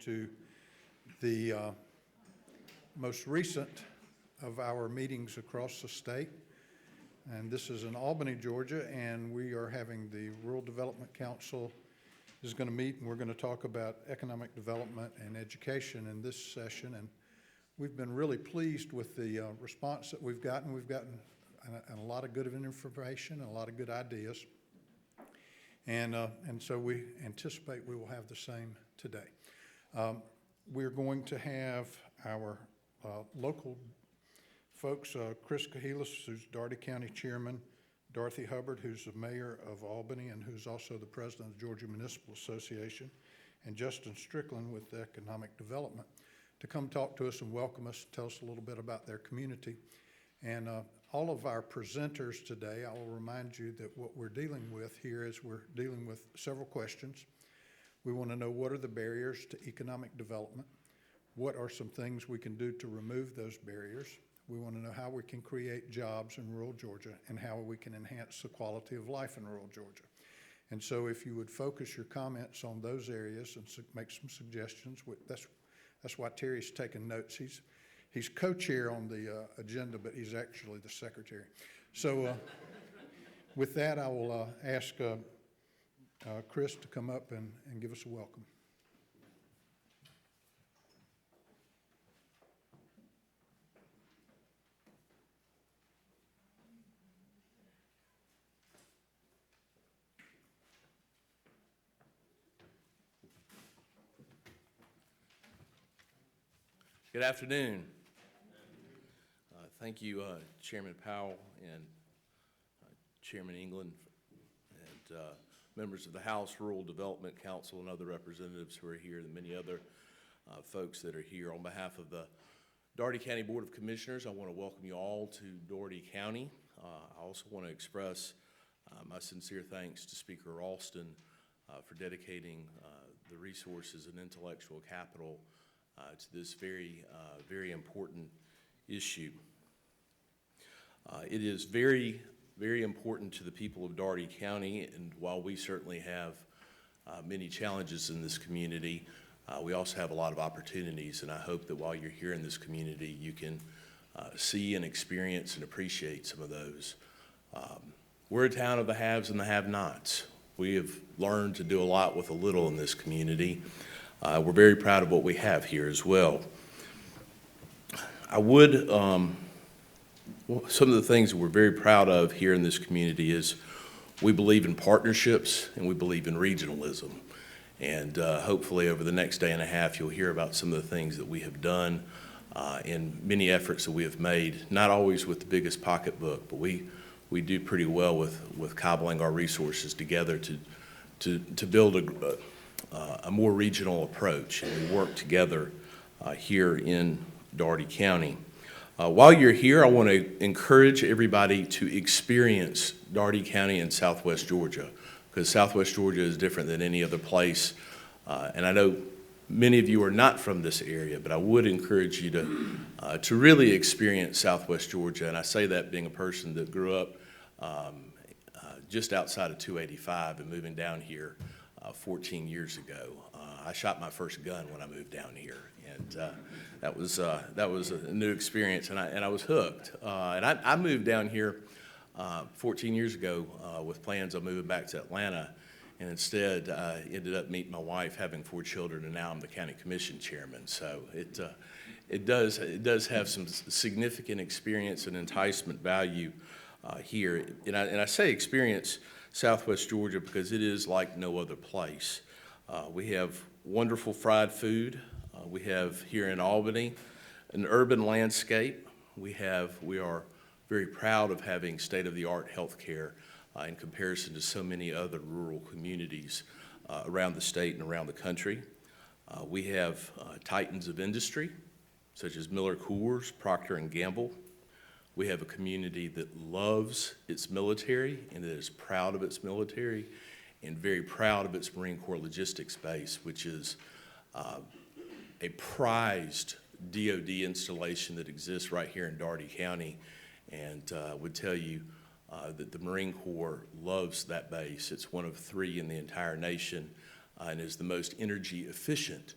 to the most recent of our meetings across the state. And this is in Albany, Georgia, and we are having the Rural Development Council is going to meet, and we're going to talk about economic development and education in this session. And we've been really pleased with the response that we've gotten. We've gotten a lot of good information and a lot of good ideas. And so we anticipate we will have the same today. We're going to have our local folks, Chris Cahilas, who's Daugherty County Chairman, Dorothy Hubbard, who's the Mayor of Albany and who's also the President of the Georgia Municipal Association, and Justin Strickland with Economic Development, to come talk to us and welcome us, tell us a little bit about their community. And all of our presenters today, I will remind you that what we're dealing with here is we're dealing with several questions. We want to know, what are the barriers to economic development? What are some things we can do to remove those barriers? We want to know how we can create jobs in rural Georgia and how we can enhance the quality of life in rural Georgia. And so if you would focus your comments on those areas and make some suggestions, that's why Terry's taking notes. He's co-chair on the agenda, but he's actually the secretary. So with that, I will ask Chris to come up and give us a welcome. Good afternoon. Thank you, Chairman Powell and Chairman England and members of the House Rural Development Council and other representatives who are here, and many other folks that are here. On behalf of the Daugherty County Board of Commissioners, I want to welcome you all to Daugherty County. I also want to express my sincere thanks to Speaker Ralston for dedicating the resources and intellectual capital to this very important issue. It is very, very important to the people of Daugherty County, and while we certainly have many challenges in this community, we also have a lot of opportunities, and I hope that while you're here in this community, you can see and experience and appreciate some of those. We're a town of the haves and the have-nots. We have learned to do a lot with a little in this community. We're very proud of what we have here as well. Some of the things that we're very proud of here in this community is we believe in partnerships and we believe in regionalism. And hopefully over the next day and a half, you'll hear about some of the things that we have done and many efforts that we have made, not always with the biggest pocketbook, but we do pretty well with cobbling our resources together to build a more regional approach, and we work together here in Daugherty County. While you're here, I want to encourage everybody to experience Daugherty County in Southwest Georgia, because Southwest Georgia is different than any other place. And I know many of you are not from this area, but I would encourage you to really experience Southwest Georgia. And I say that being a person that grew up just outside of 285 and moving down here 14 years ago. I shot my first gun when I moved down here, and that was a new experience, and I was hooked. And I moved down here 14 years ago with plans of moving back to Atlanta, and instead ended up meeting my wife, having 4 children, and now I'm the county commission chairman. So it does have some significant experience and enticement value here, and I say experience Southwest Georgia because it is like no other place. We have wonderful fried food. We have here in Albany an urban landscape. We are very proud of having state-of-the-art health care in comparison to so many other rural communities around the state and around the country. We have titans of industry such as Miller Coors, Procter & Gamble. We have a community that loves its military and that is proud of its military and very proud of its Marine Corps logistics base, which is a prized DOD installation that exists right here in Daugherty County, and would tell you that the Marine Corps loves that base. It's one of 3 in the entire nation and is the most energy efficient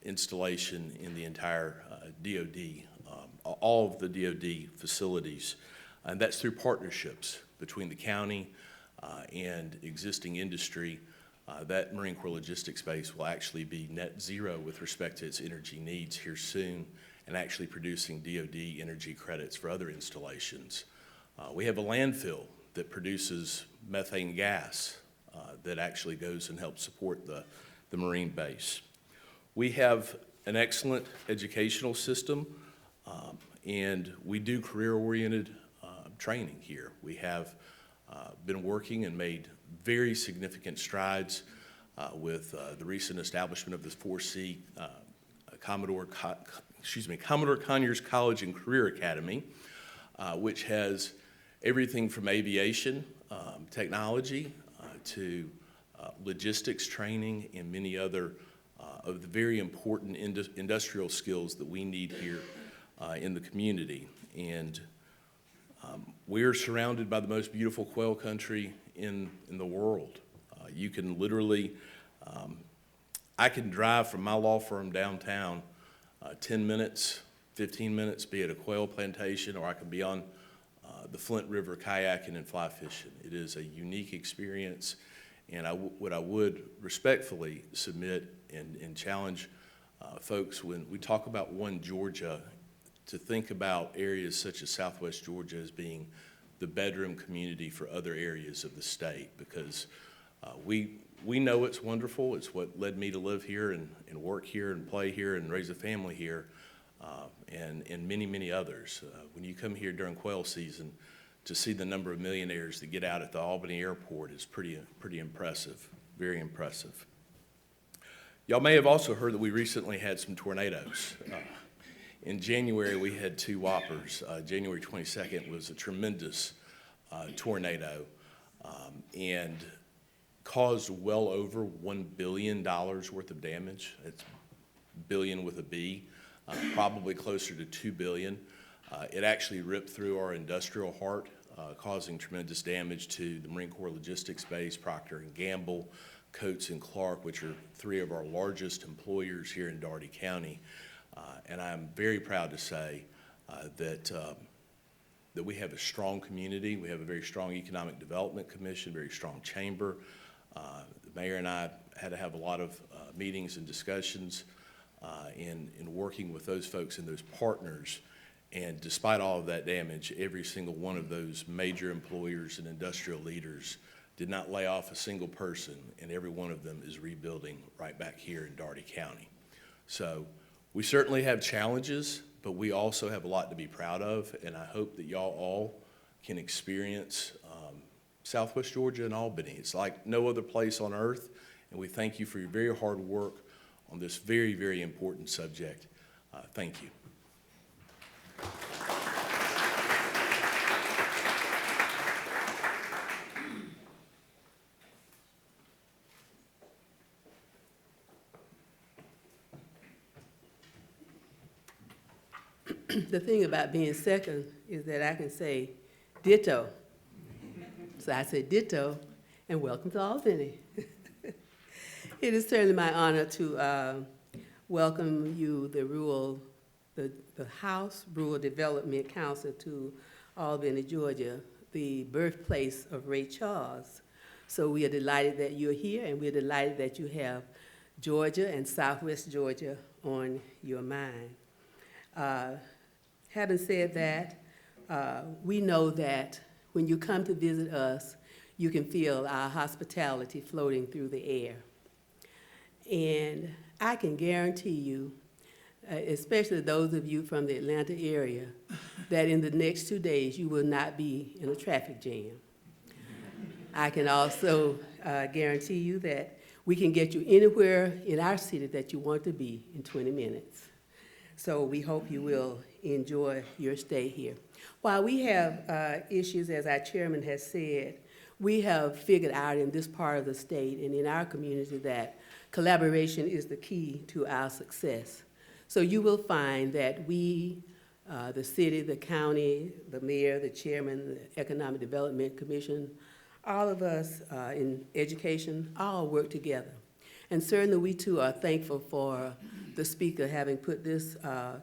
installation in the entire DOD, all of the DOD facilities. And that's through partnerships between the county and existing industry. That Marine Corps logistics base will actually be net zero with respect to its energy needs here soon, and actually producing DOD energy credits for other installations. We have a landfill that produces methane gas that actually goes and helps support the Marine base. We have an excellent educational system, and we do career-oriented training here. We have been working and made very significant strides with the recent establishment of this 4C Commodore Conyers College and Career Academy, which has everything from aviation, technology, to logistics training and many other of the very important industrial skills that we need here in the community. And we're surrounded by the most beautiful quail country in the world. You can literally, I can drive from my law firm downtown 10 minutes, 15 minutes, be at a quail plantation, or I can be on the Flint River kayaking and fly fishing. It is a unique experience, and what I would respectfully submit and challenge folks when we talk about One Georgia, to think about areas such as Southwest Georgia as being the bedroom community for other areas of the state, because we know it's wonderful. It's what led me to live here and work here and play here and raise a family here, and many, many others. When you come here during quail season, to see the number of millionaires that get out at the Albany airport is pretty impressive, very impressive. Y'all may have also heard that we recently had some tornadoes. In January, we had two whoppers. January 22nd was a tremendous tornado and caused well over $1 billion worth of damage. It's billion with a B, probably closer to $2 billion. It actually ripped through our industrial heart, causing tremendous damage to the Marine Corps Logistics Base, Procter & Gamble, Coates & Clark, which are three of our largest employers here in Dougherty County. And I'm very proud to say that we have a strong community. We have a very strong Economic Development Commission, very strong chamber. The mayor and I had to have a lot of meetings and discussions in working with those folks and those partners. And despite all of that damage, every single one of those major employers and industrial leaders did not lay off a single person, and every one of them is rebuilding right back here in Dougherty County. So we certainly have challenges, but we also have a lot to be proud of, and I hope that y'all all can experience Southwest Georgia and Albany. It's like no other place on earth, and we thank you for your very hard work on this very, very important subject. Thank you. The thing about being second is that I can say ditto. So I say ditto, and welcome to Albany. It is certainly my honor to welcome you, the House Rural Development Council, to Albany, Georgia, the birthplace of Ray Charles. So we are delighted that you're here, and we're delighted that you have Georgia and Southwest Georgia on your mind. Having said that, we know that when you come to visit us, you can feel our hospitality floating through the air. And I can guarantee you, especially those of you from the Atlanta area, that in the next 2 days you will not be in a traffic jam. I can also guarantee you that we can get you anywhere in our city that you want to be in 20 minutes. So we hope you will enjoy your stay here. While we have issues, as our chairman has said, we have figured out in this part of the state and in our community that collaboration is the key to our success. So you will find that we, the city, the county, the mayor, the chairman, the Economic Development Commission, all of us in education, all work together. And certainly we too are thankful for the speaker having put this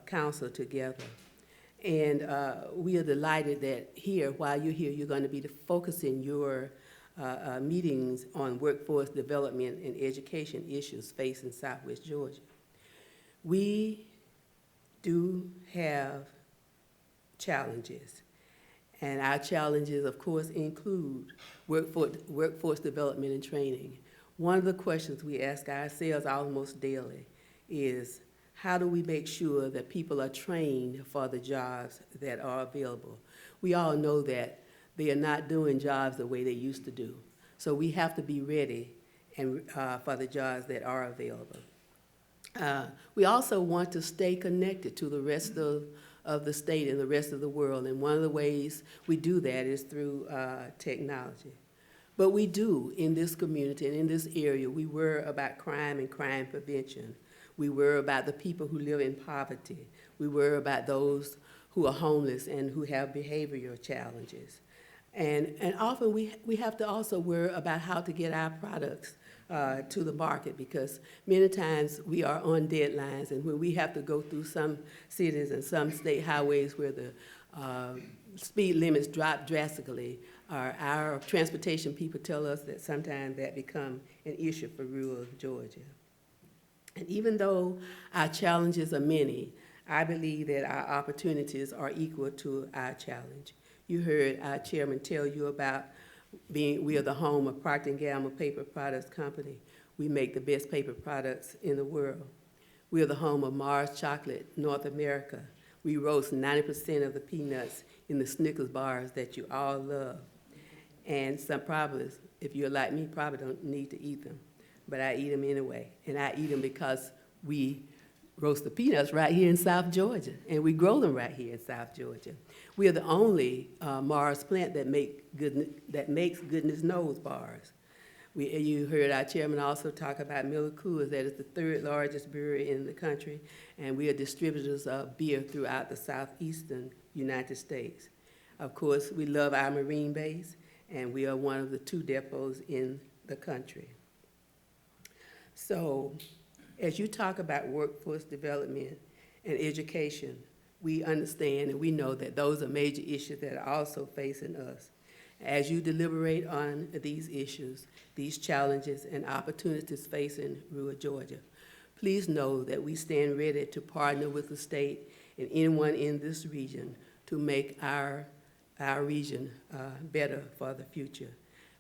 council together. And we are delighted that here, while you're here, you're going to be focusing your meetings on workforce development and education issues facing Southwest Georgia. We do have challenges, and our challenges, of course, include workforce development and training. One of the questions we ask ourselves almost daily is, how do we make sure that people are trained for the jobs that are available? We all know that they are not doing jobs the way they used to do. So we have to be ready and, for the jobs that are available. We also want to stay connected to the rest of the state and the rest of the world. And one of the ways we do that is through technology. But we do, in this community and in this area, we worry about crime and crime prevention. We worry about the people who live in poverty. We worry about those who are homeless and who have behavioral challenges. And often we have to also worry about how to get our products to the market, because many times we are on deadlines, and when we have to go through some cities and some state highways where the speed limits drop drastically, our transportation people tell us that sometimes that becomes an issue for rural Georgia. And even though our challenges are many, I believe that our opportunities are equal to our challenge. You heard our chairman tell you about we are the home of Procter & Gamble Paper Products Company. We make the best paper products in the world. We are the home of Mars Chocolate North America. We roast 90% of the peanuts in the Snickers bars that you all love. And some probably, if you're like me, probably don't need to eat them, but I eat them anyway. And I eat them because we roast the peanuts right here in South Georgia, and we grow them right here in South Georgia. We are the only Mars plant that makes Goodness Knows bars. You heard our chairman also talk about Miller Coors, that is the third largest brewery in the country, and we are distributors of beer throughout the southeastern United States. Of course, we love our Marine base, and we are one of the 2 depots in the country. So, as you talk about workforce development and education, we understand and we know that those are major issues that are also facing us. As you deliberate on these issues, these challenges and opportunities facing rural Georgia, please know that we stand ready to partner with the state and anyone in this region to make our region better for the future.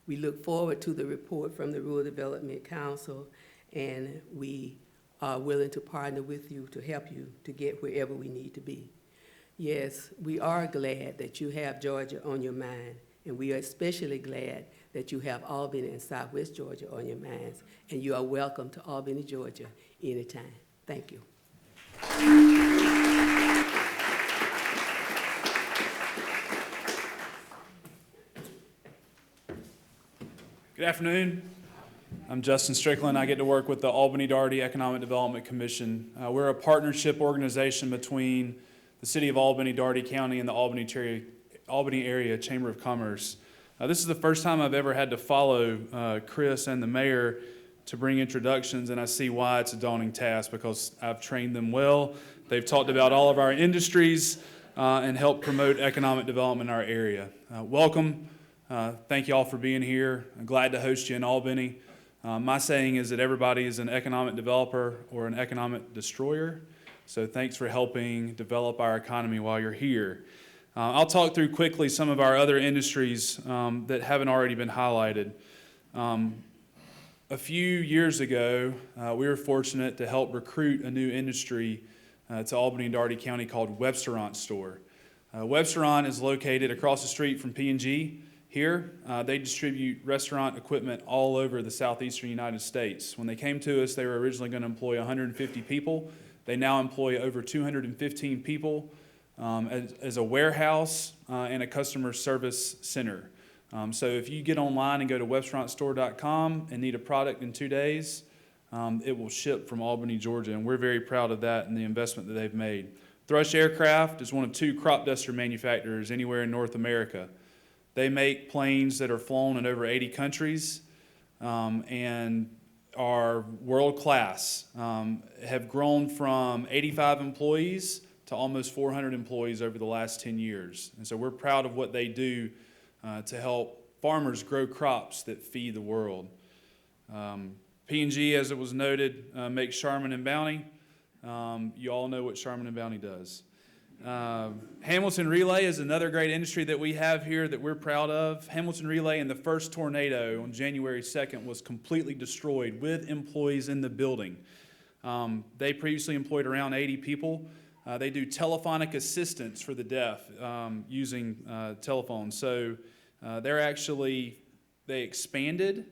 We look forward to the report from the Rural Development Council, and we are willing to partner with you to help you to get wherever we need to be. Yes, we are glad that you have Georgia on your mind, and we are especially glad that you have Albany and Southwest Georgia on your minds, and you are welcome to Albany, Georgia, anytime. Thank you. Good afternoon. I'm Justin Strickland. I get to work with the Albany-Daugherty Economic Development Commission. We're a partnership organization between the City of Albany, Daugherty County, and the Albany Area Chamber of Commerce. This is the first time I've ever had to follow Chris and the mayor to bring introductions, and I see why it's a daunting task, because I've trained them well. They've talked about all of our industries and helped promote economic development in our area. Welcome. Thank you all for being here. I'm glad to host you in Albany. My saying is that everybody is an economic developer or an economic destroyer. So thanks for helping develop our economy while you're here. I'll talk through quickly some of our other industries that haven't already been highlighted. A few years ago, we were fortunate to help recruit a new industry to Albany and Daugherty County called Websterant Store. Websterant is located across the street from P&G. Here, they distribute restaurant equipment all over the southeastern United States. When they came to us, they were originally going to employ 150 people. They now employ over 215 people as a warehouse and a customer service center. So if you get online and go to websterantstore.com and need a product in 2 days, it will ship from Albany, Georgia, and we're very proud of that and the investment that they've made. Thrush Aircraft is one of 2 crop duster manufacturers anywhere in North America. They make planes that are flown in over 80 countries, and are world-class, have grown from 85 employees to almost 400 employees over the last 10 years. And so we're proud of what they do to help farmers grow crops that feed the world. P&G, as it was noted, makes Charmin and Bounty. You all know what Charmin and Bounty does. Hamilton Relay is another great industry that we have here that we're proud of. Hamilton Relay, in the first tornado on January 2nd, was completely destroyed with employees in the building. They previously employed around 80 people. They do telephonic assistance for the deaf using telephones. So they expanded.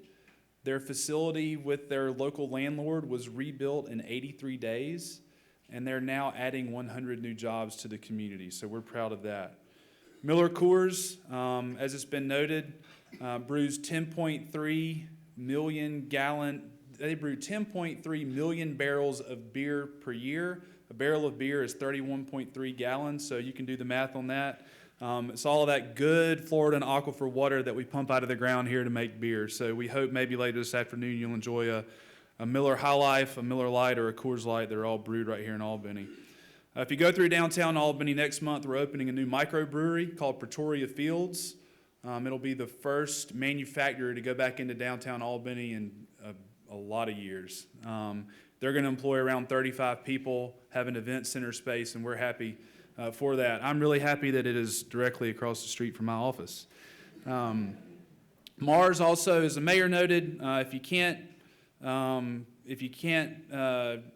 Their facility with their local landlord was rebuilt in 83 days, and they're now adding 100 new jobs to the community. So we're proud of that. Miller Coors, as it's been noted, brews 10.3 million gallon. They brew 10.3 million barrels of beer per year. A barrel of beer is 31.3 gallons, so you can do the math on that. It's all of that good Florida and aquifer water that we pump out of the ground here to make beer. So we hope maybe later this afternoon you'll enjoy a Miller High Life, a Miller Lite, or a Coors Light. They're all brewed right here in Albany. If you go through downtown Albany next month, we're opening a new microbrewery called Pretoria Fields. It'll be the first manufacturer to go back into downtown Albany in a lot of years. They're going to employ around 35 people, have an event center space, and we're happy for that. I'm really happy that it is directly across the street from my office. Mars also, as the mayor noted, if you can't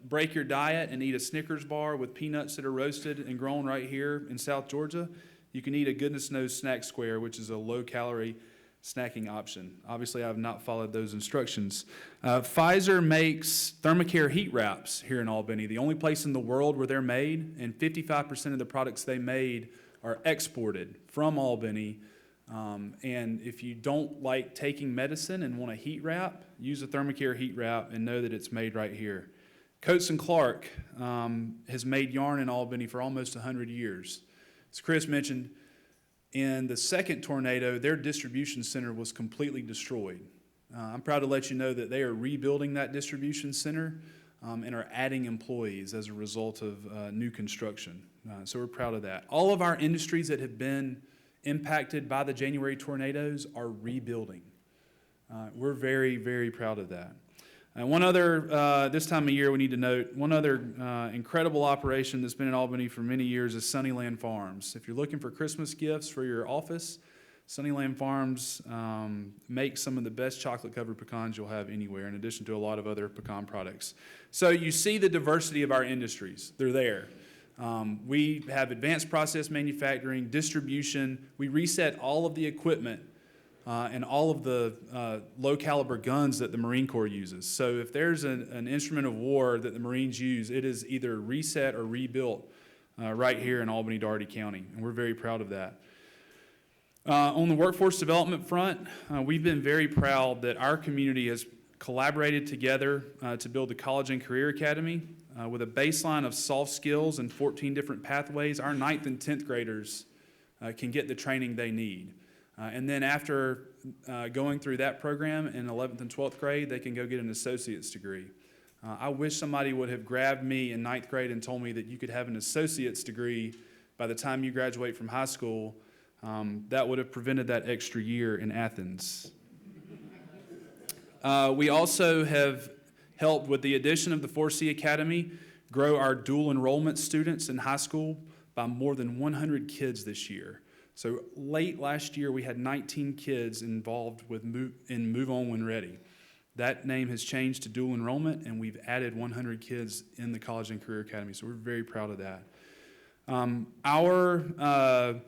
break your diet and eat a Snickers bar with peanuts that are roasted and grown right here in South Georgia, you can eat a Goodness Knows Snack Square, which is a low-calorie snacking option. Obviously, I have not followed those instructions. Pfizer makes Thermacare heat wraps here in Albany, the only place in the world where they're made, and 55% of the products they made are exported from Albany. And if you don't like taking medicine and want a heat wrap, use a Thermacare heat wrap and know that it's made right here. Coates & Clark has made yarn in Albany for almost 100 years. As Chris mentioned, in the second tornado, their distribution center was completely destroyed. I'm proud to let you know that they are rebuilding that distribution center and are adding employees as a result of new construction. So we're proud of that. All of our industries that have been impacted by the January tornadoes are rebuilding. We're very, very proud of that. And one other, this time of year we need to note, one other incredible operation that's been in Albany for many years is Sunnyland Farms. If you're looking for Christmas gifts for your office, Sunnyland Farms makes some of the best chocolate-covered pecans you'll have anywhere, in addition to a lot of other pecan products. So you see the diversity of our industries. They're there. We have advanced process manufacturing, distribution. We reset all of the equipment and all of the low-caliber guns that the Marine Corps uses. So if there's an instrument of war that the Marines use, it is either reset or rebuilt right here in Albany-Daugherty County, and we're very proud of that. On the workforce development front, we've been very proud that our community has collaborated together to build the College and Career Academy with a baseline of soft skills and 14 different pathways. Our 9th and 10th graders can get the training they need. And then after going through that program in 11th and 12th grade, they can go get an associate's degree. I wish somebody would have grabbed me in 9th grade and told me that you could have an associate's degree by the time you graduate from high school. That would have prevented that extra year in Athens. We also have helped with the addition of the 4C Academy grow our dual enrollment students in high school by more than 100 kids this year. So late last year, we had 19 kids involved in Move On When Ready. That name has changed to dual enrollment, and we've added 100 kids in the College and Career Academy, so we're very proud of that. Our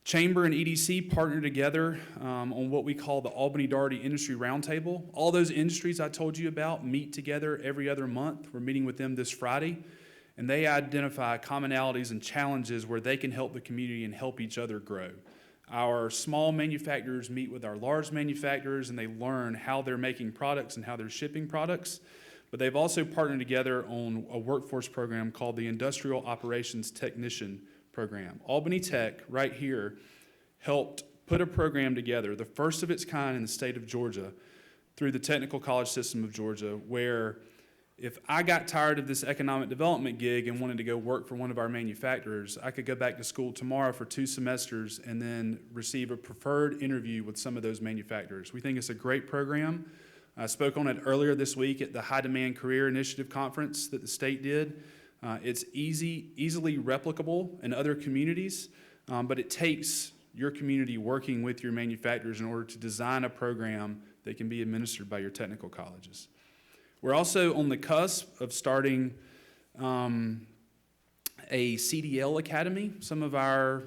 Chamber and EDC partner together on what we call the Albany-Daugherty Industry Roundtable. All those industries I told you about meet together every other month. We're meeting with them this Friday. And they identify commonalities and challenges where they can help the community and help each other grow. Our small manufacturers meet with our large manufacturers, and they learn how they're making products and how they're shipping products. But they've also partnered together on a workforce program called the Industrial Operations Technician Program. Albany Tech, right here, helped put a program together, the first of its kind in the state of Georgia, through the technical college system of Georgia, where if I got tired of this economic development gig and wanted to go work for one of our manufacturers, I could go back to school tomorrow for 2 semesters and then receive a preferred interview with some of those manufacturers. We think it's a great program. I spoke on it earlier this week at the High Demand Career Initiative Conference that the state did. It's easily replicable in other communities, but it takes your community working with your manufacturers in order to design a program that can be administered by your technical colleges. We're also on the cusp of starting a CDL academy. Some of our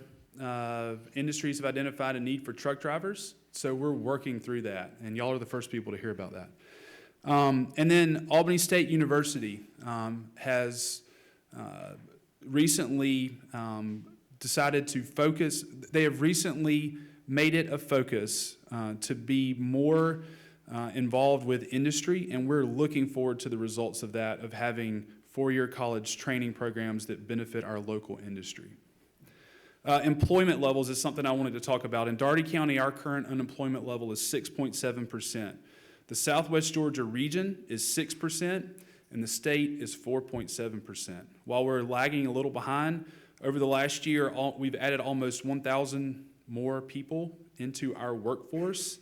industries have identified a need for truck drivers, so we're working through that, and y'all are the first people to hear about that. And then Albany State University has recently decided to focus, they have recently made it a focus to be more involved with industry, and we're looking forward to the results of that, of having 4-year college training programs that benefit our local industry. Employment levels is something I wanted to talk about. In Daugherty County, our current unemployment level is 6.7%. The Southwest Georgia region is 6%, and the state is 4.7%. While we're lagging a little behind, over the last year, we've added almost 1,000 more people into our workforce.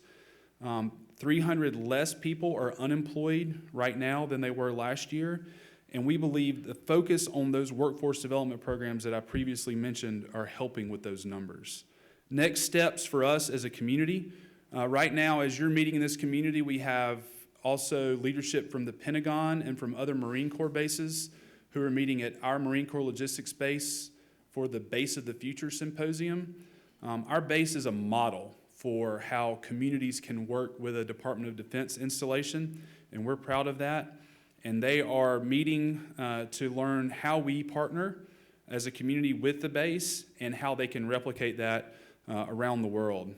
300 less people are unemployed right now than they were last year, and we believe the focus on those workforce development programs that I previously mentioned are helping with those numbers. Next steps for us as a community. Right now, as you're meeting in this community, we have also leadership from the Pentagon and from other Marine Corps bases who are meeting at our Marine Corps Logistics Base for the Base of the Future Symposium. Our base is a model for how communities can work with a Department of Defense installation, and we're proud of that. And they are meeting to learn how we partner as a community with the base and how they can replicate that around the world.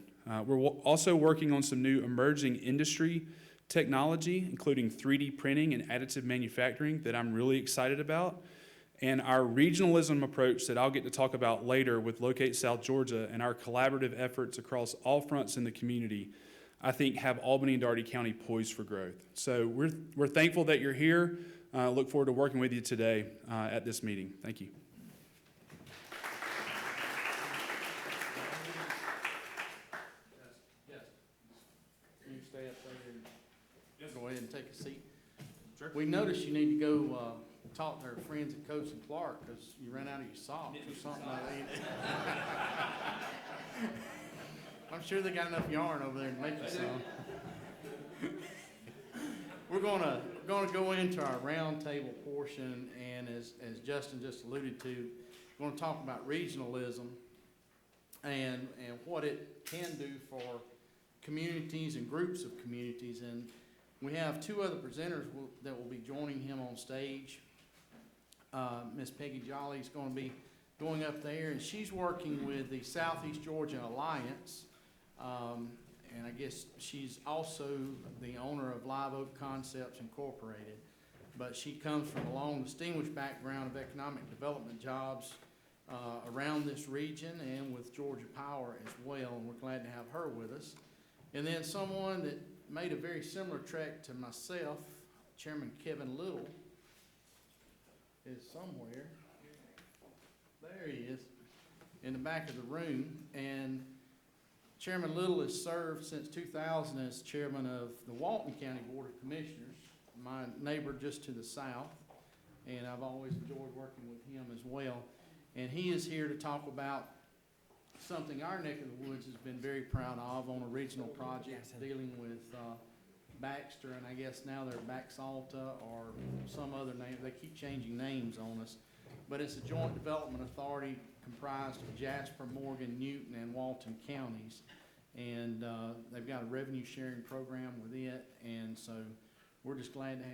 We're also working on some new emerging industry technology, including 3D printing and additive manufacturing, that I'm really excited about. And our regionalism approach that I'll get to talk about later with Locate South Georgia and our collaborative efforts across all fronts in the community, I think have Albany and Daugherty County poised for growth. So we're thankful that you're here. Look forward to working with you today at this meeting. Thank you. You stay up there and go ahead and take a seat. Sure. We noticed you need to go talk to our friends at Coach and Clark because you ran out of your socks or something like that. I'm sure they got enough yarn over there to make you some. We're gonna go into our roundtable portion, and as Justin just alluded to, we're gonna talk about regionalism and what it can do for communities and groups of communities. And we have 2 other presenters that will be joining him on stage. Miss Peggy Jolly is going to be going up there, and she's working with the Southeast Georgia Alliance, and I guess she's also the owner of Live Oak Concepts Incorporated. But she comes from a long, distinguished background of economic development jobs around this region and with Georgia Power as well, and we're glad to have her with us. And then someone that made a very similar trek to myself, Chairman Kevin Little, is somewhere. There he is, in the back of the room. And Chairman Little has served since 2000 as chairman of the Walton County Board of Commissioners, my neighbor just to the south. And I've always enjoyed working with him as well. And he is here to talk about something our neck of the woods has been very proud of on a regional project dealing with Baxter, and I guess now they're Baxalta or some other name. They keep changing names on us. But it's a joint development authority comprised of Jasper, Morgan, Newton, and Walton counties. And they've got a revenue sharing program with it. And so we're just glad to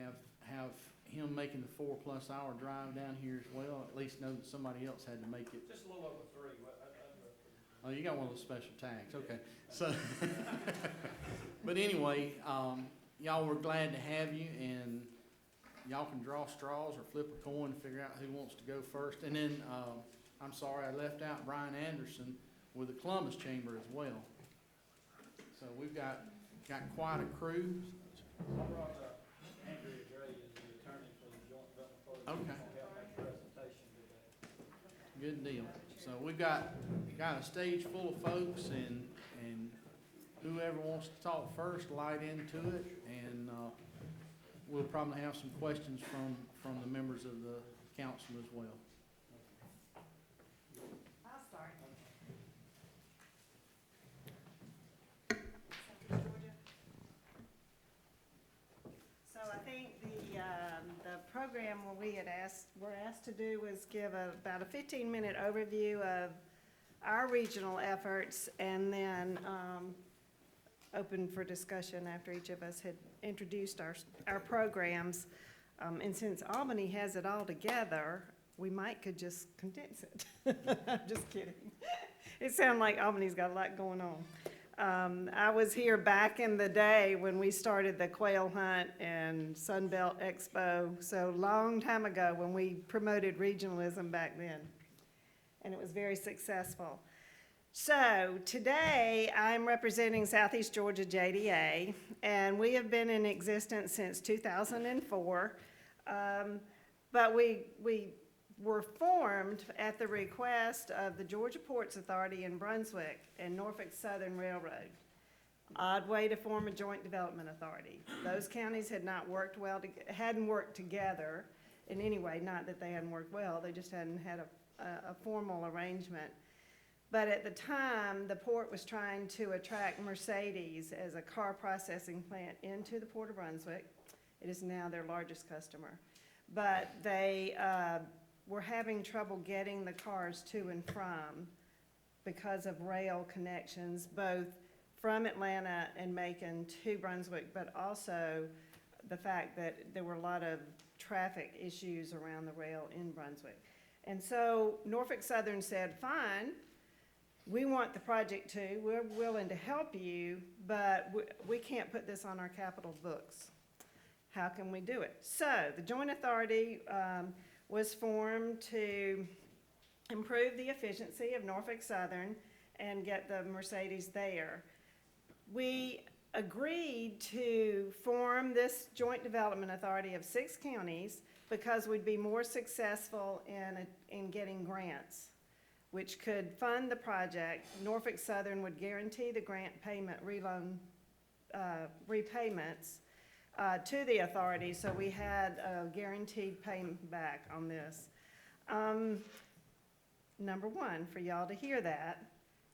have him making the 4+ hour drive down here as well. At least know that somebody else had to make it. Just a little over 3. Oh, you got one of those special tags. Okay. So, but anyway, y'all, we're glad to have you, and y'all can draw straws or flip a coin to figure out who wants to go first. And then, I'm sorry, I left out Brian Anderson with the Columbus Chamber as well. So we've got quite a crew. I brought Andrea Gray as the attorney for the Joint Development Authority. Okay. She's gonna help make the presentation today. Good deal. So we've got a stage full of folks, and whoever wants to talk first, light into it, and we'll probably have some questions from the members of the council as well. I'll start. So I think the program where we're asked to do was give about a 15-minute overview of our regional efforts, and then open for discussion after each of us had introduced our programs. And since Albany has it all together, we could just condense it. Just kidding. It sounds like Albany's got a lot going on. I was here back in the day when we started the quail hunt and Sunbelt Expo, so long time ago when we promoted regionalism back then. And it was very successful. So today I'm representing Southeast Georgia JDA, and we have been in existence since 2004. But we were formed at the request of the Georgia Ports Authority in Brunswick and Norfolk Southern Railroad. Odd way to form a joint development authority. Those counties hadn't worked together in any way, not that they hadn't worked well, they just hadn't had a formal arrangement. But at the time, the port was trying to attract Mercedes as a car processing plant into the Port of Brunswick. It is now their largest customer. But they were having trouble getting the cars to and from because of rail connections, both from Atlanta and Macon to Brunswick, but also the fact that there were a lot of traffic issues around the rail in Brunswick. And so Norfolk Southern said, fine, we want the project too, we're willing to help you, but we can't put this on our capital books. How can we do it? So the joint authority was formed to improve the efficiency of Norfolk Southern and get the Mercedes there. We agreed to form this joint development authority of 6 counties because we'd be more successful in getting grants, which could fund the project. Norfolk Southern would guarantee the grant payment repayments to the authority, so we had a guaranteed payment back on this. Number one, for y'all to hear that,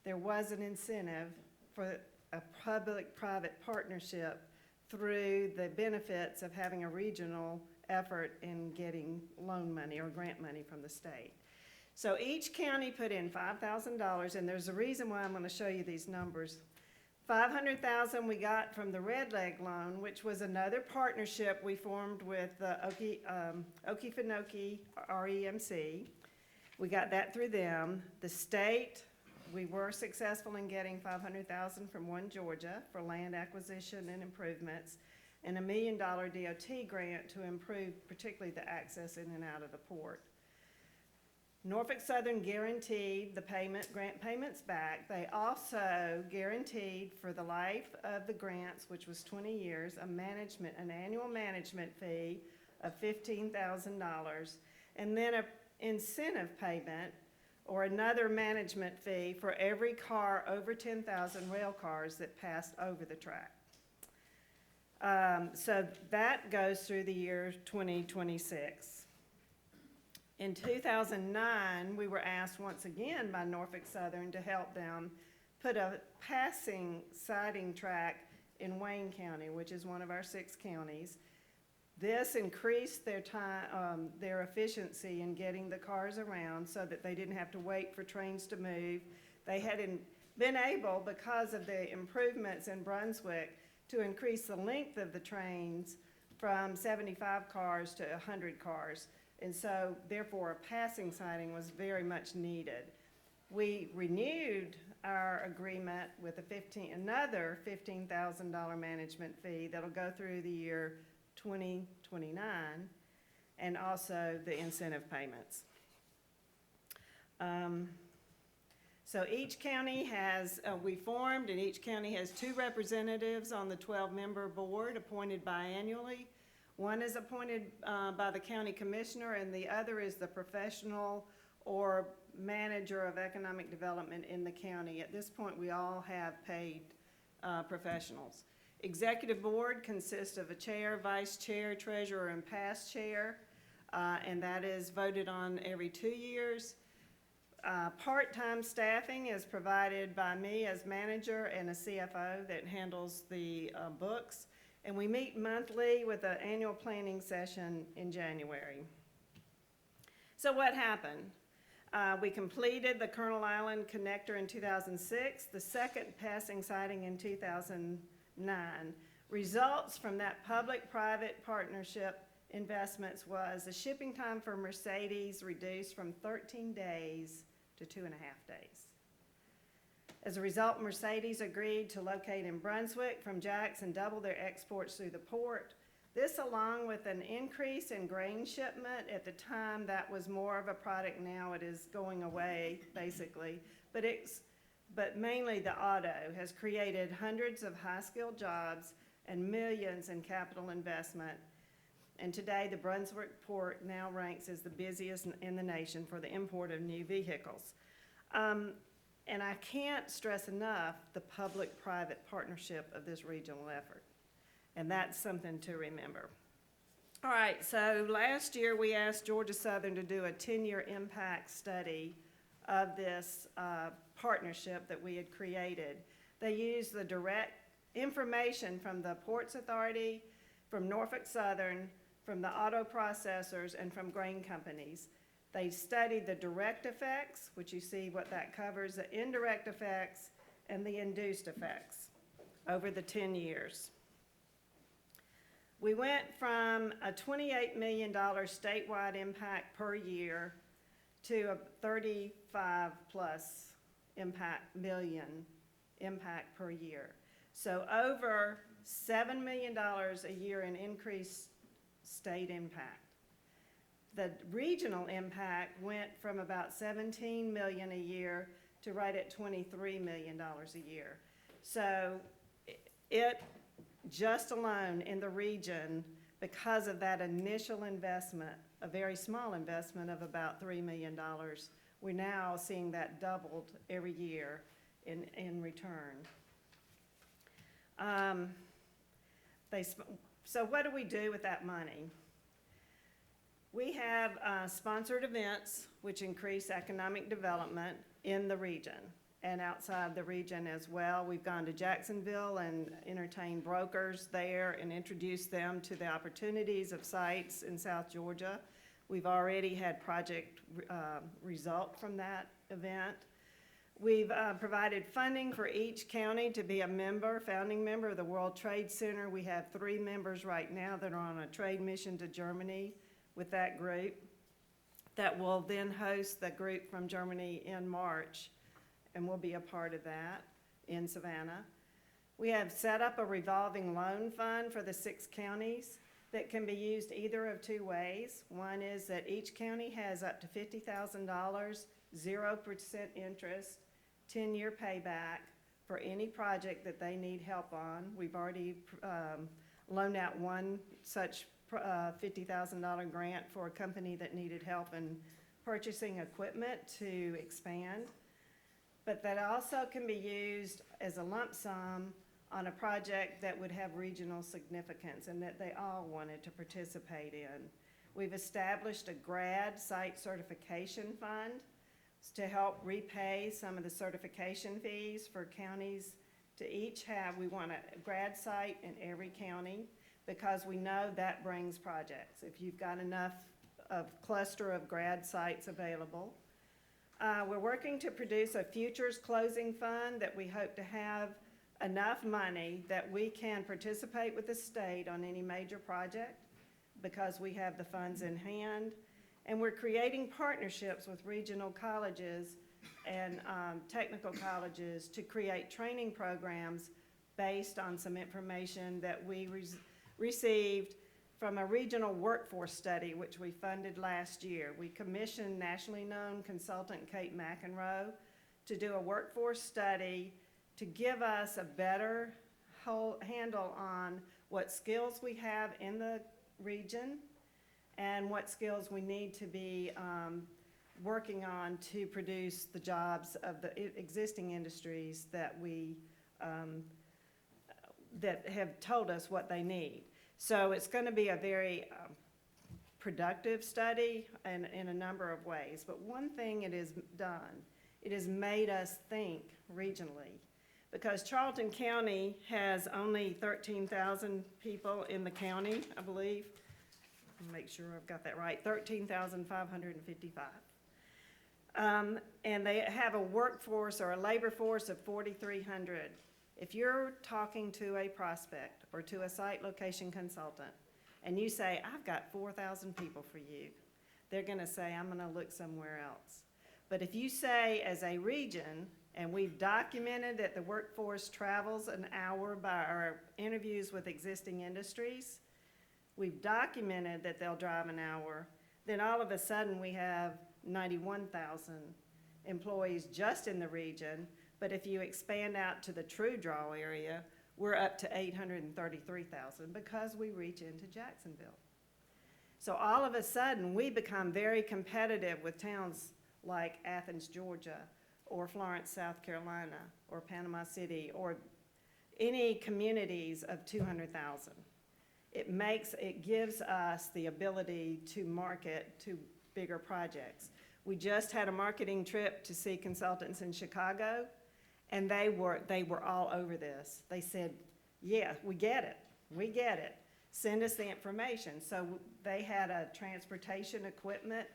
there was an incentive for a public-private partnership through the benefits of having a regional effort in getting loan money or grant money from the state. So each county put in $5,000, and there's a reason why I'm going to show you these numbers. $500,000 we got from the Red Leg loan, which was another partnership we formed with Okefenokee REMC. We got that through them. The state, we were successful in getting $500,000 from One Georgia for land acquisition and improvements, and $1 million DOT grant to improve particularly the access in and out of the port. Norfolk Southern guaranteed the grant payments back. They also guaranteed for the life of the grants, which was 20 years, an annual management fee of $15,000, and then an incentive payment or another management fee for every car over 10,000 rail cars that passed over the track. So that goes through the year 2026. In 2009, we were asked once again by Norfolk Southern to help them put a passing siding track in Wayne County, which is one of our 6 counties. This increased their time, their efficiency in getting the cars around so that they didn't have to wait for trains to move. They hadn't been able, because of the improvements in Brunswick, to increase the length of the trains from 75 cars to 100 cars. And so, therefore, a passing siding was very much needed. We renewed our agreement with another $15,000 management fee that'll go through the year 2029, and also the incentive payments. So each county has, we formed, and each county has 2 representatives on the 12-member board appointed biannually. One is appointed by the county commissioner, and the other is the professional or manager of economic development in the county. At this point, we all have paid professionals. Executive board consists of a chair, vice chair, treasurer, and past chair, and that is voted on every 2 years. Part-time staffing is provided by me as manager and a CFO that handles the books. And we meet monthly with an annual planning session in January. So what happened? We completed the Colonel Island Connector in 2006, the second passing siding in 2009. Results from that public-private partnership investments was the shipping time for Mercedes reduced from 13 days to 2.5 days. As a result, Mercedes agreed to locate in Brunswick from Jax and double their exports through the port. This, along with an increase in grain shipment, at the time that was more of a product, now it is going away, basically. But mainly the auto has created hundreds of high-skilled jobs and millions in capital investment. And today, the Brunswick port now ranks as the busiest in the nation for the import of new vehicles. And I can't stress enough the public-private partnership of this regional effort. And that's something to remember. All right, so last year we asked Georgia Southern to do a 10-year impact study of this partnership that we had created. They used the direct information from the Ports Authority, from Norfolk Southern, from the auto processors, and from grain companies. They studied the direct effects, which you see what that covers, the indirect effects, and the induced effects over the 10 years. We went from a $28 million statewide impact per year to a 35+ million impact per year. So over $7 million a year in increased state impact. The regional impact went from about $17 million a year to right at $23 million a year. So it just alone in the region, because of that initial investment, a very small investment of about $3 million, we're now seeing that doubled every year in return. So what do we do with that money? We have sponsored events which increase economic development in the region and outside the region as well. We've gone to Jacksonville and entertained brokers there and introduced them to the opportunities of sites in South Georgia. We've already had project result from that event. We've provided funding for each county to be a member, founding member of the World Trade Center. We have 3 members right now that are on a trade mission to Germany with that group that will then host the group from Germany in March, and we'll be a part of that in Savannah. We have set up a revolving loan fund for the 6 counties that can be used either of 2 ways. One is that each county has up to $50,000, 0% interest, 10-year payback for any project that they need help on. We've already loaned out one such $50,000 grant for a company that needed help in purchasing equipment to expand. But that also can be used as a lump sum on a project that would have regional significance and that they all wanted to participate in. We've established a grad site certification fund to help repay some of the certification fees for counties to each have. We want a grad site in every county because we know that brings projects. If you've got enough of cluster of grad sites available. We're working to produce a futures closing fund that we hope to have enough money that we can participate with the state on any major project because we have the funds in hand. And we're creating partnerships with regional colleges and technical colleges to create training programs based on some information that we received from a regional workforce study, which we funded last year. We commissioned nationally known consultant Kate McEnroe to do a workforce study to give us a better whole handle on what skills we have in the region and what skills we need to be working on to produce the jobs of the existing industries that that have told us what they need. So it's going to be a very productive study in a number of ways. But one thing it has done, it has made us think regionally. Because Charlton County has only 13,000 people in the county, I believe. Make sure I've got that right, 13,555. And they have a workforce or a labor force of 4,300. If you're talking to a prospect or to a site location consultant and you say, I've got 4,000 people for you, they're gonna say, I'm gonna look somewhere else. But if you say as a region, and we've documented that the workforce travels an hour by our interviews with existing industries, we've documented that they'll drive an hour, then all of a sudden we have 91,000 employees just in the region. But if you expand out to the true draw area, we're up to 833,000 because we reach into Jacksonville. So all of a sudden, we become very competitive with towns like Athens, Georgia, or Florence, South Carolina, or Panama City, or any communities of 200,000. It gives us the ability to market to bigger projects. We just had a marketing trip to see consultants in Chicago, and they were all over this. They said, yeah, we get it. Send us the information. So they had a transportation equipment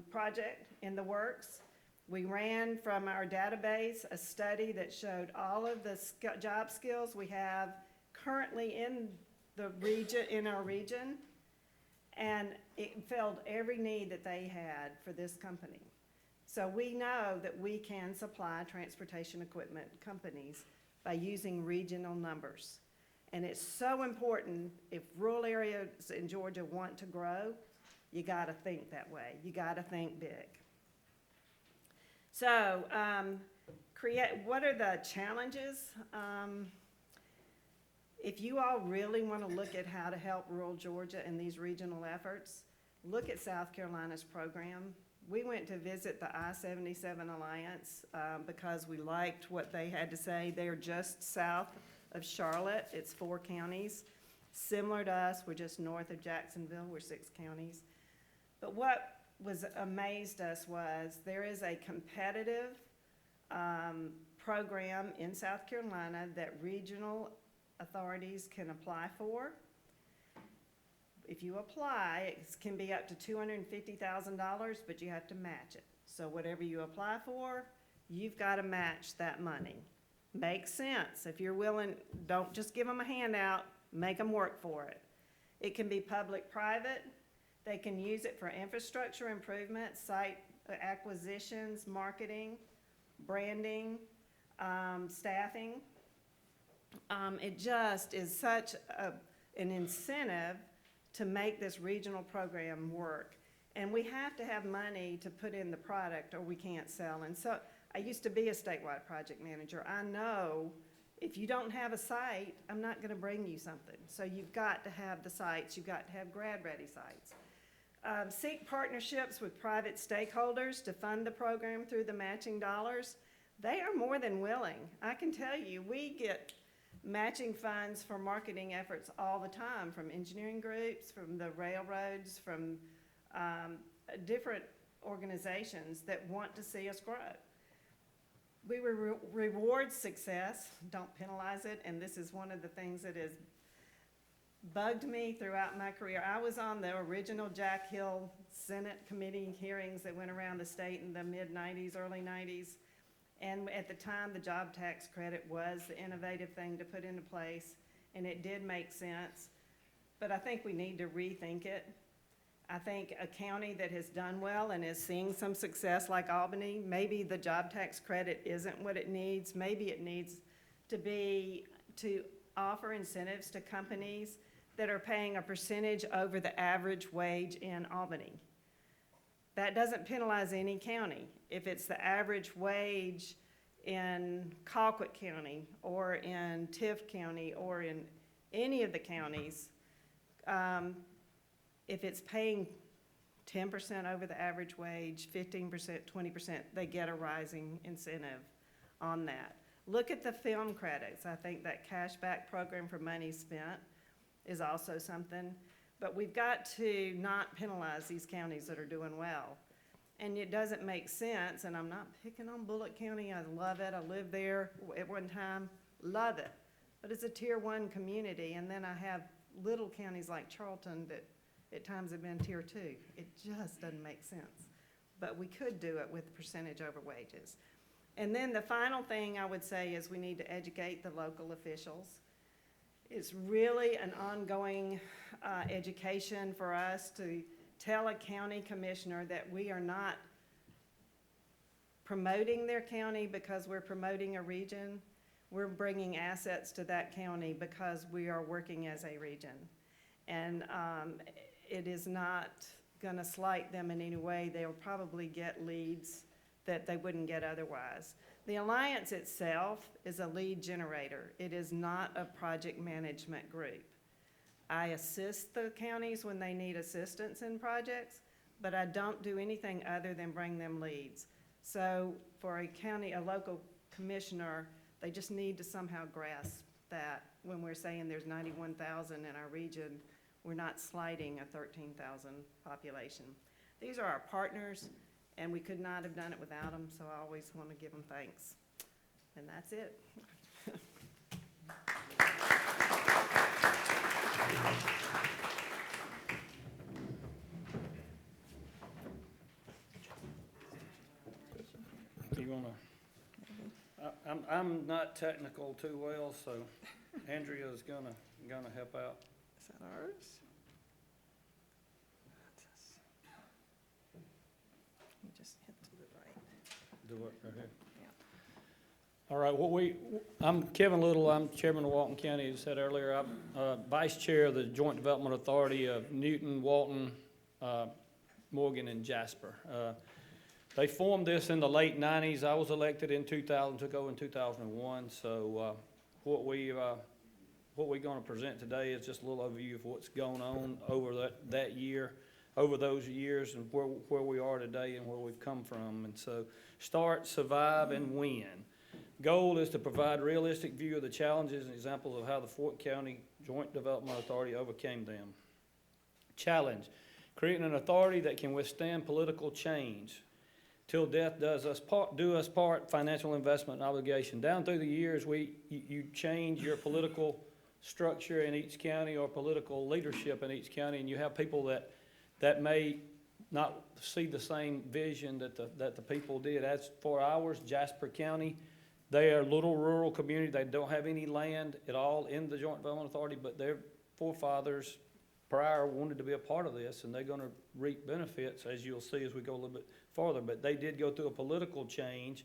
project in the works. We ran from our database a study that showed all of the job skills we have currently in the region, in our region, and it filled every need that they had for this company. So we know that we can supply transportation equipment companies by using regional numbers. And it's so important, if rural areas in Georgia want to grow, you gotta think that way. You gotta think big. So, what are the challenges? If you all really want to look at how to help rural Georgia in these regional efforts, look at South Carolina's program. We went to visit the I-77 Alliance because we liked what they had to say. They're just south of Charlotte. It's 4 counties. Similar to us, we're just north of Jacksonville. We're 6 counties. But what amazed us was there is a competitive program in South Carolina that regional authorities can apply for. If you apply, it can be up to $250,000, but you have to match it. So whatever you apply for, you've got to match that money. Makes sense. If you're willing, don't just give them a handout, make them work for it. It can be public-private. They can use it for infrastructure improvement, site acquisitions, marketing, branding, staffing. It just is such an incentive to make this regional program work. And we have to have money to put in the product or we can't sell. And so I used to be a statewide project manager. I know if you don't have a site, I'm not going to bring you something. So you've got to have the sites. You've got to have grad-ready sites. Seek partnerships with private stakeholders to fund the program through the matching dollars. They are more than willing. I can tell you, we get matching funds for marketing efforts all the time from engineering groups, from the railroads, from different organizations that want to see us grow. We reward success, don't penalize it, and this is one of the things that has bugged me throughout my career. I was on the original Jack Hill Senate committee hearings that went around the state in the mid-90s, early 90s. And at the time, the job tax credit was the innovative thing to put into place, and it did make sense. But I think we need to rethink it. I think a county that has done well and is seeing some success like Albany, maybe the job tax credit isn't what it needs. Maybe it needs to offer incentives to companies that are paying a percentage over the average wage in Albany. That doesn't penalize any county. If it's the average wage in Colquitt County or in Tift County or in any of the counties, if it's paying 10% over the average wage, 15%, 20%, they get a rising incentive on that. Look at the film credits. I think that cashback program for money spent is also something. But we've got to not penalize these counties that are doing well. And it doesn't make sense, and I'm not picking on Bullock County. I love it. I lived there at one time, love it. But it's a tier 1 community, and then I have little counties like Charlton that at times have been tier 2. It just doesn't make sense. But we could do it with percentage over wages. And then the final thing I would say is we need to educate the local officials. It's really an ongoing education for us to tell a county commissioner that we are not promoting their county because we're promoting a region. We're bringing assets to that county because we are working as a region. And it is not going to slight them in any way. They'll probably get leads that they wouldn't get otherwise. The Alliance itself is a lead generator. It is not a project management group. I assist the counties when they need assistance in projects, but I don't do anything other than bring them leads. So for a county, a local commissioner, they just need to somehow grasp that when we're saying there's 91,000 in our region, we're not slighting a 13,000 population. These are our partners, and we could not have done it without them, so I always want to give them thanks. And that's it. You wanna, I'm not technical too well, so Andrea's gonna help out. Is that ours? You just hit to the right. Do it right here. Yeah. All right, I'm Kevin Little, I'm Chairman of Walton County, as said earlier. I'm Vice Chair of the Joint Development Authority of Newton, Walton, Morgan, and Jasper. They formed this in the late 90s. I was elected in 2000, took over in 2001. So what we're going to present today is just a little overview of what's going on over that year, over those years, and where we are today and where we've come from. And so start, survive, and win. Goal is to provide a realistic view of the challenges and examples of how the Fort County Joint Development Authority overcame them. Challenge, creating an authority that can withstand political change. Till death do us part, financial investment and obligation. Down through the years, you change your political structure in each county or political leadership in each county, and you have people that may not see the same vision that the people did. As for ours, Jasper County, they are a little rural community. They don't have any land at all in the Joint Development Authority, but their forefathers prior wanted to be a part of this, and they're going to reap benefits, as you'll see as we go a little bit farther. But they did go through a political change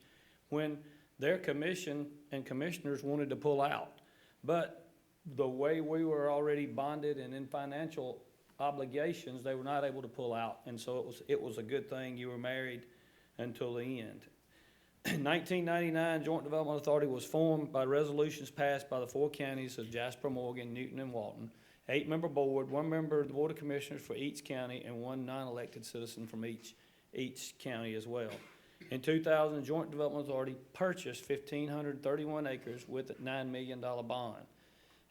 when their commission and commissioners wanted to pull out. But the way we were already bonded and in financial obligations, they were not able to pull out, and so it was a good thing you were married until the end. In 1999, Joint Development Authority was formed by resolutions passed by the 4 counties of Jasper, Morgan, Newton, and Walton. 8-member board, 1 member of the Board of Commissioners for each county, and 1 non-elected citizen from each county as well. In 2000, Joint Development Authority purchased 1,531 acres with a $9 million bond.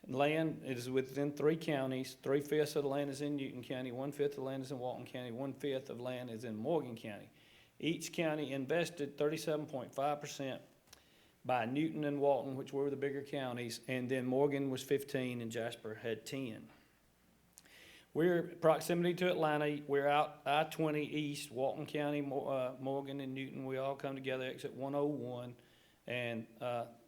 Land is within 3 counties. 3/5 of the land is in Newton County, 1/5 of the land is in Walton County, 1/5 of land is in Morgan County. Each county invested 37.5% by Newton and Walton, which were the bigger counties, and then Morgan was 15 and Jasper had 10. We're proximity to Atlanta. We're out I-20 east, Walton County, Morgan and Newton. We all come together, exit 101, and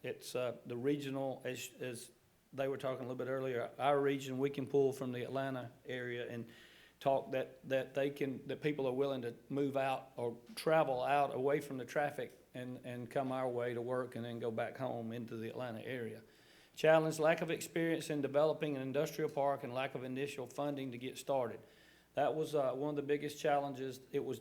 it's the regional, as they were talking a little bit earlier, our region, we can pull from the Atlanta area and talk that people are willing to move out or travel out away from the traffic and come our way to work and then go back home into the Atlanta area. Challenge, lack of experience in developing an industrial park and lack of initial funding to get started. That was one of the biggest challenges. It was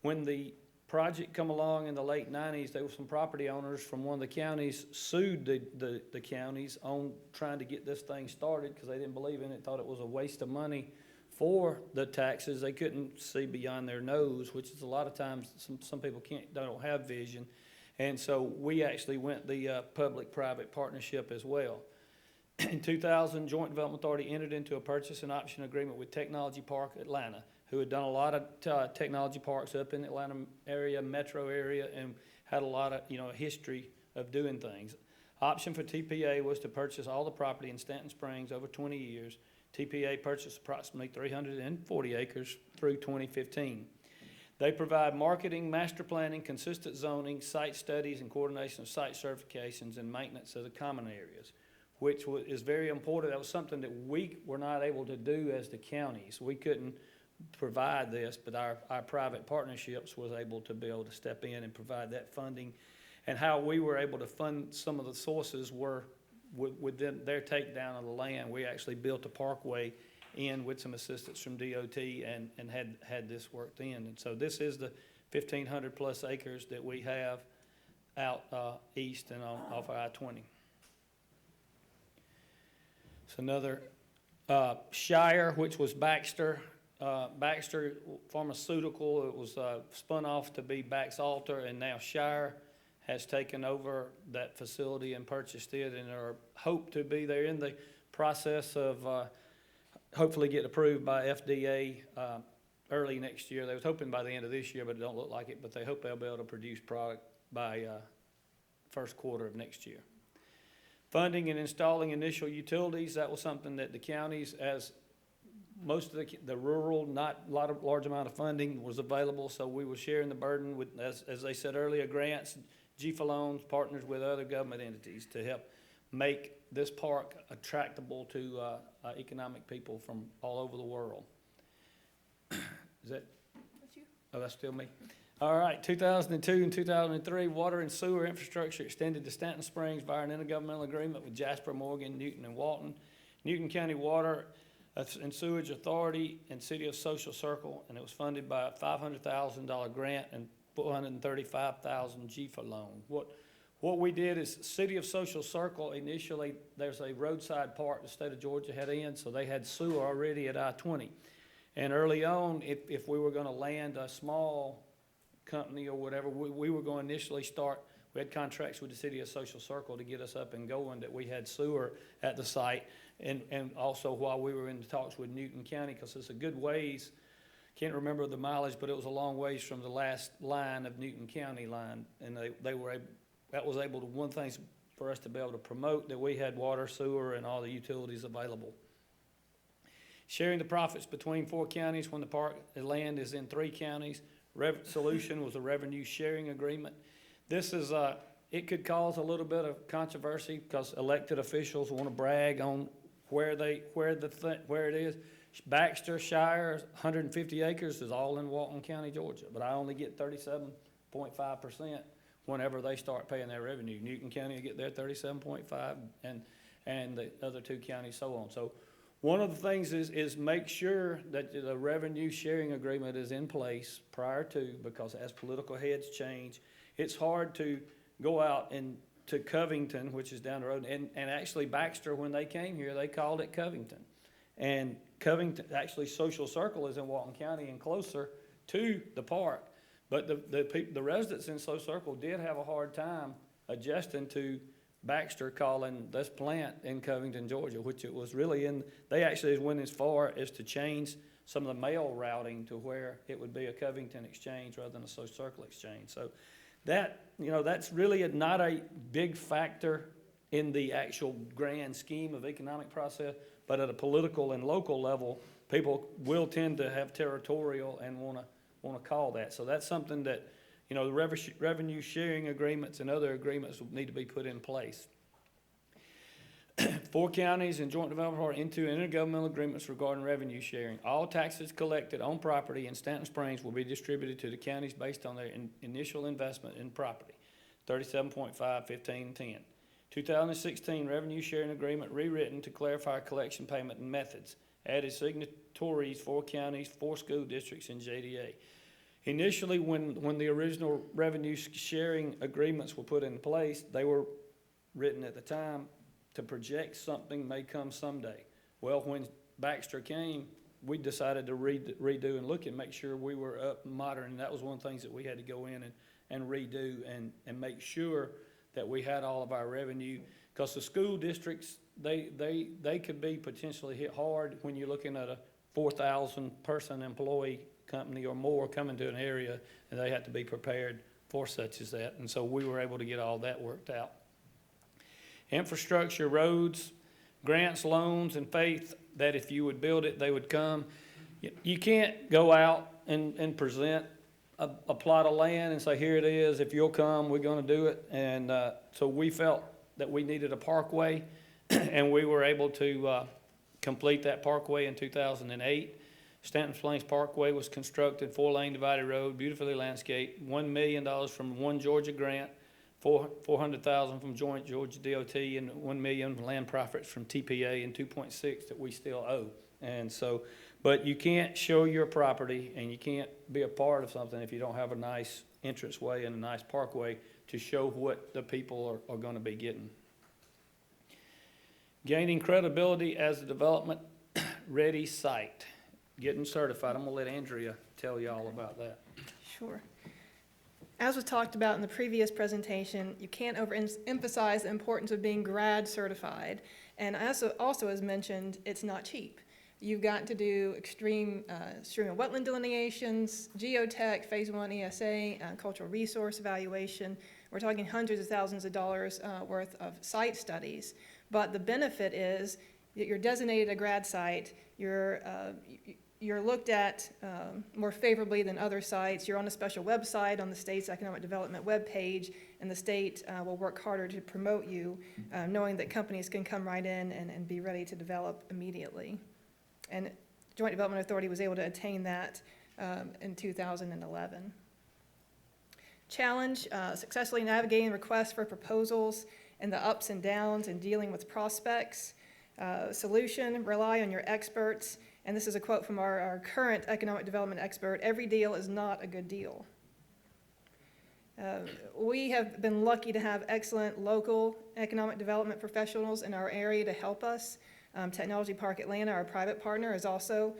When the project come along in the late 90s, there were some property owners from one of the counties sued the counties on trying to get this thing started because they didn't believe in it, thought it was a waste of money for the taxes. They couldn't see beyond their nose, which is a lot of times some people don't have vision. And so we actually went the public-private partnership as well. In 2000, Joint Development Authority entered into a purchase and option agreement with Technology Park Atlanta, who had done a lot of technology parks up in the Atlanta area, metro area, and had a lot of, history of doing things. Option for TPA was to purchase all the property in Stanton Springs over 20 years. TPA purchased approximately 340 acres through 2015. They provide marketing, master planning, consistent zoning, site studies, and coordination of site certifications and maintenance of the common areas, which is very important. That was something that we were not able to do as the counties. We couldn't provide this, but our private partnerships was able to step in and provide that funding. And how we were able to fund some of the sources were within their takedown of the land. We actually built a parkway in with some assistance from DOT and had this worked in. And so this is the 1,500 plus acres that we have out east and off of I-20. It's another Shire, which was Baxter. Baxter Pharmaceutical, it was spun off to be Baxalta, and now Shire has taken over that facility and purchased it, and are hoped to be, they're in the process of hopefully get approved by FDA early next year. They was hoping by the end of this year, but it don't look like it, but they hope they'll be able to produce product by first quarter of next year. Funding and installing initial utilities, that was something that the counties, as most of the rural, not large amount of funding was available, so we were sharing the burden with, as they said earlier, grants, GFA loans, partners with other government entities to help make this park attractable to economic people from all over the world. Is that? That's you. Oh, that's still me. All right, 2002 and 2003, water and sewer infrastructure extended to Stanton Springs via an intergovernmental agreement with Jasper, Morgan, Newton, and Walton. Newton County Water and Sewage Authority and City of Social Circle, and it was funded by a $500,000 grant and $435,000 GFA loan. What we did is City of Social Circle, initially, there's a roadside park the state of Georgia had in, so they had sewer already at I-20. And early on, if we were gonna land a small company or whatever, we were gonna initially start, we had contracts with the City of Social Circle to get us up and going, that we had sewer at the site. And also while we were in the talks with Newton County, because it's a good ways, can't remember the mileage, but it was a long ways from the last line of Newton County line. And they were able, that was able to, one thing for us to be able to promote that we had water, sewer, and all the utilities available. Sharing the profits between 4 counties when the land is in 3 counties. Solution was a revenue sharing agreement. This is, it could cause a little bit of controversy because elected officials want to brag on where it is. Baxter Shire, 150 acres, is all in Walton County, Georgia, but I only get 37.5% whenever they start paying their revenue. Newton County will get their 37.5, and the other 2 counties, so on. So one of the things is make sure that the revenue sharing agreement is in place prior to, because as political heads change, it's hard to go out and to Covington, which is down the road, and actually Baxter, when they came here, they called it Covington. And Covington, actually Social Circle is in Walton County and closer to the park. But the residents in Social Circle did have a hard time adjusting to Baxter calling this plant in Covington, Georgia, which it was really in, they actually went as far as to change some of the mail routing to where it would be a Covington exchange rather than a Social Circle exchange. So that, that's really not a big factor in the actual grand scheme of economic process, but at a political and local level, people will tend to have territorial and want to call that. So that's something that, the revenue sharing agreements and other agreements will need to be put in place. 4 counties and joint development are into intergovernmental agreements regarding revenue sharing. All taxes collected on property in Stanton Springs will be distributed to the counties based on their initial investment in property, 37.5, 15, 10. 2016 revenue sharing agreement rewritten to clarify collection payment and methods. Added signatories, 4 counties, 4 school districts, and JDA. Initially, when the original revenue sharing agreements were put in place, they were written at the time to project something may come someday. Well, when Baxter came, we decided to redo and look and make sure we were up and modern, and that was one of the things that we had to go in and redo and make sure that we had all of our revenue. Because the school districts, they could be potentially hit hard when you're looking at a 4,000 person employee company or more coming to an area, and they had to be prepared for such as that. And so we were able to get all that worked out. Infrastructure, roads, grants, loans, and faith that if you would build it, they would come. You can't go out and present a plot of land and say, here it is, if you'll come, we're gonna do it. And so we felt that we needed a parkway, and we were able to complete that parkway in 2008. Stanton Plains Parkway was constructed, 4-lane divided road, beautifully landscaped, $1 million from One Georgia grant, $400,000 from Joint Georgia DOT, and $1 million land profits from TPA, and 2.6 that we still owe. And so, but you can't show your property and you can't be a part of something if you don't have a nice entranceway and a nice parkway to show what the people are going to be getting. Gaining credibility as a development ready site. Getting certified. I'm going to let Andrea tell you all about that. Sure. As was talked about in the previous presentation, you can't overemphasize the importance of being grad certified. And also as mentioned, it's not cheap. You've got to do extreme stream and wetland delineations, geotech, phase 1 ESA, cultural resource evaluation. We're talking hundreds of thousands of dollars worth of site studies. But the benefit is that you're designated a grad site, you're looked at more favorably than other sites. You're on a special website on the state's economic development webpage, and the state will work harder to promote you, knowing that companies can come right in and be ready to develop immediately. And Joint Development Authority was able to attain that in 2011. Challenge, successfully navigating requests for proposals and the ups and downs and dealing with prospects. Solution, rely on your experts. And this is a quote from our current economic development expert: every deal is not a good deal. We have been lucky to have excellent local economic development professionals in our area to help us. Technology Park Atlanta, our private partner, has also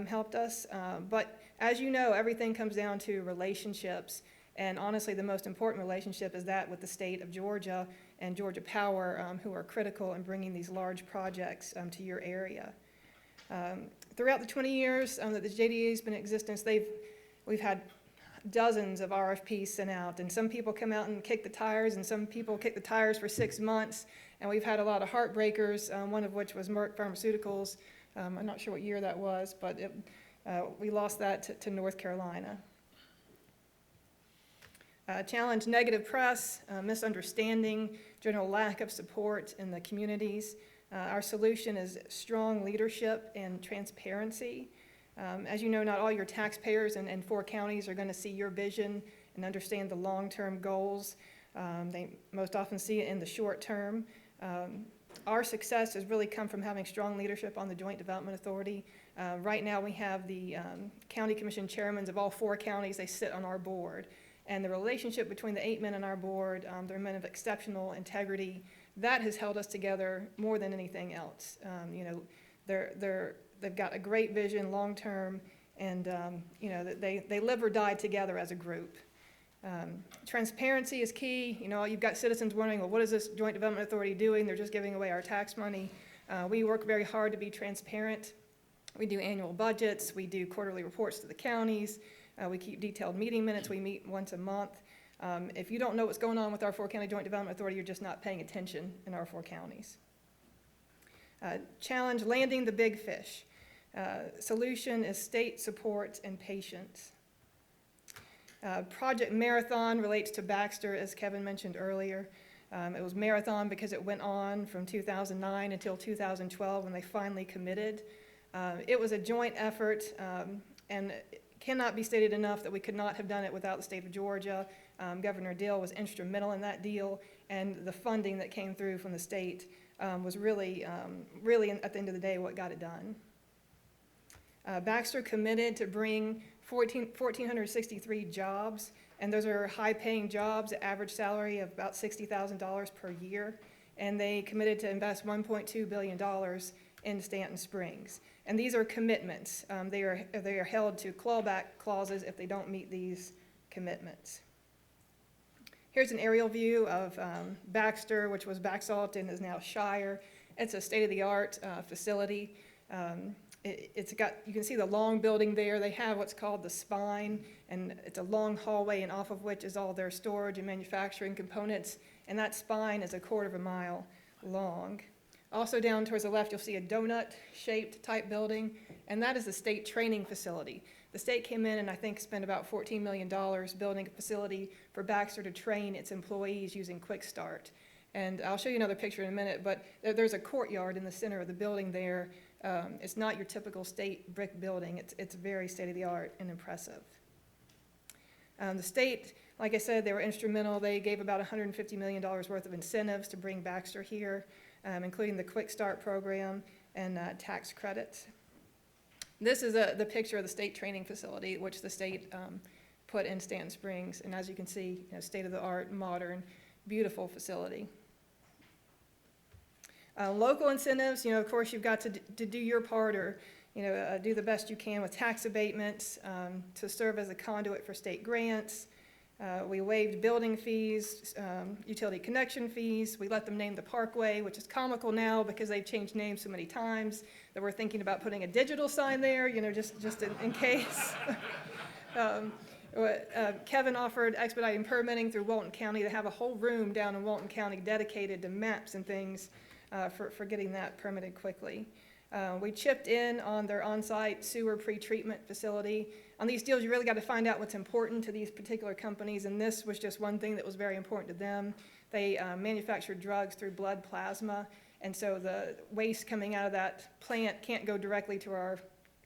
helped us. But as you know, everything comes down to relationships. And honestly, the most important relationship is that with the state of Georgia and Georgia Power, who are critical in bringing these large projects to your area. Throughout the 20 years that the JDA has been in existence, we've had dozens of RFPs sent out, and some people come out and kick the tires, and some people kick the tires for 6 months, and we've had a lot of heartbreakers, one of which was Merck Pharmaceuticals. I'm not sure what year that was, but we lost that to North Carolina. Challenge, negative press, misunderstanding, general lack of support in the communities. Our solution is strong leadership and transparency. As you know, not all your taxpayers in 4 counties are going to see your vision and understand the long-term goals. They most often see it in the short term. Our success has really come from having strong leadership on the Joint Development Authority. Right now we have the county commission chairmen of all 4 counties. They sit on our board. And the relationship between the 8 men on our board, they're men of exceptional integrity. That has held us together more than anything else. You know, they've got a great vision long-term, and you know, they live or die together as a group. Transparency is key. You know, you've got citizens wondering, well, what is this Joint Development Authority doing? They're just giving away our tax money. We work very hard to be transparent. We do annual budgets. We do quarterly reports to the counties. We keep detailed meeting minutes. We meet once a month. If you don't know what's going on with our 4-county Joint Development Authority, you're just not paying attention in our 4 counties. Challenge, landing the big fish. Solution is state support and patience. Project Marathon relates to Baxter, as Kevin mentioned earlier. It was Marathon because it went on from 2009 until 2012 when they finally committed. It was a joint effort, and it cannot be stated enough that we could not have done it without the state of Georgia. Governor Dill was instrumental in that deal, and the funding that came through from the state was really, at the end of the day, what got it done. Baxter committed to bring 1,463 jobs, and those are high-paying jobs, average salary of about $60,000 per year, and they committed to invest $1.2 billion in Stanton Springs. And these are commitments. They are held to clawback clauses if they don't meet these commitments. Here's an aerial view of Baxter, which was Baxalt and is now Shire. It's a state-of-the-art facility. It's got, you can see the long building there. They have what's called the spine, and it's a long hallway, and off of which is all their storage and manufacturing components. And that spine is 1/4 mile long. Also down towards the left, you'll see a donut-shaped type building, and that is the state training facility. The state came in and I think spent about $14 million building a facility for Baxter to train its employees using Quick Start. And I'll show you another picture in a minute, but there's a courtyard in the center of the building there. It's not your typical state brick building. It's very state-of-the-art and impressive. The state, like I said, they were instrumental. They gave about $150 million worth of incentives to bring Baxter here, including the Quick Start program and tax credits. This is the picture of the state training facility, which the state put in Stanton Springs. And as you can see, state-of-the-art, modern, beautiful facility. Local incentives, of course, you've got to do your part, or do the best you can with tax abatements to serve as a conduit for state grants. We waived building fees, utility connection fees. We let them name the parkway, which is comical now because they've changed names so many times that we're thinking about putting a digital sign there, just in case. Kevin offered expediting permitting through Walton County. They have a whole room down in Walton County dedicated to maps and things for getting that permitted quickly. We chipped in on their on-site sewer pretreatment facility. On these deals, you really got to find out what's important to these particular companies, and this was just one thing that was very important to them. They manufacture drugs through blood plasma, and so the waste coming out of that plant can't go directly to our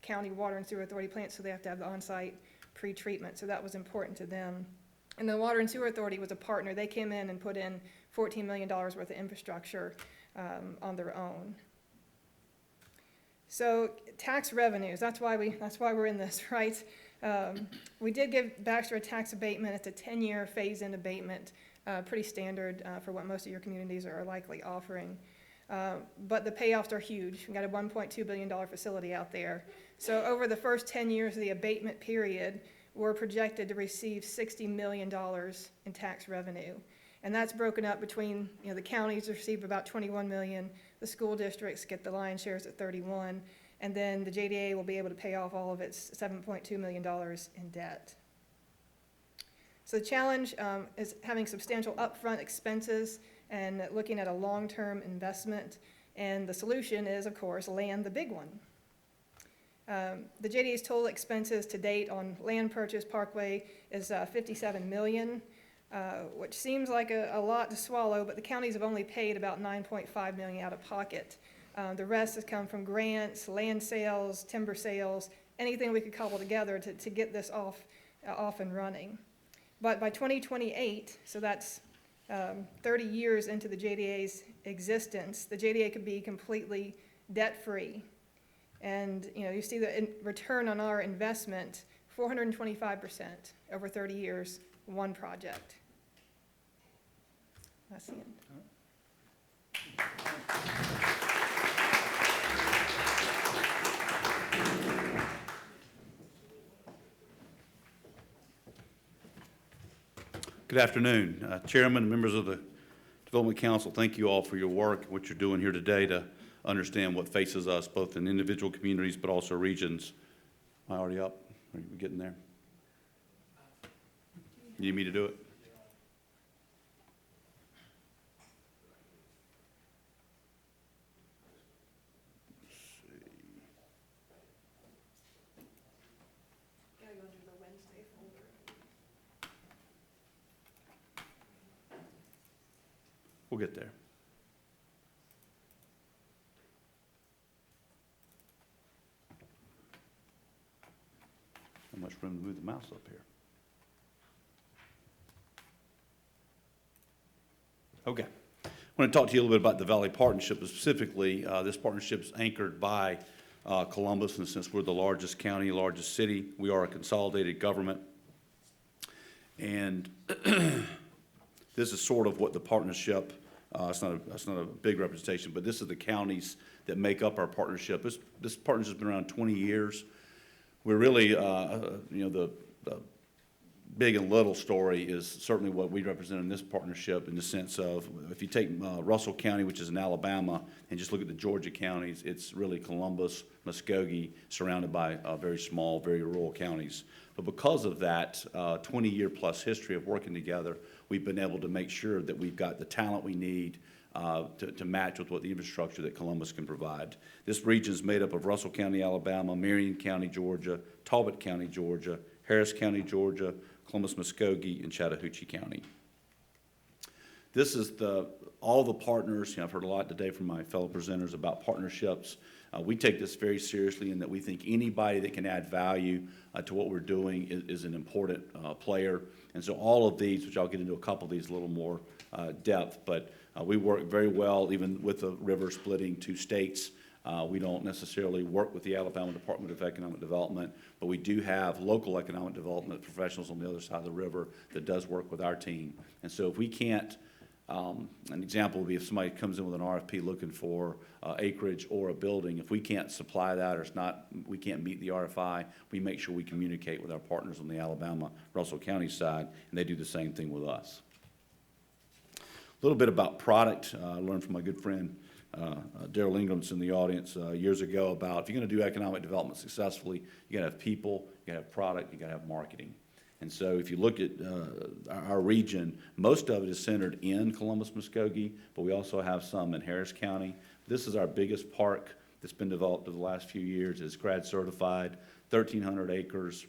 county water and sewer authority plant, so they have to have the on-site pretreatment, so that was important to them. And the Water and Sewer Authority was a partner. They came in and put in $14 million worth of infrastructure on their own. So tax revenues, that's why we're in this, right? We did give Baxter a tax abatement. It's a 10-year phase-in abatement, pretty standard for what most of your communities are likely offering. But the payoffs are huge. We've got a $1.2 billion facility out there. So over the first 10 years of the abatement period, we're projected to receive $60 million in tax revenue. And that's broken up between, the counties receive about $21 million, the school districts get the lion's shares at $31, and then the JDA will be able to pay off all of its $7.2 million in debt. So the challenge is having substantial upfront expenses and looking at a long-term investment, and the solution is, of course, land the big one. The JDA's total expenses to date on land purchase parkway is $57 million. Which seems like a lot to swallow, but the counties have only paid about $9.5 million out of pocket. The rest has come from grants, land sales, timber sales, anything we could cobble together to get this off and running. But by 2028, so that's 30 years into the JDA's existence, the JDA could be completely debt-free. And you see the return on our investment, 425% over 30 years, one project. That's the end. Good afternoon. Chairman and members of the Development Council, thank you all for your work, what you're doing here today to understand what faces us both in individual communities but also regions. Am I already up? Are we getting there? You need me to do it? We'll get there. How much room to move the mouse up here? Okay. I want to talk to you a little bit about the Valley Partnership, but specifically this partnership is anchored by Columbus, and since we're the largest county, largest city, we are a consolidated government. And this is sort of what the partnership, it's not a big representation, but this is the counties that make up our partnership. This partnership's been around 20 years. We're really, the big and little story is certainly what we represent in this partnership, in the sense of, if you take Russell County, which is in Alabama, and just look at the Georgia counties, it's really Columbus, Muskogee, surrounded by very small, very rural counties. But because of that 20-year-plus history of working together, we've been able to make sure that we've got the talent we need to match with what the infrastructure that Columbus can provide. This region is made up of Russell County, Alabama, Marion County, Georgia, Talbot County, Georgia, Harris County, Georgia, Columbus, Muskogee, and Chattahoochee County. This is all the partners. I've heard a lot today from my fellow presenters about partnerships. We take this very seriously in that we think anybody that can add value to what we're doing is an important player. And so all of these, which I'll get into a couple of these a little more depth, but we work very well even with the river splitting 2 states. We don't necessarily work with the Alabama Department of Economic Development, but we do have local economic development professionals on the other side of the river that does work with our team. And so if we can't, an example would be if somebody comes in with an RFP looking for acreage or a building, if we can't supply that, or we can't meet the RFI, we make sure we communicate with our partners on the Alabama, Russell County side, and they do the same thing with us. A little bit about product. I learned from my good friend Darrell Ingram's in the audience years ago about, if you're going to do economic development successfully, you got to have people, you got to have product, you got to have marketing. And so if you look at our region, most of it is centered in Columbus, Muskogee, but we also have some in Harris County. This is our biggest park that's been developed over the last few years. It's grad certified, 1,300 acres.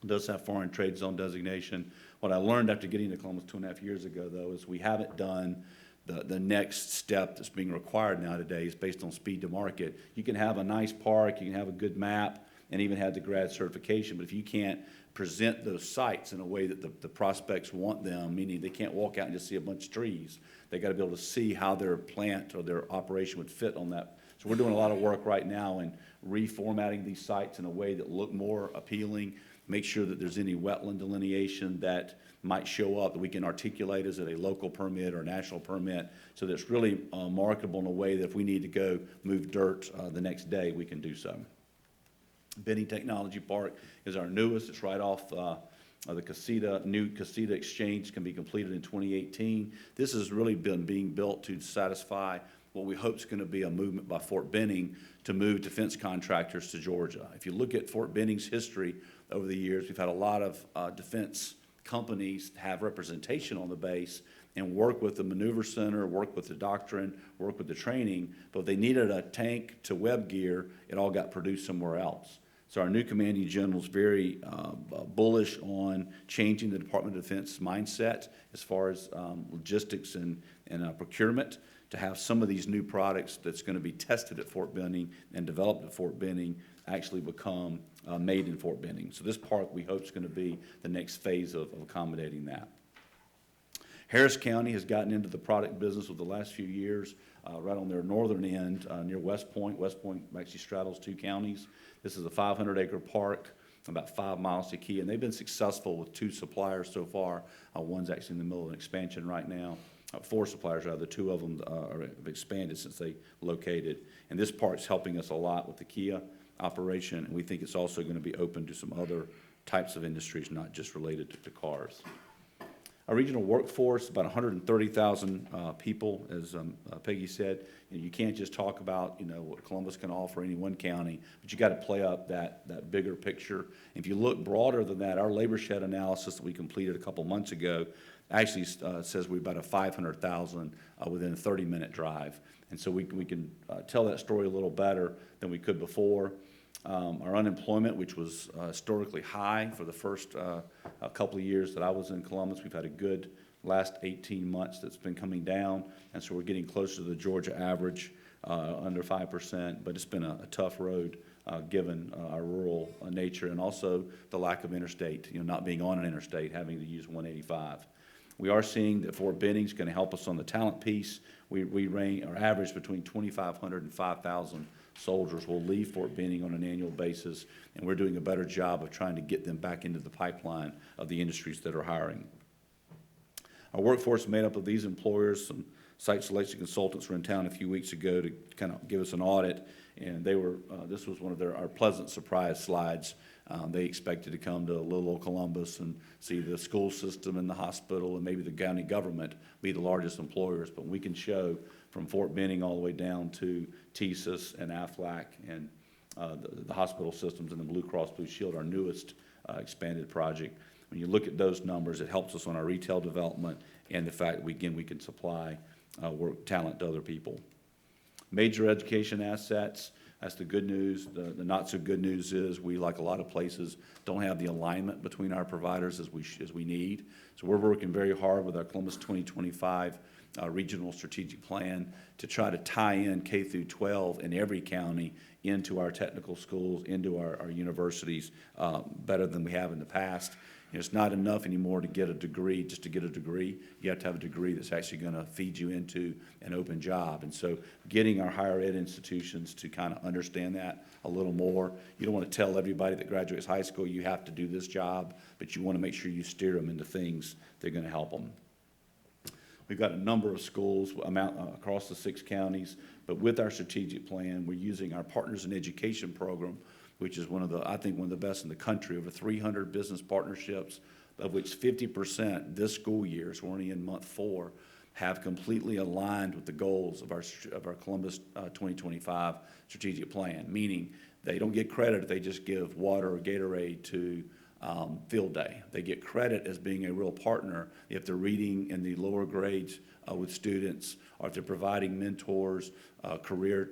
It does have foreign trade zone designation. What I learned after getting to Columbus 2.5 years ago, though, is we haven't done the next step that's being required nowadays based on speed to market. You can have a nice park, you can have a good map, and even have the grad certification, but if you can't present those sites in a way that the prospects want them, meaning they can't walk out and just see a bunch of trees, they got to be able to see how their plant or their operation would fit on that. So we're doing a lot of work right now in reformatting these sites in a way that look more appealing, make sure that there's any wetland delineation that might show up that we can articulate as a local permit or a national permit, so that it's really marketable in a way that if we need to go move dirt the next day, we can do so. Benning Technology Park is our newest. It's right off the new Casita Exchange, can be completed in 2018. This has really been being built to satisfy what we hope is going to be a movement by Fort Benning to move defense contractors to Georgia. If you look at Fort Benning's history over the years, we've had a lot of defense companies have representation on the base and work with the maneuver center, work with the doctrine, work with the training, but if they needed a tank to web gear, it all got produced somewhere else. So our new commanding general is very bullish on changing the Department of Defense mindset as far as logistics and procurement, to have some of these new products that's going to be tested at Fort Benning and developed at Fort Benning actually become made in Fort Benning. So this park, we hope, is going to be the next phase of accommodating that. Harris County has gotten into the product business over the last few years, right on their northern end near West Point. West Point actually straddles 2 counties. This is a 500-acre park, about 5 miles to Key, and they've been successful with 2 suppliers so far. One's actually in the middle of an expansion right now. 4 suppliers, rather. 2 of them have expanded since they located. And this park's helping us a lot with the Kia operation, and we think it's also going to be open to some other types of industries, not just related to cars. Our regional workforce, about 130,000 people, as Peggy said. You can't just talk about what Columbus can offer any one county, but you got to play up that bigger picture. If you look broader than that, our labor shed analysis that we completed a couple months ago actually says we're about 500,000 within a 30-minute drive, and so we can tell that story a little better than we could before. Our unemployment, which was historically high for the first couple of years that I was in Columbus, we've had a good last 18 months that's been coming down, and so we're getting closer to the Georgia average, under 5%, but it's been a tough road given our rural nature and also the lack of interstate, not being on an interstate, having to use 185. We are seeing that Fort Benning is going to help us on the talent piece. We average between 2,500 and 5,000 soldiers will leave Fort Benning on an annual basis, and we're doing a better job of trying to get them back into the pipeline of the industries that are hiring. Our workforce is made up of these employers. Some site selection consultants were in town a few weeks ago to kind of give us an audit, and they were, this was one of our pleasant surprise slides. They expected to come to little old Columbus and see the school system and the hospital and maybe the county government be the largest employers, but we can show from Fort Benning all the way down to TSIS and AFLAC and the hospital systems and the Blue Cross Blue Shield, our newest expanded project. When you look at those numbers, it helps us on our retail development and the fact that we can supply work talent to other people. Major education assets, that's the good news. The not so good news is we, like a lot of places, don't have the alignment between our providers as we need. So we're working very hard with our Columbus 2025 regional strategic plan to try to tie in K through 12 in every county into our technical schools, into our universities better than we have in the past. You know, it's not enough anymore to get a degree, just to get a degree. You have to have a degree that's actually going to feed you into an open job. And so getting our higher ed institutions to kind of understand that a little more. You don't want to tell everybody that graduates high school you have to do this job, but you want to make sure you steer them into things that are going to help them. We've got a number of schools across the 6 counties, but with our strategic plan, we're using our Partners in Education program, which is I think one of the best in the country, over 300 business partnerships, of which 50% this school year, so we're only in month 4, have completely aligned with the goals of our Columbus 2025 strategic plan, meaning they don't get credit if they just give water or Gatorade to field day. They get credit as being a real partner if they're reading in the lower grades with students, or if they're providing mentors, career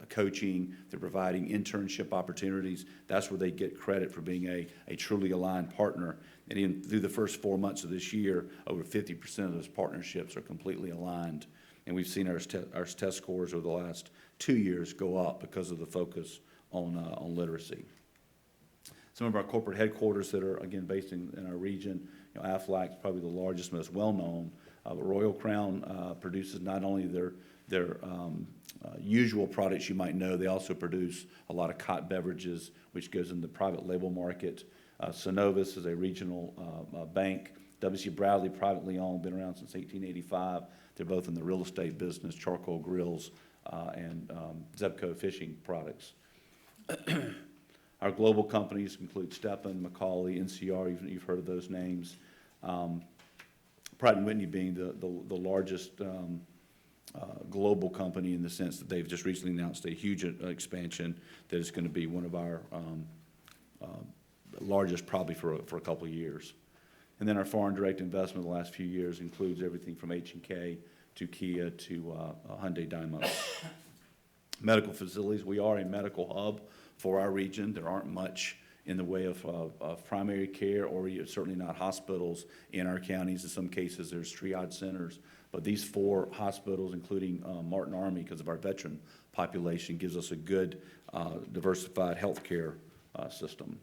coaching, they're providing internship opportunities. That's where they get credit for being a truly aligned partner. And even through the first 4 months of this year, over 50% of those partnerships are completely aligned. And we've seen our test scores over the last 2 years go up because of the focus on literacy. Some of our corporate headquarters that are, again, based in our region, you know, AFLAC is probably the largest, most well-known. But Royal Crown produces not only their usual products you might know, they also produce a lot of cot beverages, which goes in the private label market. Synovus is a regional bank. W.C. Bradley, privately owned, been around since 1885. They're both in the real estate business, charcoal grills, and Zebco fishing products. Our global companies include Stepan, McCauley, NCR, you've heard of those names. Pratt & Whitney being the largest global company in the sense that they've just recently announced a huge expansion that is going to be one of our largest probably for a couple of years. And then our foreign direct investment in the last few years includes everything from H&K to Kia to Hyundai Daimler. Medical facilities, we are a medical hub for our region. There aren't much in the way of primary care, or certainly not hospitals in our counties. In some cases, there's triage centers. But these 4 hospitals, including Martin Army, because of our veteran population, gives us a good diversified healthcare system.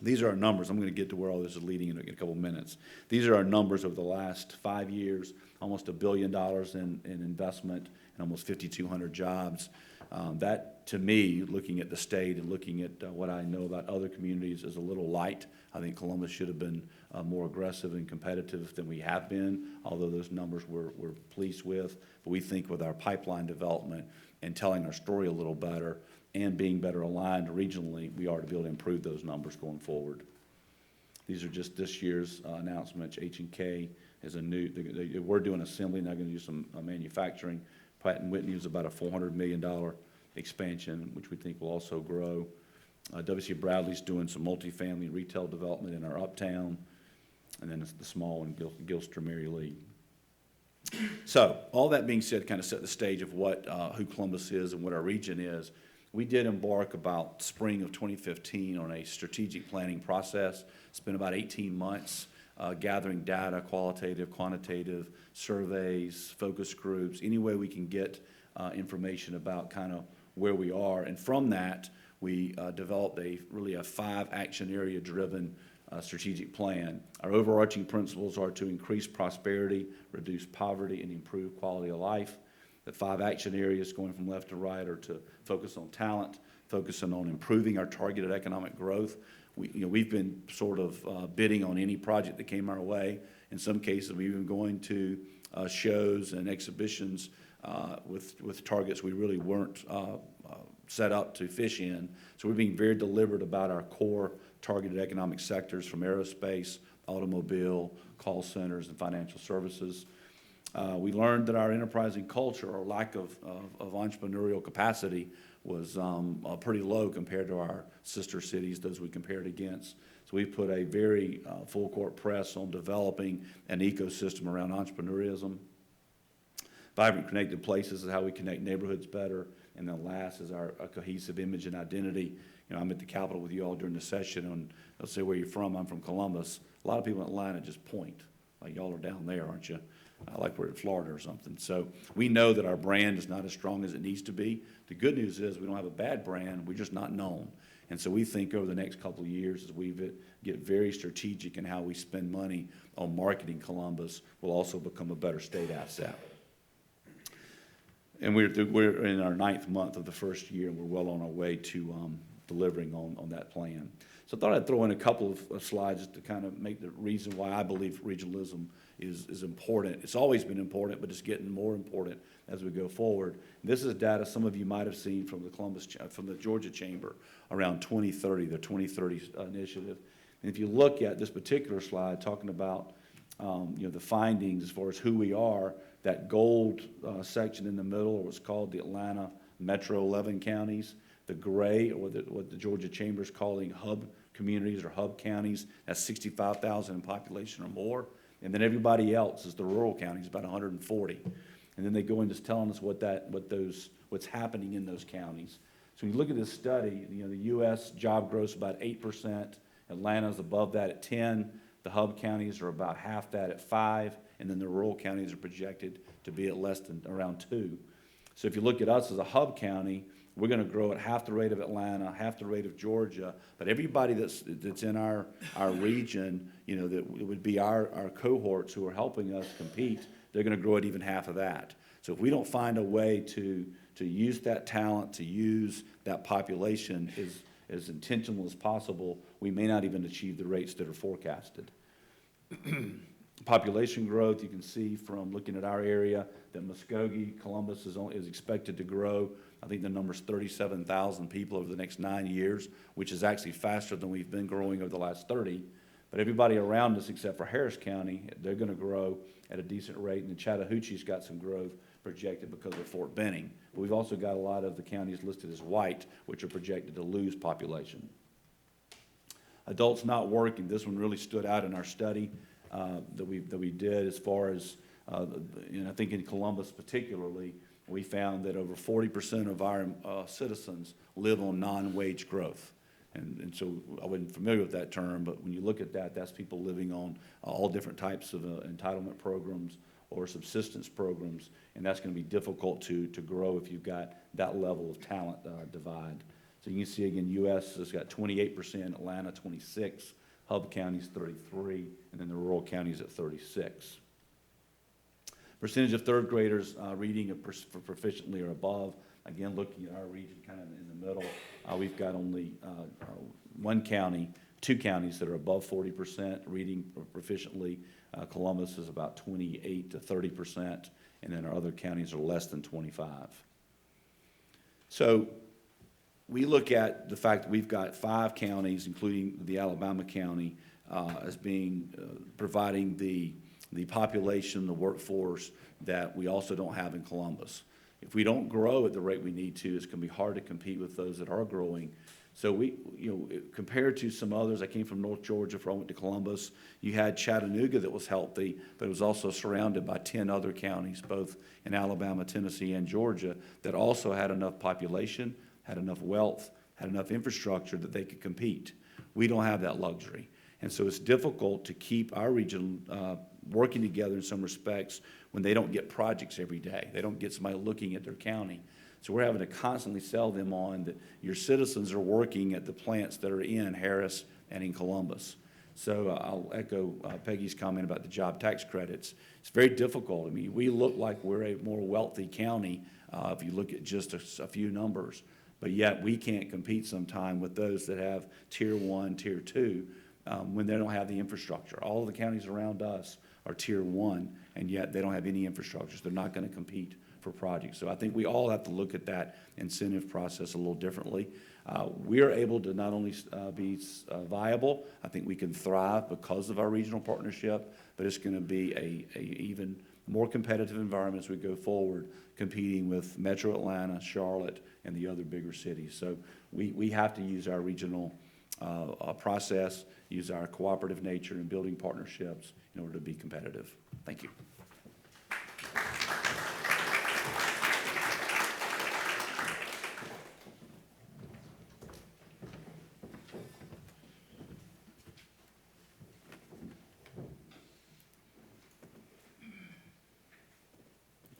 These are our numbers. I'm going to get to where all this is leading in a couple of minutes. These are our numbers over the last 5 years, almost $1 billion in investment and almost 5,200 jobs. That, to me, looking at the state and looking at what I know about other communities, is a little light. I think Columbus should have been more aggressive and competitive than we have been, although those numbers we're pleased with. But we think with our pipeline development and telling our story a little better and being better aligned regionally, we are to be able to improve those numbers going forward. These are just this year's announcements. H&K is a new, we're doing assembly, now going to do some manufacturing. Pratt & Whitney is about a $400 million expansion, which we think will also grow. W.C. Bradley's doing some multifamily retail development in our uptown, and then it's the small in Gilster, Mary Lee. So all that being said, kind of set the stage of what who Columbus is and what our region is. We did embark about spring of 2015 on a strategic planning process. Spent about 18 months gathering data, qualitative, quantitative, surveys, focus groups, any way we can get information about kind of where we are. And from that, we developed really a 5 action area driven strategic plan. Our overarching principles are to increase prosperity, reduce poverty, and improve quality of life. The 5 action areas going from left to right are to focus on talent, focusing on improving our targeted economic growth. We've been sort of bidding on any project that came our way. In some cases, we've been going to shows and exhibitions with targets we really weren't set up to fish in. So we're being very deliberate about our core targeted economic sectors from aerospace, automobile, call centers, and financial services. We learned that our enterprising culture or lack of entrepreneurial capacity was pretty low compared to our sister cities, those we compared against. So we put a very full court press on developing an ecosystem around entrepreneurism. Vibrant connected places is how we connect neighborhoods better. And then last is our cohesive image and identity. I'm at the Capitol with you all during the session, and they'll say, where you're from. I'm from Columbus. A lot of people in Atlanta just point, like, y'all are down there, aren't you? Like we're in Florida or something. So we know that our brand is not as strong as it needs to be. The good news is we don't have a bad brand. We're just not known. And so we think over the next couple of years, as we get very strategic in how we spend money on marketing Columbus, we'll also become a better state asset. And we're in our 9th month of the first year, and we're well on our way to delivering on that plan. So I thought I'd throw in a couple of slides to kind of make the reason why I believe regionalism is important. It's always been important, but it's getting more important as we go forward. This is data some of you might have seen from the Georgia Chamber around 2030, the 2030 initiative. And if you look at this particular slide talking about the findings as far as who we are, that gold section in the middle, or what's called the Atlanta Metro 11 counties, the gray, or what the Georgia Chamber is calling hub communities or hub counties, that's 65,000 in population or more. And then everybody else is the rural counties, about 140. And then they go into telling us what's happening in those counties. So when you look at this study, the U.S. job growth is about 8%. Atlanta's above that at 10. The hub counties are about half that at 5. And then the rural counties are projected to be at less than around 2. So if you look at us as a hub county, we're going to grow at half the rate of Atlanta, half the rate of Georgia. But everybody that's in our region, that would be our cohorts who are helping us compete, they're going to grow at even half of that. So if we don't find a way to use that talent, to use that population as intentional as possible, we may not even achieve the rates that are forecasted. Population growth, you can see from looking at our area that Muskogee, Columbus is expected to grow. I think the number's 37,000 people over the next 9 years, which is actually faster than we've been growing over the last 30. But everybody around us, except for Harris County, they're going to grow at a decent rate. And then Chattahoochee's got some growth projected because of Fort Benning. But we've also got a lot of the counties listed as white, which are projected to lose population. Adults not working, this one really stood out in our study that we did as far as, I think in Columbus particularly, we found that over 40% of our citizens live on non-wage growth. And so I wasn't familiar with that term, but when you look at that, that's people living on all different types of entitlement programs or subsistence programs, and that's going to be difficult to grow if you've got that level of talent divide. So you can see again, U.S. has got 28%, Atlanta 26%, hub counties 33%, and then the rural counties at 36%. Percentage of third graders reading proficiently or above. Again, looking at our region kind of in the middle, we've got only two counties that are above 40% reading proficiently. Columbus is about 28 to 30%, and then our other counties are less than 25. So we look at the fact that we've got 5 counties, including the Alabama county, as being providing the population, the workforce that we also don't have in Columbus. If we don't grow at the rate we need to, it's going to be hard to compete with those that are growing. So compared to some others, I came from North Georgia before I went to Columbus. You had Chattanooga that was healthy, but it was also surrounded by 10 other counties, both in Alabama, Tennessee, and Georgia, that also had enough population, had enough wealth, had enough infrastructure that they could compete. We don't have that luxury. And so it's difficult to keep our region working together in some respects when they don't get projects every day. They don't get somebody looking at their county. So we're having to constantly sell them on that your citizens are working at the plants that are in Harris and in Columbus. So I'll echo Peggy's comment about the job tax credits. It's very difficult. I mean, we look like we're a more wealthy county if you look at just a few numbers, but yet we can't compete sometime with those that have tier 1, tier 2, when they don't have the infrastructure. All of the counties around us are tier 1, and yet they don't have any infrastructure, so they're not going to compete for projects. So I think we all have to look at that incentive process a little differently. We're able to not only be viable, I think we can thrive because of our regional partnership, but it's going to be a even more competitive environment as we go forward, competing with Metro Atlanta, Charlotte, and the other bigger cities. So we have to use our regional process, use our cooperative nature in building partnerships in order to be competitive. Thank you.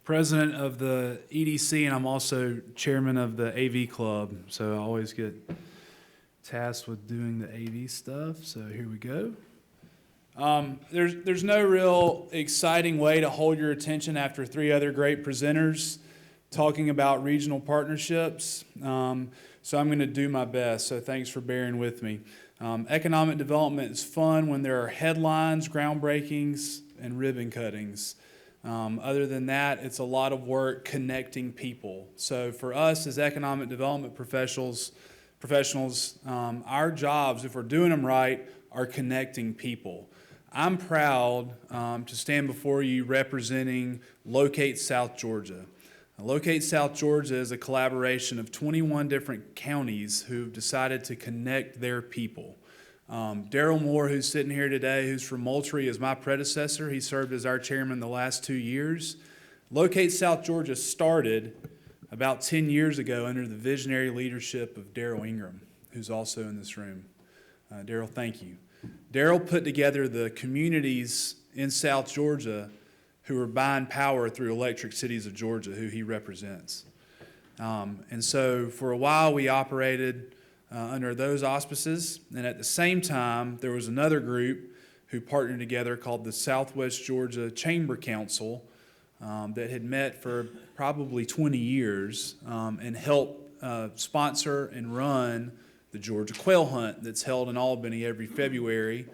President of the EDC, and I'm also chairman of the AV club, so I always get tasked with doing the AV stuff, so here we go. There's no real exciting way to hold your attention after 3 other great presenters talking about regional partnerships, so I'm going to do my best, so thanks for bearing with me. Economic development is fun when there are headlines, groundbreakings, and ribbon cuttings. Other than that, it's a lot of work connecting people. So for us as economic development professionals, our jobs, if we're doing them right, are connecting people. I'm proud to stand before you representing Locate South Georgia. Now, Locate South Georgia is a collaboration of 21 different counties who've decided to connect their people. Daryl Moore, who's sitting here today, who's from Moultrie, is my predecessor. He served as our chairman the last 2 years. Locate South Georgia started about 10 years ago under the visionary leadership of Daryl Ingram, who's also in this room. Daryl, thank you. Daryl put together the communities in South Georgia who are buying power through Electric Cities of Georgia, who he represents. And so for a while we operated under those auspices, and at the same time there was another group who partnered together called the Southwest Georgia Chamber Council that had met for probably 20 years and helped sponsor and run the Georgia Quail Hunt that's held in Albany every February,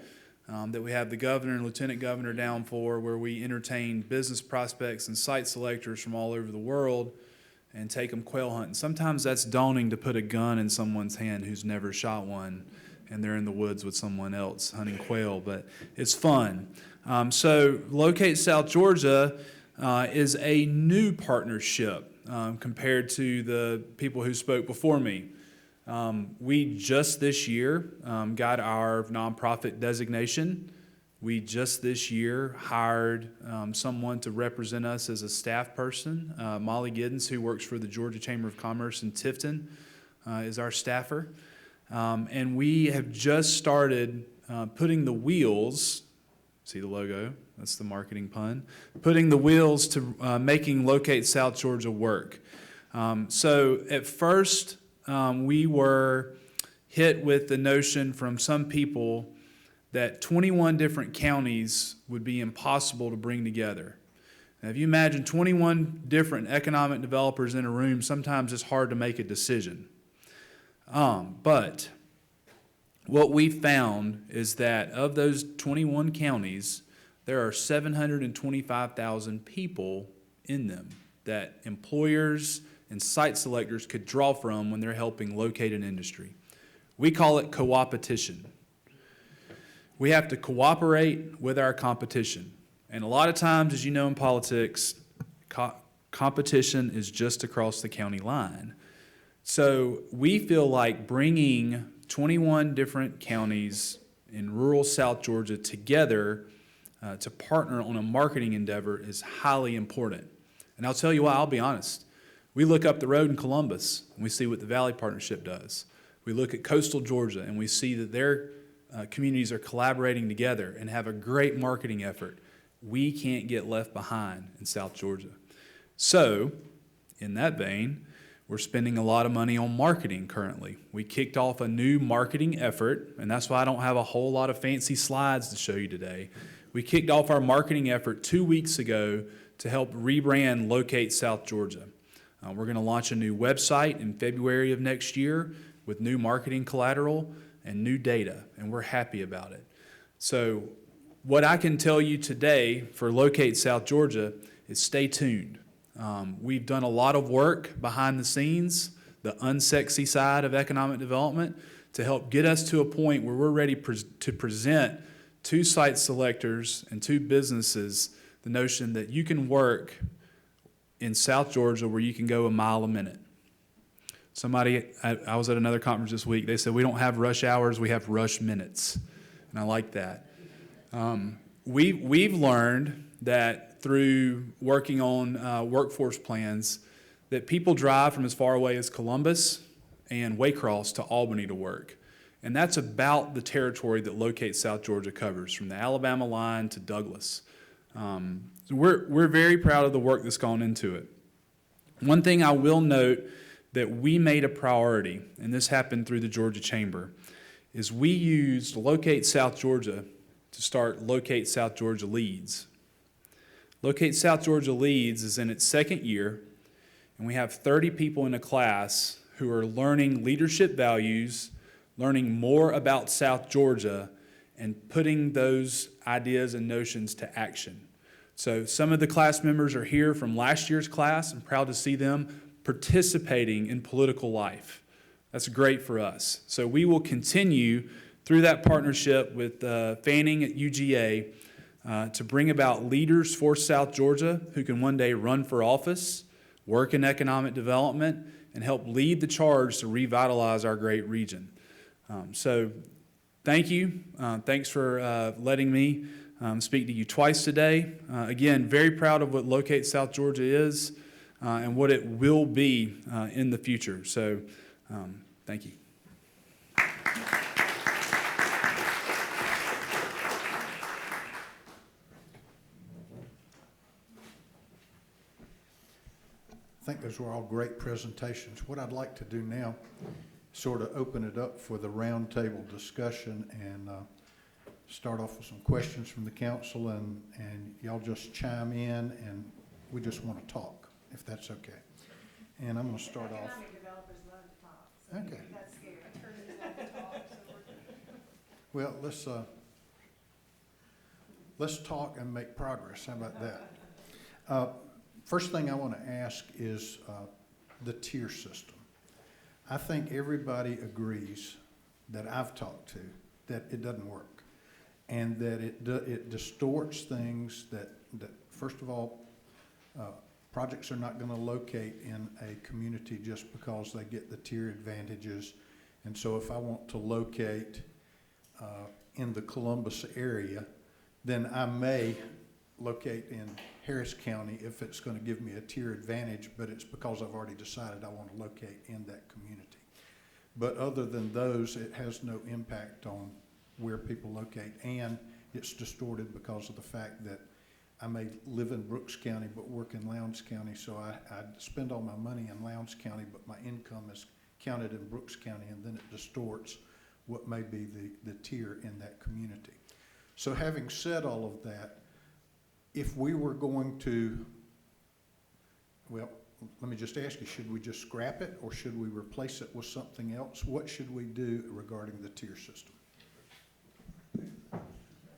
that we have the governor and lieutenant governor down for, where we entertain business prospects and site selectors from all over the world and take them quail hunting. Sometimes that's daunting to put a gun in someone's hand who's never shot one and they're in the woods with someone else hunting quail, but it's fun. So Locate South Georgia is a new partnership compared to the people who spoke before me. We just this year got our nonprofit designation. We just this year hired someone to represent us as a staff person. Molly Giddens, who works for the Georgia Chamber of Commerce in Tifton, is our staffer. And we have just started putting the wheels, see the logo, that's the marketing pun, putting the wheels to making Locate South Georgia work. So at first, we were hit with the notion from some people that 21 different counties would be impossible to bring together. Now, if you imagine 21 different economic developers in a room, sometimes it's hard to make a decision. But what we found is that of those 21 counties, there are 725,000 people in them that employers and site selectors could draw from when they're helping locate an industry. We call it co-opetition. We have to cooperate with our competition. And a lot of times, as you know in politics, competition is just across the county line. So we feel like bringing 21 different counties in rural South Georgia together to partner on a marketing endeavor is highly important. And I'll tell you why, I'll be honest. We look up the road in Columbus and we see what the Valley Partnership does. We look at coastal Georgia and we see that their communities are collaborating together and have a great marketing effort. We can't get left behind in South Georgia. So, in that vein, We're spending a lot of money on marketing currently. We kicked off a new marketing effort, and that's why I don't have a whole lot of fancy slides to show you today. We kicked off our marketing effort 2 weeks ago to help rebrand Locate South Georgia. We're going to launch a new website in February of next year with new marketing collateral and new data, and we're happy about it. So what I can tell you today for Locate South Georgia is stay tuned. We've done a lot of work behind the scenes, the unsexy side of economic development, to help get us to a point where we're ready to present to site selectors and to businesses the notion that you can work in South Georgia where you can go a mile a minute. I was at another conference this week, they said we don't have rush hours, we have rush minutes. And I like that. We've learned that through working on workforce plans, that people drive from as far away as Columbus and Waycross to Albany to work. And that's about the territory that Locate South Georgia covers, from the Alabama line to Douglas. So we're very proud of the work that's gone into it. One thing I will note that we made a priority, and this happened through the Georgia Chamber, is we used Locate South Georgia to start Locate South Georgia Leads. Locate South Georgia Leads is in its second year, and we have 30 people in a class who are learning leadership values, learning more about South Georgia, and putting those ideas and notions to action. So some of the class members are here from last year's class. I'm proud to see them participating in political life. That's great for us. So we will continue through that partnership with Fanning at UGA to bring about leaders for South Georgia who can one day run for office, work in economic development, and help lead the charge to revitalize our great region. So thank you. Thanks for letting me speak to you twice today. Again, very proud of what Locate South Georgia is and what it will be in the future. So thank you. I think those were all great presentations. What I'd like to do now, sort of open it up for the roundtable discussion and start off with some questions from the council, and y'all just chime in, and we just want to talk, if that's okay. And I'm going to start off. Economic developers love to talk, so Okay. that's scary. Attorneys love to talk, so we're good. Well, let's talk and make progress. How about that? First thing I want to ask is the tier system. I think everybody agrees that I've talked to that it doesn't work, and that it distorts things. That first of all, projects are not going to locate in a community just because they get the tier advantages. And so if I want to locate in the Columbus area, then I may locate in Harris County if it's going to give me a tier advantage, but it's because I've already decided I want to locate in that community. But other than those, it has no impact on where people locate, and it's distorted because of the fact that I may live in Brooks County but work in Lowndes County, so I spend all my money in Lowndes County, but my income is counted in Brooks County, and then it distorts what may be the tier in that community. So having said all of that, if we were going to, well, let me just ask you, should we just scrap it or should we replace it with something else? What should we do regarding the tier system?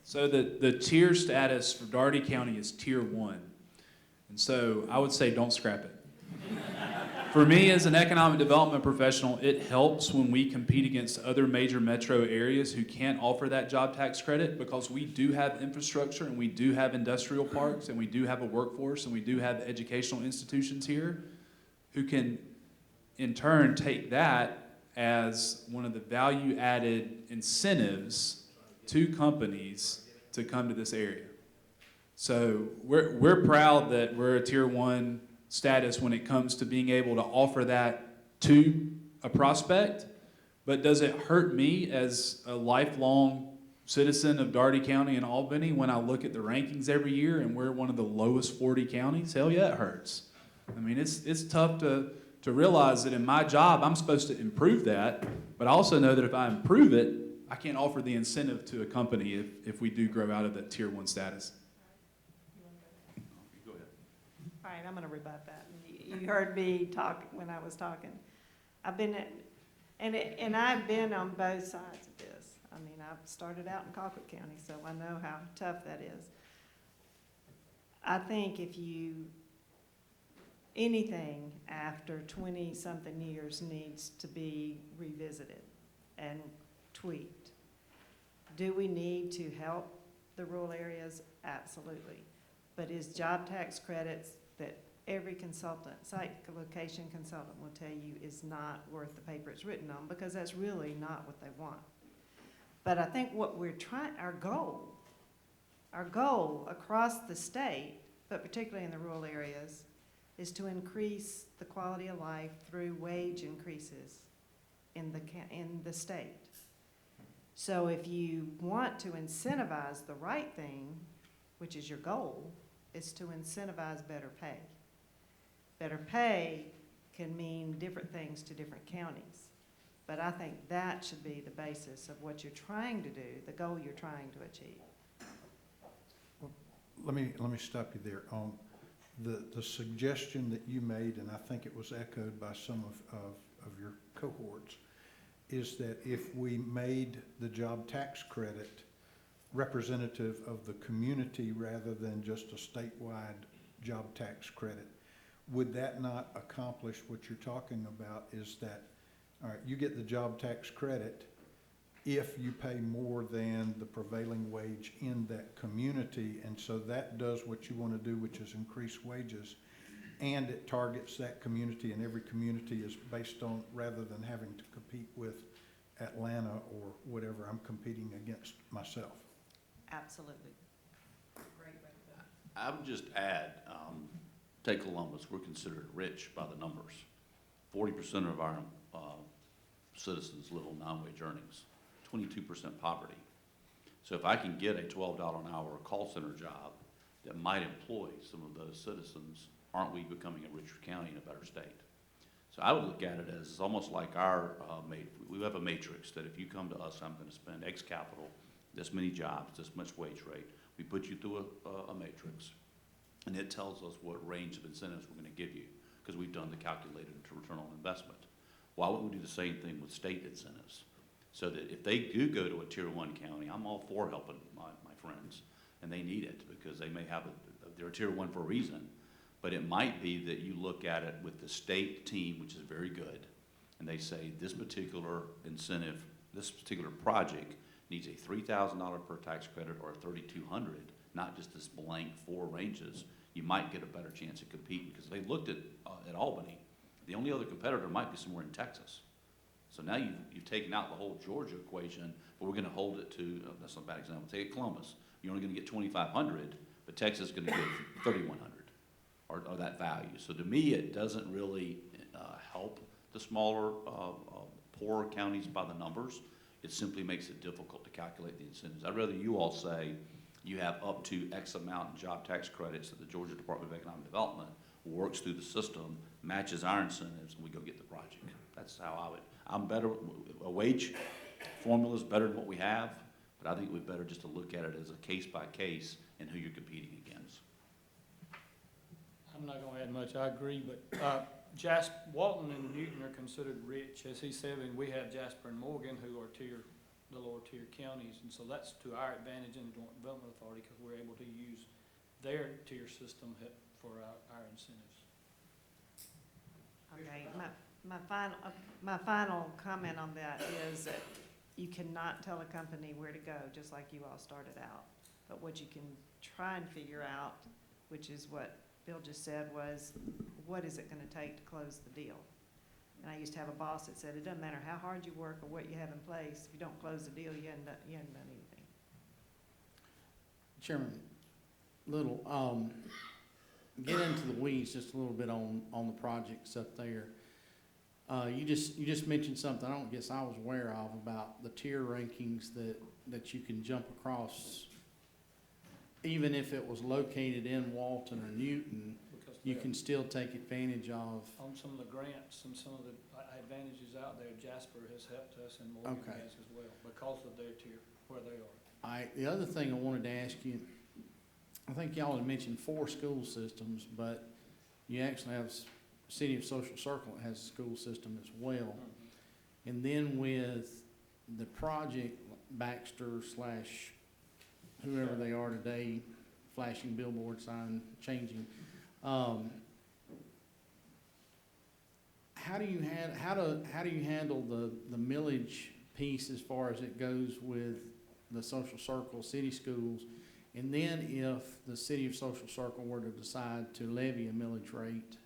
So the tier status for Daugherty County is tier 1. And so I would say don't scrap it. For me as an economic development professional, it helps when we compete against other major metro areas who can't offer that job tax credit, because we do have infrastructure and we do have industrial parks and we do have a workforce and we do have educational institutions here who can in turn take that as one of the value-added incentives to companies to come to this area. So we're proud that we're a tier 1 status when it comes to being able to offer that to a prospect, but does it hurt me as a lifelong citizen of Daugherty County and Albany when I look at the rankings every year and we're one of the lowest 40 counties? Hell yeah, it hurts. I mean, it's tough to to realize that in my job, I'm supposed to improve that, but I also know that if I improve it, I can't offer the incentive to a company if we do grow out of that tier 1 status. Go ahead. All right, I'm gonna rebut that. You heard me talk when I was talking. I've been, and I've been on both sides of this. I mean, I've started out in Colquitt County, so I know how tough that is. I think if you, anything after 20-something years needs to be revisited and tweaked. Do we need to help the rural areas? Absolutely. But is job tax credits that every consultant, site location consultant will tell you is not worth the paper it's written on, because that's really not what they want. But I think what we're trying, our goal across the state, but particularly in the rural areas, is to increase the quality of life through wage increases in the state. So if you want to incentivize the right thing, which is your goal, is to incentivize better pay. Better pay can mean different things to different counties. But I think that should be the basis of what you're trying to do, the goal you're trying to achieve. Let me stop you there. The suggestion that you made, and I think it was echoed by some of your cohorts, is that if we made the job tax credit representative of the community rather than just a statewide job tax credit, would that not accomplish what you're talking about? Is that, all right, you get the job tax credit if you pay more than the prevailing wage in that community, and so that does what you want to do, which is increase wages, and it targets that community, and every community is based on, rather than having to compete with Atlanta or whatever I'm competing against myself. Absolutely. Great way to go. I would just add, take Columbus, we're considered rich by the numbers. 40% of our citizens live on non-wage earnings, 22% poverty. So if I can get a $12 an hour call center job that might employ some of those citizens, aren't we becoming a richer county and a better state? So I would look at it as almost like our, we have a matrix that if you come to us, I'm going to spend X capital, this many jobs, this much wage rate. We put you through a matrix, and it tells us what range of incentives we're going to give you, because we've done the calculated return on investment. Why wouldn't we do the same thing with state incentives? So that if they do go to a tier 1 county, I'm all for helping my friends, and they need it because they may have they're a tier 1 for a reason. But it might be that you look at it with the state team, which is very good, and they say this particular incentive, this particular project needs a $3,000 per tax credit or a $3,200, not just this blank 4 ranges. You might get a better chance of competing, because they looked at Albany. The only other competitor might be somewhere in Texas. So now you've taken out the whole Georgia equation, but we're going to hold it to, that's not a bad example, take Columbus. You're only going to get 2,500, but Texas is going to get 3,100. Or that value. So to me, it doesn't really help the smaller, poorer counties by the numbers. It simply makes it difficult to calculate the incentives. I'd rather you all say you have up to X amount in job tax credits that the Georgia Department of Economic Development works through the system, matches our incentives, and we go get the project. That's how I'm better, a wage formula is better than what we have, but I think we're better just to look at it as a case by case and who you're competing against. I'm not gonna add much, I agree, but, Walton and Newton are considered rich, as he said, and we have Jasper and Morgan, who are the lower tier counties, and so that's to our advantage in the Joint Development Authority, because we're able to use their tier system for our incentives. Okay, my final comment on that is that you cannot tell a company where to go, just like you all started out. But what you can try and figure out, which is what Bill just said, was what is it going to take to close the deal? And I used to have a boss that said, it doesn't matter how hard you work or what you have in place, if you don't close the deal, you haven't done anything. Chairman Little, get into the weeds just a little bit on the projects up there. You just mentioned something I don't guess I was aware of about the tier rankings that you can jump across, even if it was located in Walton or Newton. Because you well. can still take advantage of. On some of the grants and some of the advantages out there, Jasper has helped us and Morgan Okay. has as well, because of their tier, where they are. All right, the other thing I wanted to ask you, I think y'all had mentioned 4 school systems, but you actually have City of Social Circle that has a school system as well. And then with the project Baxter / whoever they are today, flashing billboard sign, changing, how do you handle the millage piece as far as it goes with the Social Circle city schools? And then if the City of Social Circle were to decide to levy a millage rate,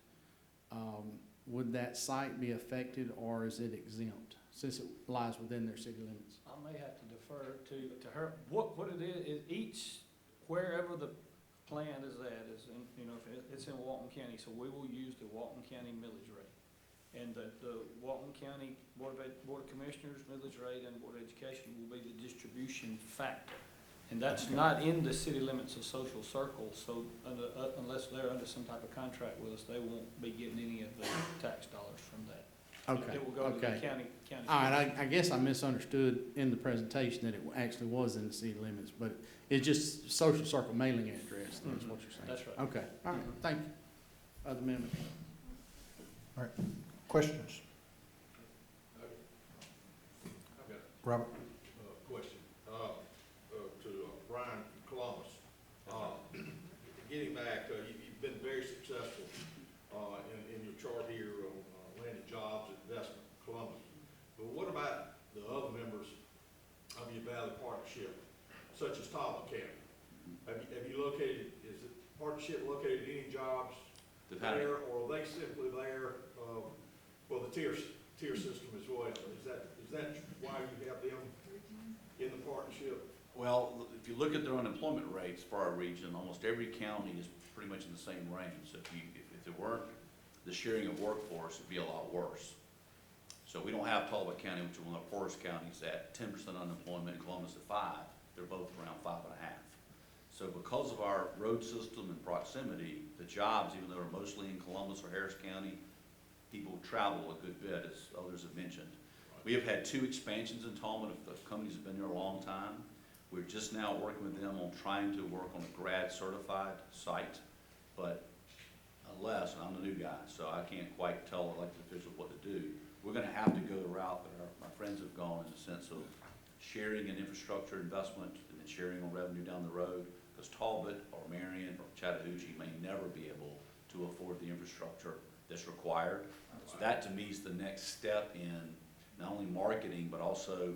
would that site be affected or is it exempt, since it lies within their city limits? I may have to defer to her. What it is each, wherever the plan is at, is in, you know, if it's in Walton County, so we will use the Walton County millage rate. And the Walton County Board of Commissioners millage rate and Board of Education will be the distribution factor. And that's not in the city limits of Social Circle, so unless they're under some type of contract with us, they won't be getting any of the tax dollars from that. Okay, It will go to the okay. county. All right, I guess I misunderstood in the presentation that it actually was in the city limits, but it's just Social Circle mailing address, that's what you're saying? That's right. Okay, all right, thank you. Other members? All right, questions? Robert? Question, to Brian Columbus. Getting back, you've been very successful, in your chart here on, landing jobs, investment, Columbus. But what about the other members of your Valley Partnership, such as Talbot County? Have you located, is the partnership located any jobs there, or are they simply there, for the tier system as well? Is that why you have them in the partnership? Well, if you look at their unemployment rates for our region, almost every county is pretty much in the same range. So if there weren't the sharing of workforce, it'd be a lot worse. So we don't have Talbot County, which is one of the poorest counties, at 10% unemployment, and Columbus at 5%. They're both around 5.5%. So because of our road system and proximity, the jobs, even though they're mostly in Columbus or Harris County, people travel a good bit, as others have mentioned. We have had 2 expansions in Tallman. The companies have been there a long time. We're just now working with them on trying to work on a grad certified site, but unless, and I'm the new guy, so I can't quite tell elected officials what to do. We're gonna have to go the route that my friends have gone, in the sense of sharing an infrastructure investment and then sharing on revenue down the road, because Talbot or Marion or Chattahoochee may never be able to afford the infrastructure that's required. So that to me is the next step in not only marketing, but also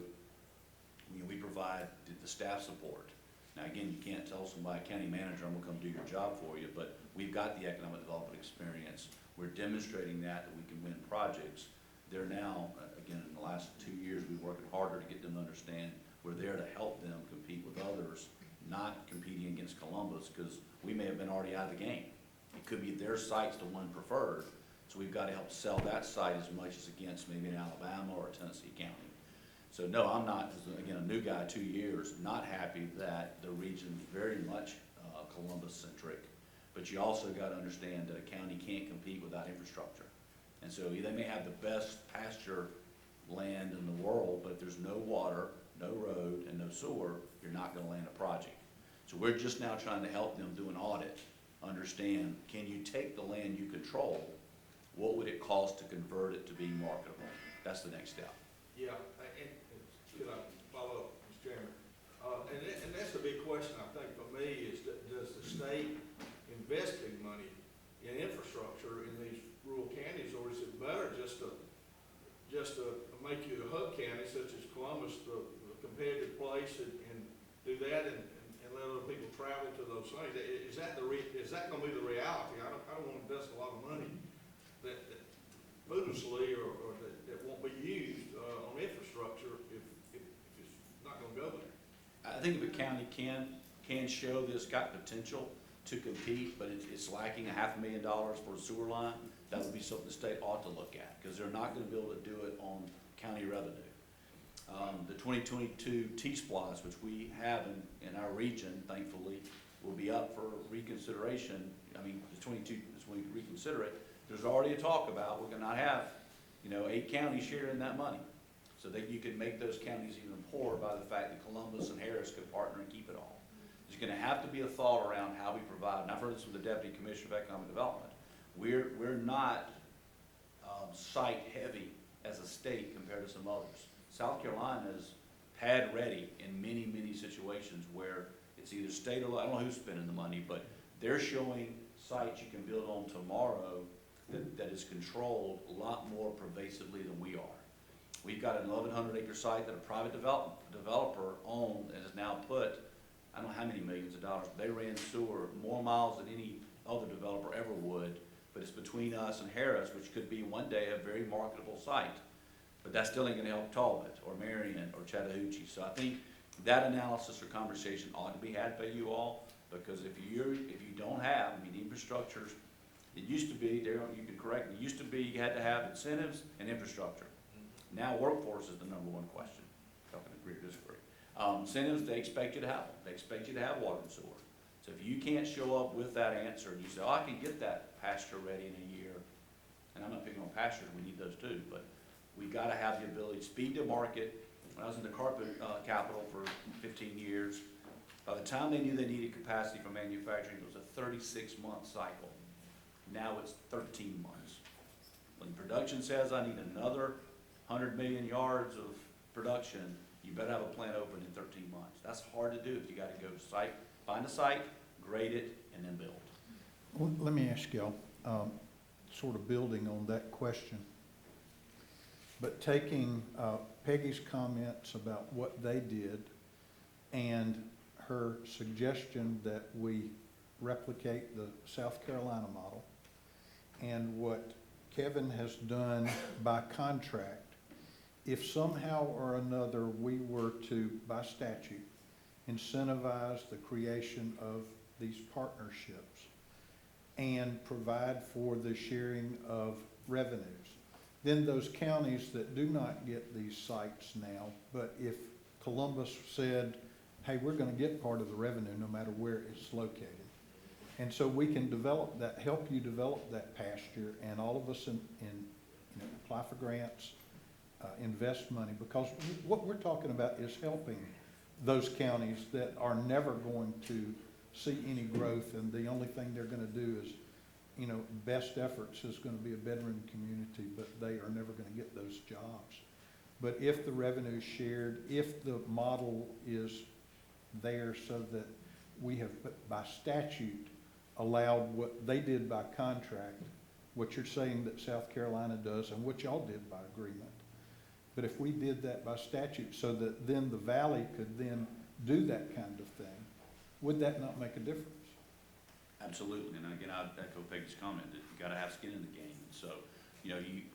we provide the staff support. Now, again, you can't tell somebody, county manager, I'm gonna come do your job for you, but we've got the economic development experience. We're demonstrating that we can win projects. They're now, again, in the last 2 years, we've worked harder to get them to understand we're there to help them compete with others, not competing against Columbus, because we may have been already out of the game. It could be their site's the one preferred, so we've got to help sell that site as much as against maybe in Alabama or Tennessee County. So no, I'm not, again, a new guy, 2 years, not happy that the region's very much Columbus-centric. But you also got to understand that a county can't compete without infrastructure. And so they may have the best pasture land in the world, but if there's no water, no road, and no sewer, you're not going to land a project. So we're just now trying to help them do an audit, understand, can you take the land you control, what would it cost to convert it to be marketable? That's the next step. Yeah, and could I follow up, Mr. Chairman? And that's the big question, I think, for me, is does the state investing money in infrastructure in these rural counties, or is it better just to make you a hub county such as Columbus, the competitive place, and do that and let other people travel to those things? Is that gonna be the reality? I don't wanna invest a lot of money that foolishly or that won't be used on infrastructure if it's not gonna go there. I think if a county can show that it's got potential to compete, but it's lacking $500,000 for a sewer line, that would be something the state ought to look at, because they're not gonna be able to do it on county revenue. The 2022 T-Splosh, which we have in our region, thankfully, will be up for reconsideration. I mean, the 22 since we reconsider it, there's already a talk about we're gonna not have, 8 counties sharing that money. So that you can make those counties even poorer by the fact that Columbus and Harris could partner and keep it all. There's gonna have to be a thought around how we provide, and I've heard this from the Deputy Commissioner of Economic Development. We're not site heavy as a state compared to some others. South Carolina is pad ready in many, many situations where it's either state or, I don't know who's spending the money, but they're showing sites you can build on tomorrow that is controlled a lot more pervasively than we are. We've got an 1,100 acre site that a private developer owned and has now put, I don't know how many millions of dollars, but they ran sewer more miles than any other developer ever would, but it's between us and Harris, which could be one day a very marketable site. But that still ain't gonna help Talbot or Marion or Chattahoochee. So I think that analysis or conversation ought to be had by you all, because if you don't have, infrastructure, it used to be, Darryl, you can correct me, it used to be you had to have incentives and infrastructure. Now workforce is the #1 question. Talking agree or disagree. Incentives, they expect you to have them. They expect you to have water and sewer. So if you can't show up with that answer and you say, oh, I can get that pasture ready in a year, and I'm not picking on pastures, we need those too, but we gotta have the ability, speed to market. When I was in the carpet capital for 15 years, by the time they knew they needed capacity for manufacturing, it was a 36-month cycle. Now it's 13 months. When production says I need another 100 million yards of production, you better have a plant open in 13 months. That's hard to do if you gotta go site, find a site, grade it, and then build. Well, let me ask y'all, sort of building on that question, but taking Peggy's comments about what they did and her suggestion that we replicate the South Carolina model and what Kevin has done by contract, if somehow or another we were to, by statute, incentivize the creation of these partnerships and provide for the sharing of revenues, then those counties that do not get these sites now, but if Columbus said, hey, we're gonna get part of the revenue no matter where it's located. And so we can develop that, help you develop that pasture, and all of us apply for grants, invest money, because what we're talking about is helping those counties that are never going to see any growth, and the only thing they're gonna do is, best efforts is gonna be a veteran community, but they are never gonna get those jobs. But if the revenue is shared, if the model is there so that we have, by statute, allowed what they did by contract, what you're saying that South Carolina does, and what y'all did by agreement. But if we did that by statute so that then the valley could then do that kind of thing, would that not make a difference? Absolutely, and again, I'd echo Peggy's comment that you gotta have skin in the game. So,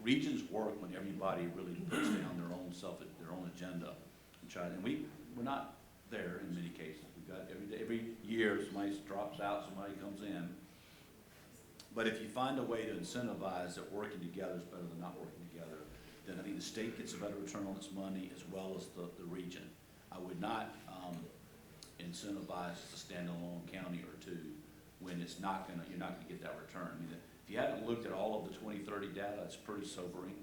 regions work when everybody really puts down their own agenda and try, and we're not there in many cases. We've got every year somebody drops out, somebody comes in. But if you find a way to incentivize that working together is better than not working together, then I think the state gets a better return on its money as well as the region. I would not incentivize a standalone county or two when you're not gonna get that return. If you haven't looked at all of the 2030 data, it's pretty sobering.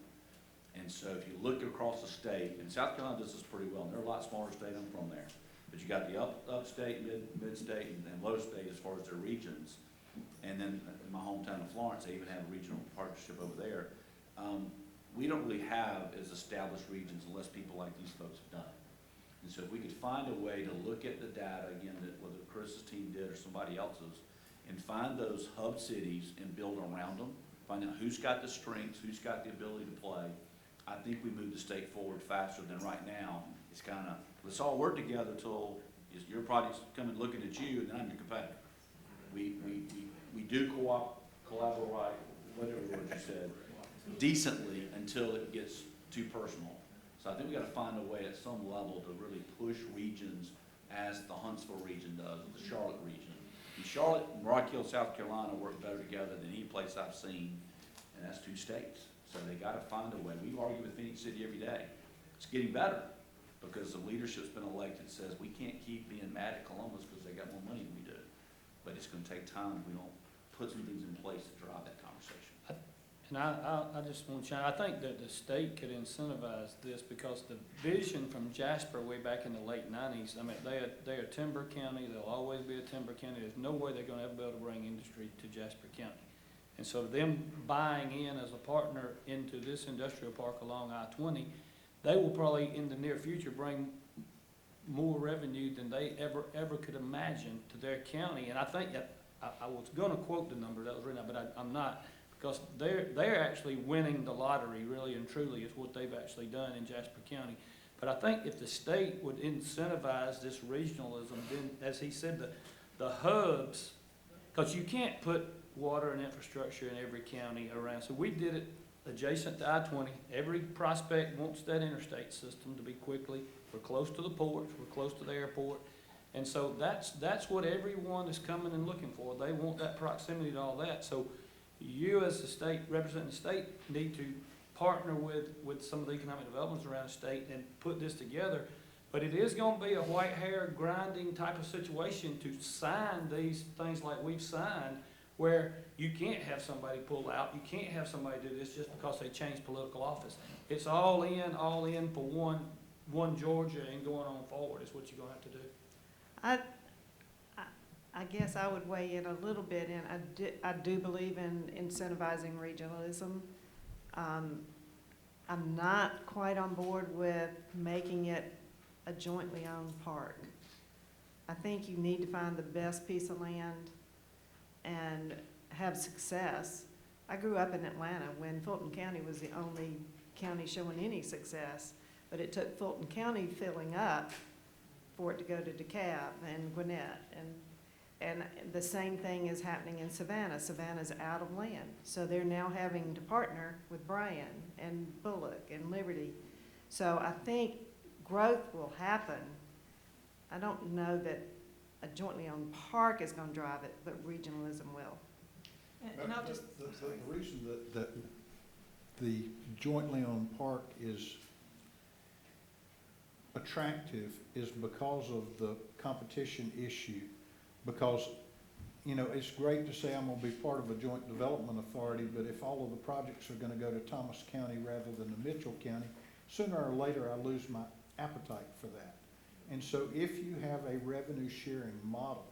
And so if you look across the state, and South Carolina does this pretty well, and they're a lot smaller state, I'm from there. But you got the upstate, mid-state, and low state as far as their regions. And then in my hometown of Florence, they even have a regional partnership over there. We don't really have as established regions unless people like these folks have done it. And so if we could find a way to look at the data, again, that whether Chris's team did or somebody else's, and find those hub cities and build around them, find out who's got the strengths, who's got the ability to play, I think we move the state forward faster than right now. It's kind of, let's all work together till your project's coming looking at you and then I'm your competitor. We do collaborate, whatever word you said, decently until it gets too personal. So I think we gotta find a way at some level to really push regions as the Huntsville region does, the Charlotte region. And Charlotte and Rock Hill, South Carolina work better together than any place I've seen, and that's 2 states. So they gotta find a way. We argue with Phoenix City every day. It's getting better because the leadership's been elected, says we can't keep being mad at Columbus because they got more money than we do. But it's gonna take time if we don't put some things in place to drive that conversation. And I just want to chime, I think that the state could incentivize this because the vision from Jasper way back in the late nineties, I mean, they're a timber county, they'll always be a timber county. There's no way they're gonna ever be able to bring industry to Jasper County. And so them buying in as a partner into this industrial park along I-20, they will probably in the near future bring more revenue than they ever could imagine to their county. And I think that, I was gonna quote the number that was written out, but I'm not. Because they're actually winning the lottery, really and truly, is what they've actually done in Jasper County. But I think if the state would incentivize this regionalism, then, as he said, the hubs, because you can't put water and infrastructure in every county around. So we did it adjacent to I-20. Every prospect wants that interstate system to be quickly. We're close to the ports, we're close to the airport. And so that's what everyone is coming and looking for. They want that proximity to all that. So you as the state, representing the state, need to partner with some of the economic developments around the state and put this together. But it is gonna be a white hair grinding type of situation to sign these things like we've signed, where you can't have somebody pull out, you can't have somebody do this just because they changed political office. It's all in for one Georgia and going on forward is what you're gonna have to do. I guess I would weigh in a little bit, and I do believe in incentivizing regionalism. I'm not quite on board with making it a jointly owned park. I think you need to find the best piece of land and have success. I grew up in Atlanta when Fulton County was the only county showing any success, but it took Fulton County filling up for it to go to DeKalb and Gwinnett, and the same thing is happening in Savannah. Savannah's out of land, so they're now having to partner with Bryan and Bullock and Liberty. So I think growth will happen. I don't know that a jointly owned park is gonna drive it, but regionalism will. And I'll just, The reason that the jointly owned park is attractive is because of the competition issue. Because, you know, it's great to say I'm gonna be part of a joint development authority, but if all of the projects are gonna go to Thomas County rather than to Mitchell County, sooner or later I lose my appetite for that. And so if you have a revenue sharing model,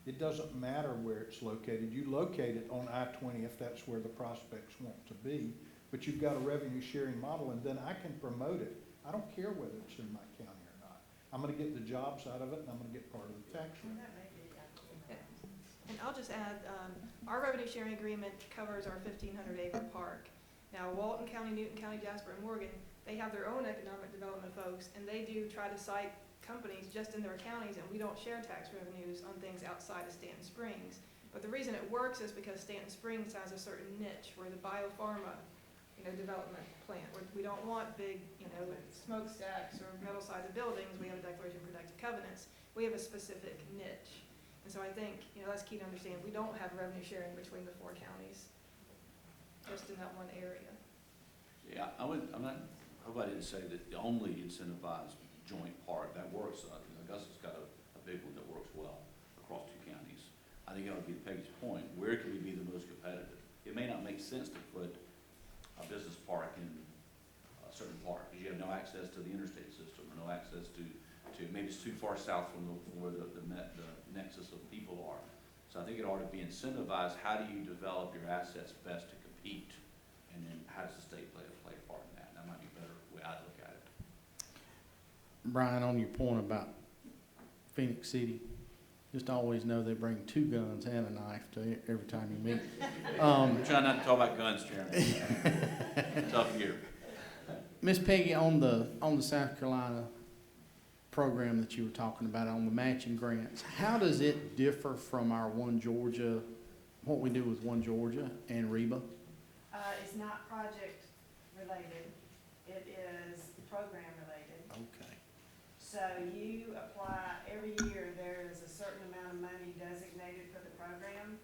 it doesn't matter where it's located. You locate it on I-20 if that's where the prospects want to be, but you've got a revenue sharing model, and then I can promote it. I don't care whether it's in my county or not. I'm gonna get the jobs out of it, and I'm gonna get part of the tax revenue. and I'll just add, our revenue sharing agreement covers our 1,500 acre park. Now, Walton County, Newton County, Jasper, and Morgan, they have their own economic development folks, and they do try to cite companies just in their counties, and we don't share tax revenues on things outside of Stanton Springs. But the reason it works is because Stanton Springs has a certain niche where the biopharma, development plant, where we don't want big, smokestacks or metal-sided buildings. We have a Declaration of Protected Covenants. We have a specific niche. And so I think, that's key to understand. We don't have revenue sharing between the 4 counties, just in that one area. Yeah, I hope I didn't say that the only incentivized joint park, that works. Augusta's got a big one that works well across 2 counties. I think that would be Peggy's point. Where can we be the most competitive? It may not make sense to put a business park in a certain park because you have no access to the interstate system or no access to maybe it's too far south from where the nexus of people are. So I think it ought to be incentivized. How do you develop your assets best to compete? And then how does the state play a part in that? That might be a better way I look at it. Brian, on your point about Phoenix City, just always know they bring 2 guns and a knife to every time you meet. We're trying not to talk about guns, Chairman. Tough year. Miss Peggy, on the South Carolina program that you were talking about, on the matching grants, how does it differ from our One Georgia, what we do with One Georgia and REBA? It's not project related, it is program related. Okay. So you apply, every year there is a certain amount of money designated for the program,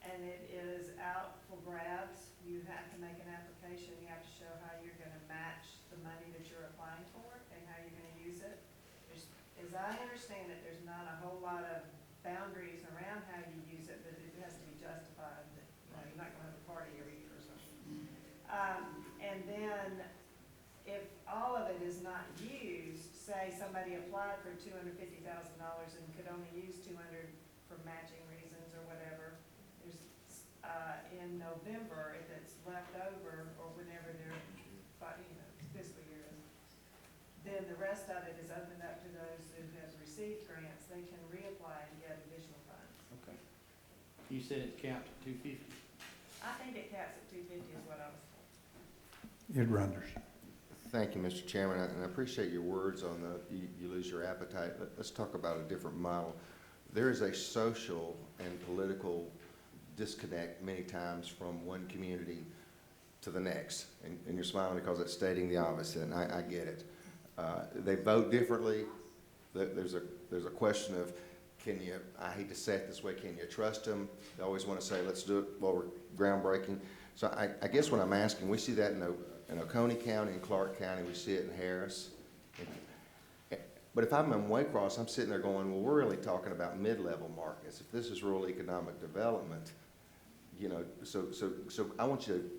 and it is out for grabs. You have to make an application, you have to show how you're gonna match the money that you're applying for and how you're gonna use it. As I understand it, there's not a whole lot of boundaries around how you use it, but it has to be justified. And then if all of it is not used, say somebody applied for $250,000 and could only use 200 for matching reasons or whatever, there's, in November, if it's left over or whenever their, fiscal year is, then the rest of it is opened up to those who have received grants. They can reapply and get additional funds. Okay. You said it capped at 250. I think it caps at 250 is what I was told. Ed Runders. Thank you, Mr. Chairman, and I appreciate your words on you lose your appetite. Let's talk about a different model. There is a social and political disconnect many times from one community to the next, and you're smiling because it's stating the obvious, and I get it. They vote differently. There's a question of, can you, I hate to say it this way, can you trust them? They always want to say, let's do it while we're groundbreaking. So I guess what I'm asking, we see that in Oconee County and Clark County, we see it in Harris. But if I'm in Waycross, I'm sitting there going, well, we're really talking about mid-level markets. If this is rural economic development, so I want you to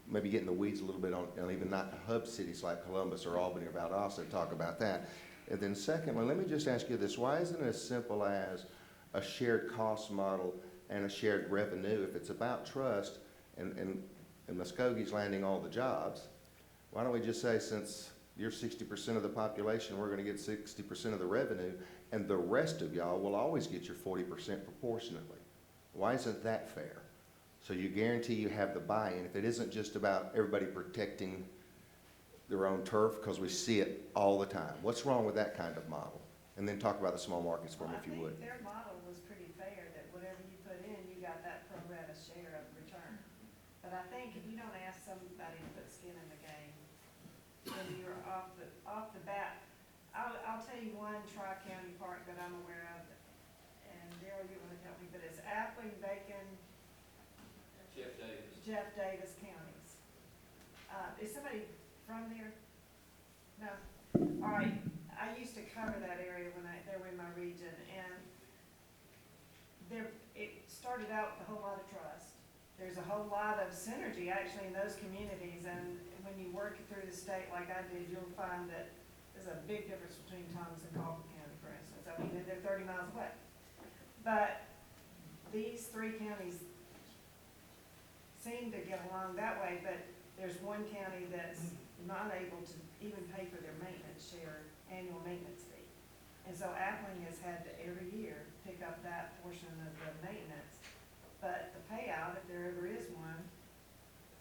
maybe get in the weeds a little bit on even not hub cities like Columbus or Albany or Valdosta, talk about that. And then secondly, let me just ask you this, why isn't it as simple as a shared cost model and a shared revenue? If it's about trust and Muskogee's landing all the jobs, why don't we just say, since you're 60% of the population, we're gonna get 60% of the revenue, and the rest of y'all will always get your 40% proportionately. Why isn't that fair? So you guarantee you have the buy-in. If it isn't just about everybody protecting their own turf, because we see it all the time. What's wrong with that kind of model? And then talk about the small markets for me, if you would. I think their model was pretty fair, that whatever you put in, you got that pro rata share of return. But I think if you don't ask somebody to put skin in the game, then you're off the bat. I'll tell you one tri-county park that I'm aware of, and Daryl, you're gonna help me, but it's Appling, Bacon, Jeff Davis counties. Is somebody from there? No? All right, I used to cover that area when they were in my region, and it started out with a whole lot of trust. There's a whole lot of synergy actually in those communities, and when you work through the state like I did, you'll find that there's a big difference between Thomas and Coffee County, for instance. I mean, they're 30 miles away. But these three counties seem to get along that way, but there's one county that's not able to even pay for their maintenance share, annual maintenance fee. And so Appling has had to every year pick up that portion of the maintenance. But the payout, if there ever is one,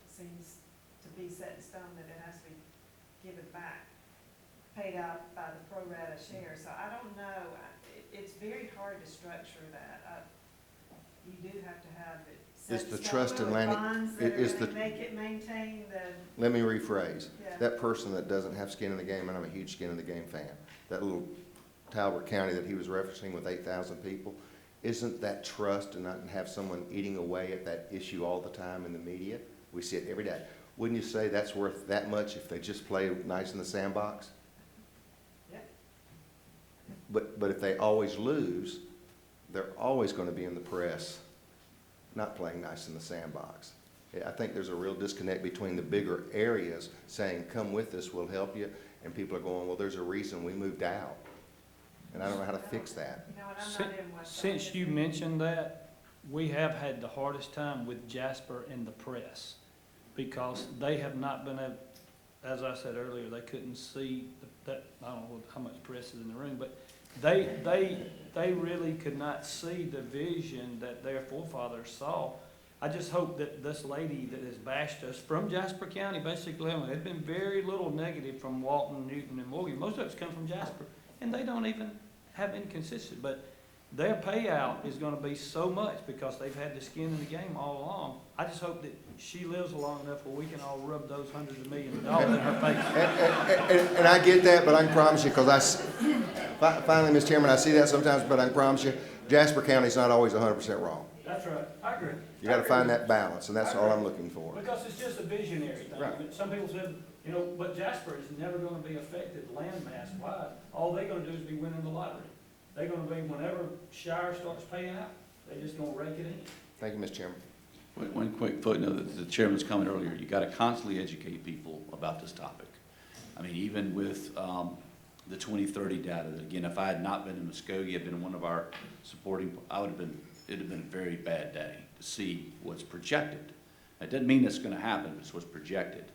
seems to be set in stone that it has to be given back, paid out by the pro rata share. So I don't know, it's very hard to structure that. You do have to have it. Is the trust in landing, is the, make it maintain the, let me rephrase. yeah. That person that doesn't have skin in the game, and I'm a huge skin in the game fan, that little Talbot County that he was referencing with 8,000 people, isn't that trust and not have someone eating away at that issue all the time in the media? We see it every day. Wouldn't you say that's worth that much if they just play nice in the sandbox? Yep. But if they always lose, they're always going to be in the press not playing nice in the sandbox. I think there's a real disconnect between the bigger areas saying, come with us, we'll help you, and people are going, well, there's a reason we moved out. And I don't know how to fix that. You know, and I'm not in West Since Alabama. you mentioned that, we have had the hardest time with Jasper in the press, because they have not been able, as I said earlier, they couldn't see that, I don't know how much press is in the room, but they really could not see the vision that their forefathers saw. I just hope that this lady that has bashed us from Jasper County, basically, there's been very little negative from Walton, Newton, and Morgan. Most of it's come from Jasper, and they don't even have inconsistent, but their payout is gonna be so much because they've had the skin in the game all along. I just hope that she lives long enough where we can all rub those hundreds of millions of dollars in her face. And I get that, but I can promise you, because finally, Mr. Chairman, I see that sometimes, but I can promise you, Jasper County's not always 100% wrong. That's right, I agree. You gotta find that balance, and that's all I'm looking for. Because it's just a visionary thing. Right. Some people said, you know, but Jasper is never gonna be affected landmass wise. All they're gonna do is be winning the lottery. They're gonna be, whenever Shire starts paying out, they're just gonna rake it in. Thank you, Mr. Chairman. One quick footnote, the chairman's comment earlier, you gotta constantly educate people about this topic. I mean, even with, the 2030 data, again, if I had not been in Muskogee, I'd been one of our supporting, it'd have been a very bad day to see what's projected. It doesn't mean it's gonna happen, but it's what's projected.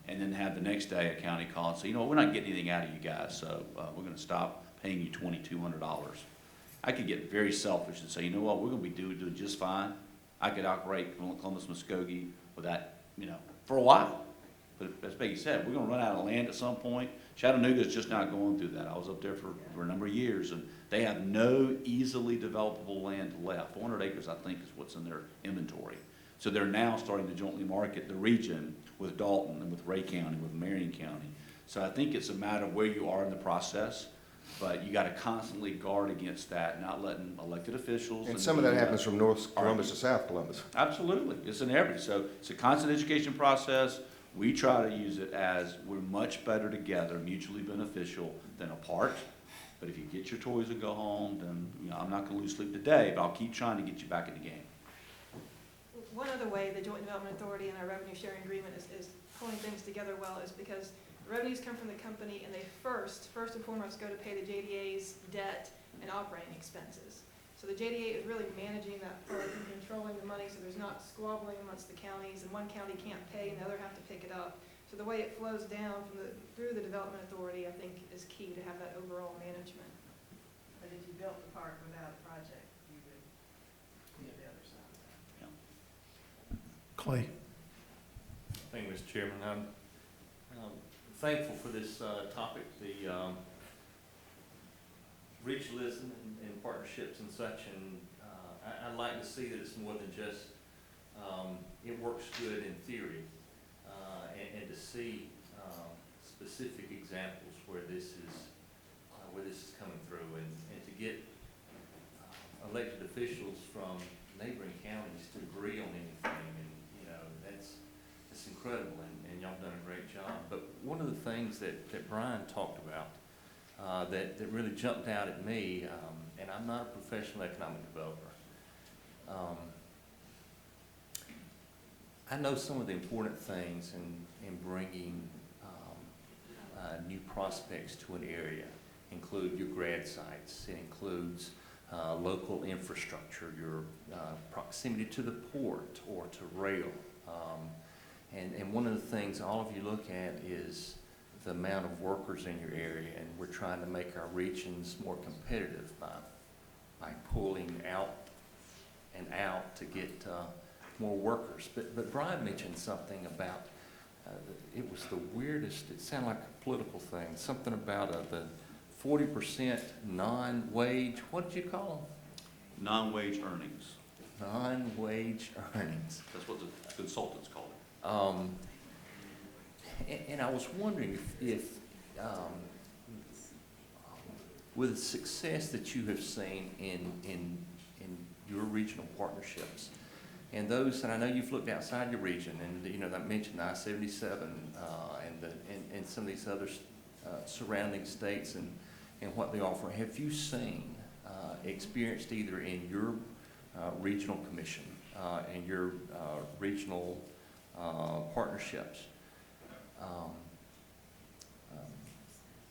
And then have the next day a county call and say, you know, we're not getting anything out of you guys, so, we're gonna stop paying you $2,200. I could get very selfish and say, you know what, we're gonna be doing just fine. I could operate Columbus, Muskogee without, you know, for a while. But as Peggy said, we're gonna run out of land at some point. Chattanooga's just not going through that. I was up there for a number of years, and they have no easily developable land left. 400 acres, I think, is what's in their inventory. So they're now starting to jointly market the region with Dalton and with Ray County, with Marion County. So I think it's a matter of where you are in the process, but you gotta constantly guard against that, not letting elected officials. And some of that happens from North Columbus to South Columbus. Absolutely, it's in every, so it's a constant education process. We try to use it as we're much better together, mutually beneficial than apart. But if you get your toys and go home, then, you know, I'm not gonna lose sleep today, but I'll keep trying to get you back in the game. One other way the Joint Development Authority and our revenue sharing agreement is pulling things together well is because revenues come from the company and they first and foremost go to pay the JDA's debt and operating expenses. So the JDA is really managing that part and controlling the money so there's not squabbling amongst the counties and one county can't pay and the other have to pick it up. So the way it flows down through the Development Authority, I think, is key to have that overall management. But if you built the park without a project, you would get the other side of that. Clay? Thank you, Mr. Chairman. I'm thankful for this topic, the regionalism and partnerships and such, and I'd like to see that it's more than just it works good in theory, and to see specific examples where this is coming through, and to get elected officials from neighboring counties to agree on anything, and you know that's incredible, and y'all done a great job. But one of the things that Brian talked about that really jumped out at me, and I'm not a professional economic developer. I know some of the important things in bringing new prospects to an area include your grad sites. It includes local infrastructure, your proximity to the port or to rail. And one of the things all of you look at is the amount of workers in your area, and we're trying to make our regions more competitive by pulling out and out to get more workers. But Brian mentioned something about, it was the weirdest, it sounded like a political thing, something about the 40% non-wage, what did you call them? Non-wage earnings, Non-wage earnings. that's what the consultants call it. And I was wondering if with the success that you have seen in your regional partnerships, and those, and I know you've looked outside your region, and you know I mentioned I-77 and some of these other surrounding states and what they offer. Have you seen, experienced either in your regional commission and your regional partnerships,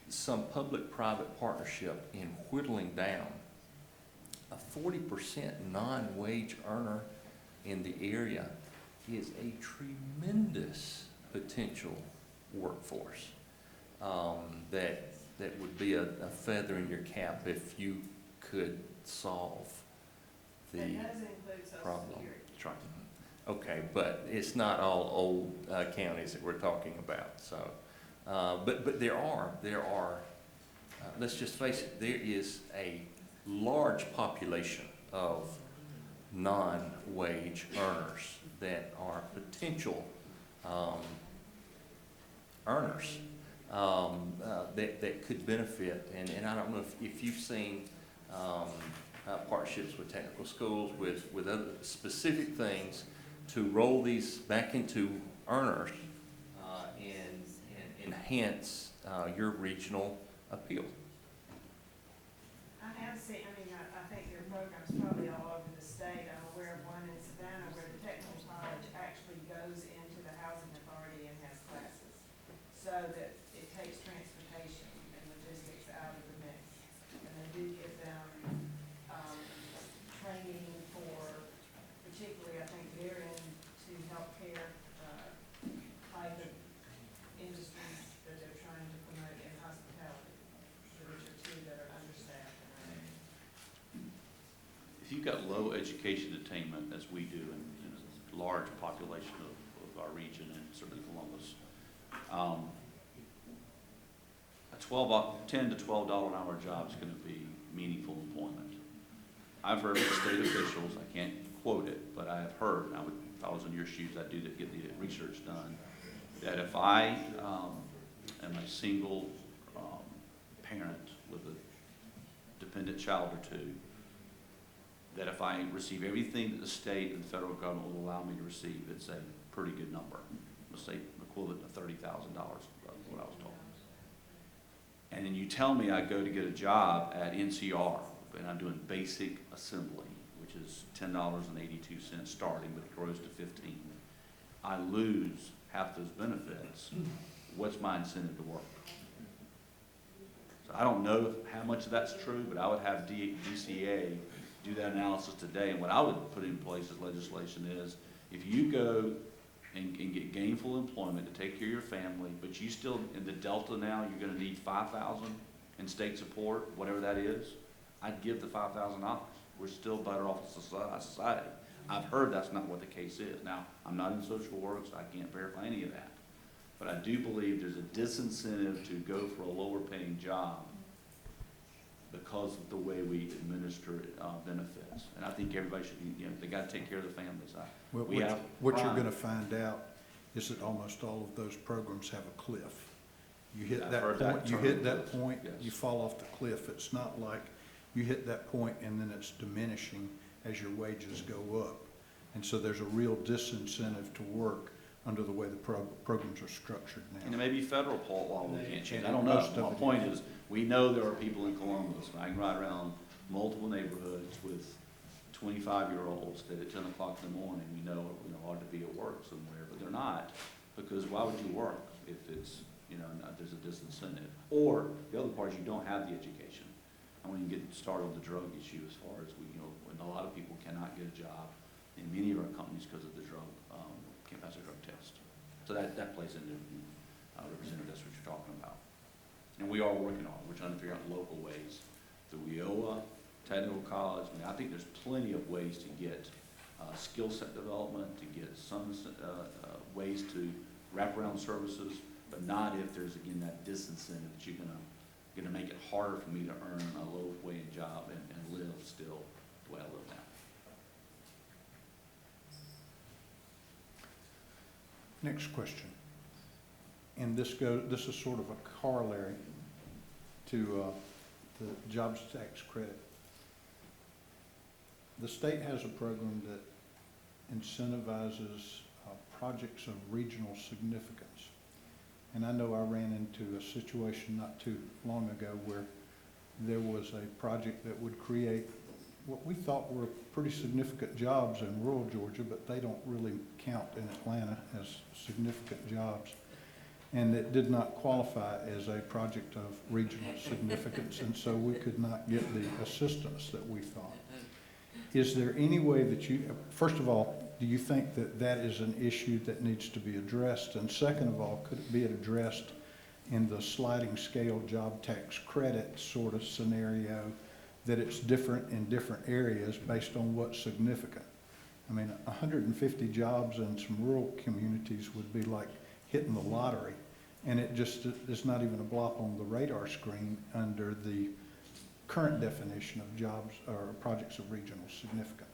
some public-private partnership in whittling down a 40% non-wage earner in the area is a tremendous potential workforce that would be a feather in your cap if you could solve the problem. That's right. Okay, but it's not all old counties that we're talking about, so, but there are, let's just face it, there is a large population of non-wage earners that are potential earners that could benefit, and I don't know if you've seen partnerships with technical schools, with other specific things to roll these back into earners and enhance your regional appeal. I have seen, I think your program's probably all over the state. I'm aware of one in Savannah where the technical college you've got low education attainment, as we do in a large population of our region and certainly Columbus, a $10 to $12 an hour job is going to be meaningful employment. I've heard from state officials, I can't quote it, but I have heard, and if I was in your shoes, I'd do that, get the research done, that if I am a single parent with a dependent child or two, that if I receive everything that the state and the federal government will allow me to receive, it's a pretty good number. Let's say equivalent to $30,000, what I was told. And then you tell me I go to get a job at NCR, and I'm doing basic assembly, which is $10.82 starting, but it grows to $15. I lose half those benefits. What's my incentive to work? So I don't know how much of that's true, but I would have DCA do that analysis today. And what I would put in place as legislation is, if you go and get gainful employment to take care of your family, but you still, in the Delta now, you're gonna need $5,000 in state support, whatever that is, I'd give the $5,000. We're still better off as a society. I've heard that's not what the case is. Now, I'm not in social work, so I can't verify any of that. But I do believe there's a disincentive to go for a lower paying job because of the way we administer benefits. And I think everybody should, they gotta take care of their families. Well, what you're gonna find out is that almost all of those programs have a cliff. You hit that point, yes. you fall off the cliff. It's not like you hit that point and then it's diminishing as your wages go up. And so there's a real disincentive to work under the way the programs are structured now. And it may be federal law we can't change. I don't know. My point is, we know there are people in Columbus, and I can ride around multiple neighborhoods with 25-year-olds that at 10 o'clock in the morning, we know ought to be at work somewhere, but they're not, because why would you work if it's, there's a disincentive? Or the other part is you don't have the education. And when you get started on the drug issue, as far as when a lot of people cannot get a job in many of our companies because of the drug, can't pass a drug test. So that plays into, Representative, that's what you're talking about. And we are working on it. We're trying to figure out local ways through WIOA, Technical College. I mean, I think there's plenty of ways to get skill set development, to get some ways to wrap around services, but not if there's, again, that disincentive that you're gonna make it harder for me to earn a low-wage job and live still the way I live now. Next question. And this is sort of a corollary to the jobs tax credit. The state has a program that incentivizes projects of regional significance. And I know I ran into a situation not too long ago where there was a project that would create what we thought were pretty significant jobs in rural Georgia, but they don't really count in Atlanta as significant jobs. And it did not qualify as a project of regional significance, and so we could not get the assistance that we thought. Is there any way that first of all, do you think that that is an issue that needs to be addressed? And second of all, could it be addressed in the sliding scale job tax credit sort of scenario, that it's different in different areas based on what's significant? I mean, 150 jobs in some rural communities would be like hitting the lottery, and it just is not even a blop on the radar screen under the current definition of jobs or projects of regional significance.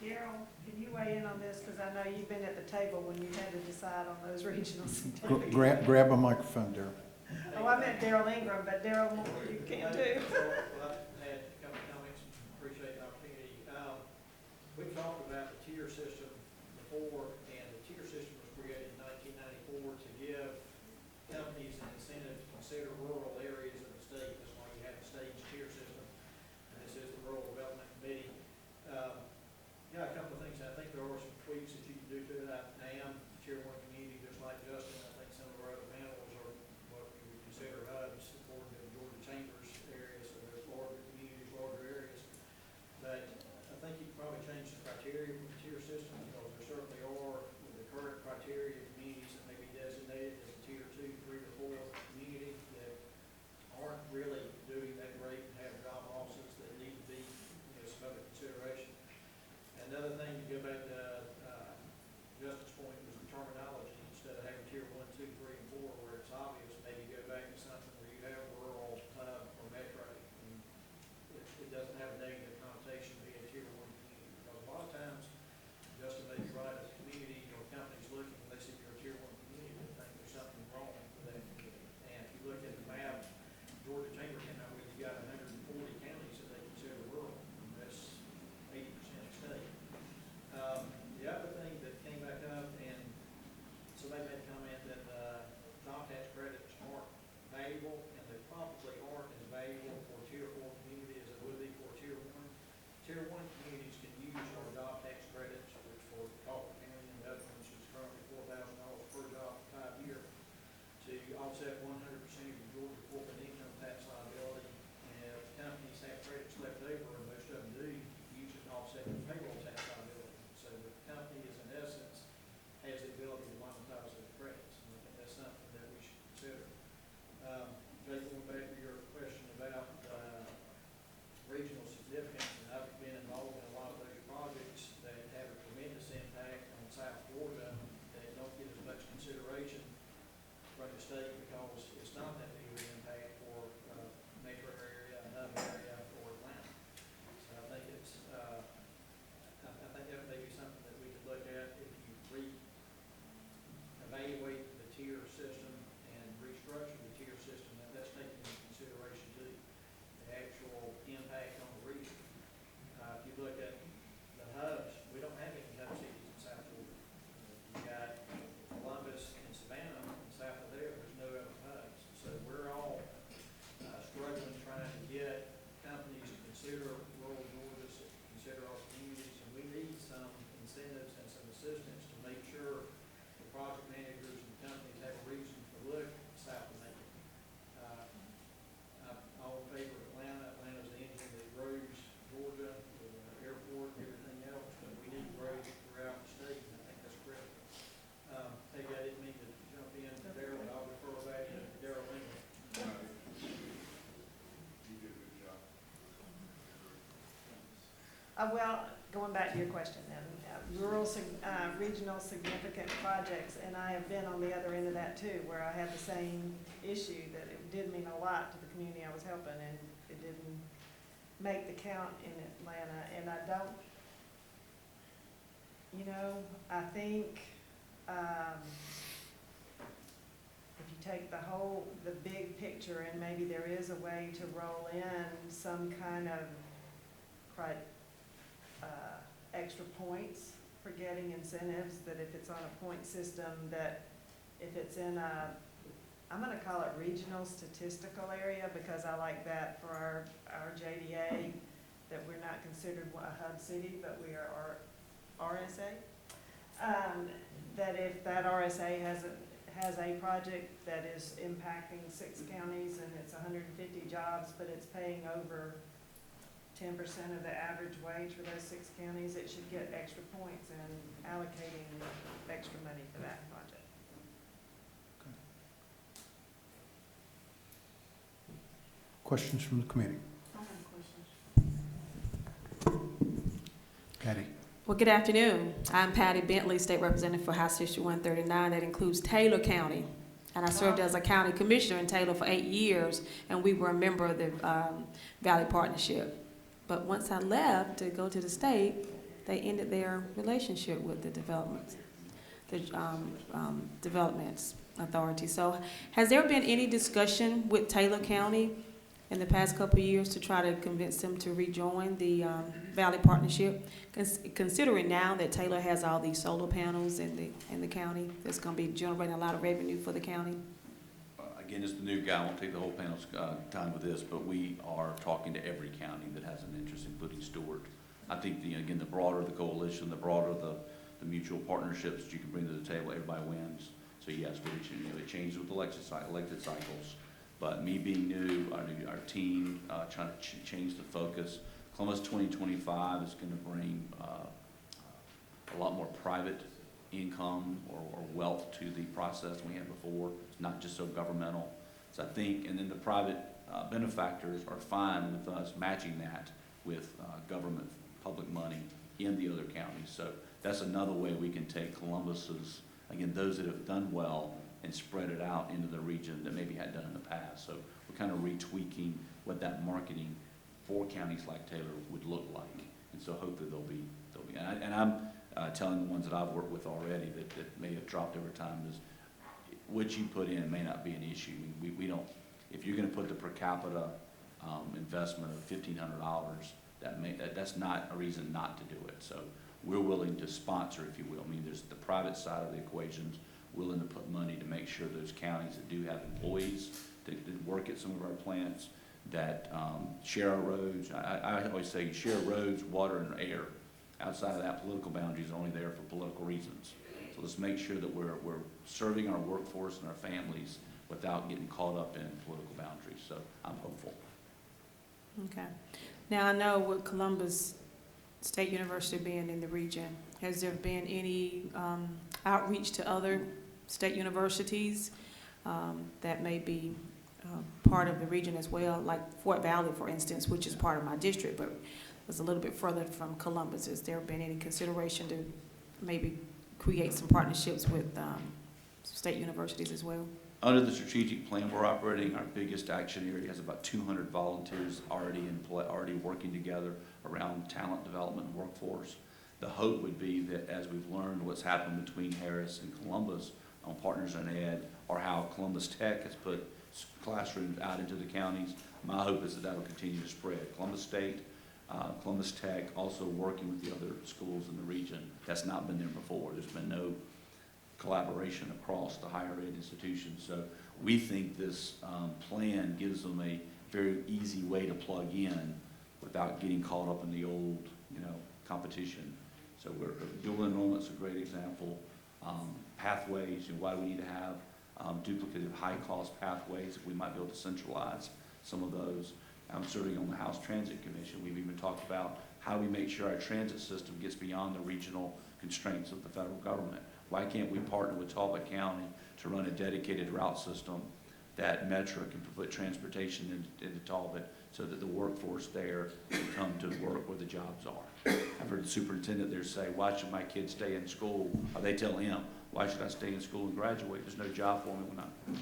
Daryl, can you weigh in on this? Because I know you've been at the table when you had to decide on those regional significance. Grab a microphone, Daryl. Oh, I meant Daryl Ingram, but Daryl, you can too. Well, I had a couple of comments, appreciate the opportunity. We've talked about the tier system before, and the tier system was created in 1994 to give companies an incentive to consider rural areas of the state. That's why you have the stage tier system, and this is the Rural Development Committee. A couple of things. I think there are some tweaks that you can do to it. I am chair of one community, just like Justin. I think some of our other panels are what we would consider hubs according to the Georgia Chambers area, so there's larger communities, larger areas. But I think you can probably change the criteria for the tier system, because there certainly are Well, going back to your question then, regional significant projects, and I have been on the other end of that too, where I had the same issue, that it did mean a lot to the community I was helping, and it didn't make the count in Atlanta, and I don't, you know, I think, if you take the big picture, and maybe there is a way to roll in some kind of extra points for getting incentives, that if it's on a point system, that if it's in I'm gonna call it regional statistical area, because I like that for our JDA, that we're not considered a hub city, but we are RSA. That if that RSA has a project that is impacting 6 counties and it's 150 jobs, but it's paying over 10% of the average wage for those 6 counties, it should get extra points in allocating extra money for that project. Questions from the committee? I have questions. Patty? Well, good afternoon. I'm Patty Bentley, State Representative for House District 139. That includes Taylor County. And I served as a county commissioner in Taylor for 8 years, and we were a member of the Valley Partnership. But once I left to go to the state, they ended their relationship with the Developments Authority. So has there been any discussion with Taylor County in the past couple of years to try to convince them to rejoin the Valley Partnership, considering now that Taylor has all these solar panels in the county that's going to be generating a lot of revenue for the county? Again, as the new guy, I won't take the whole panel's time with this, but we are talking to every county that has an interest, including Stewart. I think, again, the broader the coalition, the broader the mutual partnerships that you can bring to the table, everybody wins. So yes, it changes with elected cycles. But me being new, our team trying to change the focus. Columbus 2025 is going to bring a lot more private income or wealth to the process than we had before. It's not just so governmental. So I think, and then the private benefactors are fine with us matching that with government public money in the other counties. So that's another way we can take Columbus's, again, those that have done well, and spread it out into the region that maybe hadn't done in the past. So we're kind of retweaking what that marketing for counties like Taylor would look like. And so hopefully they'll be, and I'm telling the ones that I've worked with already that may have dropped over time is what you put in may not be an issue. We don't, if you're going to put the per capita investment of $1,500, that's not a reason not to do it. So we're willing to sponsor, if you will. I mean, there's the private side of the equations, willing to put money to make sure those counties that do have employees that work at some of our plants, that share our roads. I always say share roads, water, and air. Outside of that, political boundaries are only there for political reasons. So let's make sure that we're serving our workforce and our families without getting caught up in political boundaries. So I'm hopeful. Okay. Now, I know with Columbus State University being in the region, has there been any outreach to other state universities that may be part of the region as well, like Fort Valley, for instance, which is part of my district, but was a little bit further from Columbus? Has there been any consideration to maybe create some partnerships with state universities as well? Under the strategic plan we're operating, our biggest action area has about 200 volunteers already in play, already working together around talent development and workforce. The hope would be that as we've learned what's happened between Harris and Columbus on Partners in Ed, or how Columbus Tech has put classrooms out into the counties, my hope is that that'll continue to spread. Columbus State, Columbus Tech, also working with the other schools in the region. That's not been there before. There's been no collaboration across the higher ed institutions. So we think this plan gives them a very easy way to plug in without getting caught up in the old, competition. So dual enrollment's a great example. Pathways, why do we need to have duplicative high-cost pathways if we might be able to centralize some of those. I'm serving on the House Transit Commission. We've even talked about how we make sure our transit system gets beyond the regional constraints of the federal government. Why can't we partner with Talbot County to run a dedicated route system that Metro can put transportation into Talbot so that the workforce there can come to work where the jobs are. I've heard the superintendent there say, why should my kids stay in school? Or they tell him, why should I stay in school and graduate? There's no job for me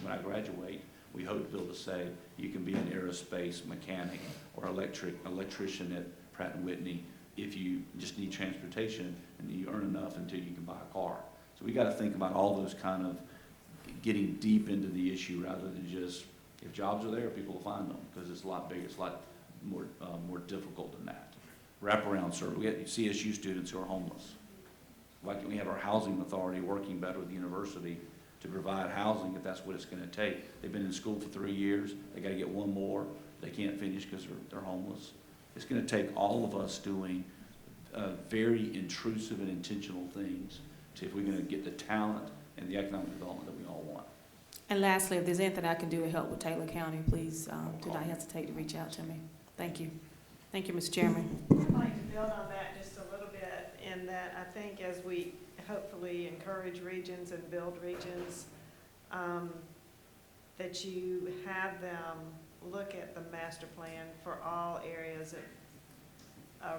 when I graduate. We hope to be able to say, you can be an aerospace mechanic or electrician at Pratt & Whitney if you just need transportation and you earn enough until you can buy a car. So we got to think about all those kind of getting deep into the issue rather than just, if jobs are there, people will find them, because it's a lot bigger, it's a lot more difficult than that. Wraparound service, we have CSU students who are homeless. Why can't we have our housing authority working better with the university to provide housing if that's what it's going to take? They've been in school for 3 years, they got to get one more, they can't finish because they're homeless. It's going to take all of us doing very intrusive and intentional things if we're going to get the talent and the economic development that we all want. And lastly, if there's anything I can do to help with Taylor County, please do not hesitate to reach out to me. Thank you. Thank you, Mr. Chairman. I'd like to build on that just a little bit in that I think as we hopefully encourage regions and build regions, that you have them look at the master plan for all areas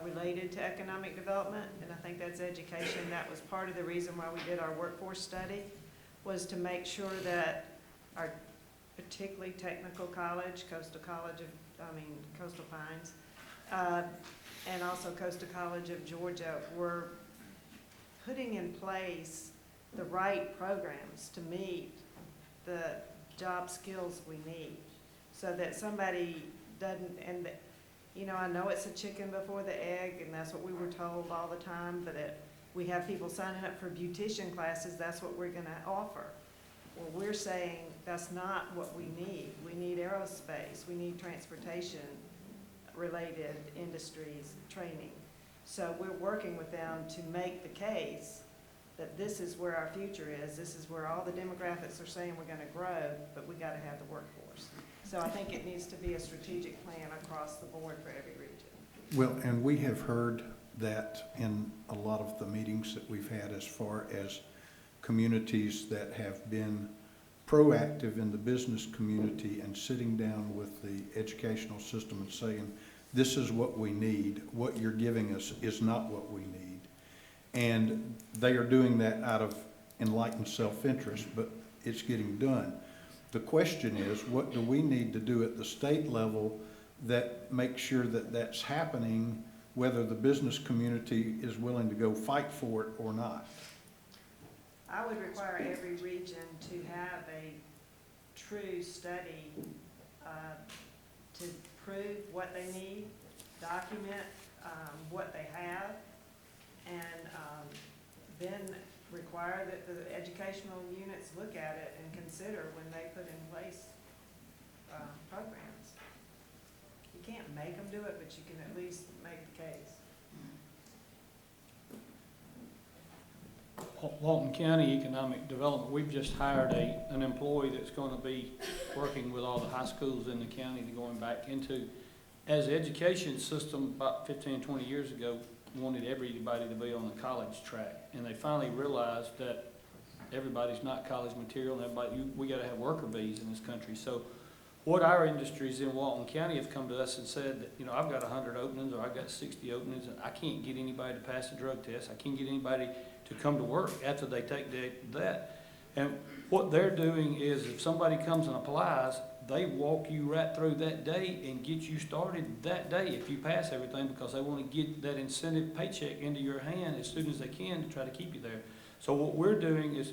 related to economic development, and I think that's education. That was part of the reason why we did our workforce study, was to make sure that our particularly technical college, Coastal Pines, and also Coastal College of Georgia were putting in place the right programs to meet the job skills we need, so that somebody doesn't, and you know, I know it's a chicken before the egg, and that's what we were told all the time, but we have people signing up for beautician classes, that's what we're gonna offer. Well, we're saying that's not what we need. We need aerospace, we need transportation related industries training. So we're working with them to make the case that this is where our future is, this is where all the demographics are saying we're gonna grow, but we gotta have the workforce. So I think it needs to be a strategic plan across the board for every region. Well, and we have heard that in a lot of the meetings that we've had as far as communities that have been proactive in the business community and sitting down with the educational system and saying, this is what we need, what you're giving us is not what we need. And they are doing that out of enlightened self-interest, but it's getting done. The question is, what do we need to do at the state level that makes sure that that's happening, whether the business community is willing to go fight for it or not? I would require every region to have a true study to prove what they need, document what they have, and then require that the educational units look at it and consider when they put in place programs. You can't make them do it, but you can at least make the case. Walton County Economic Development, we've just hired an employee that's going to be working with all the high schools in the county to going back into, as the education system about 15, 20 years ago wanted everybody to be on the college track. And they finally realized that everybody's not college material and we got to have worker bees in this country. So what our industries in Walton County have come to us and said that, you know, I've got 100 openings or I've got 60 openings and I can't get anybody to pass the drug test. I can't get anybody to come to work after they take that. And what they're doing is if somebody comes and applies, they walk you right through that day and get you started that day if you pass everything, because they want to get that incentive paycheck into your hand as soon as they can to try to keep you there. So what we're doing is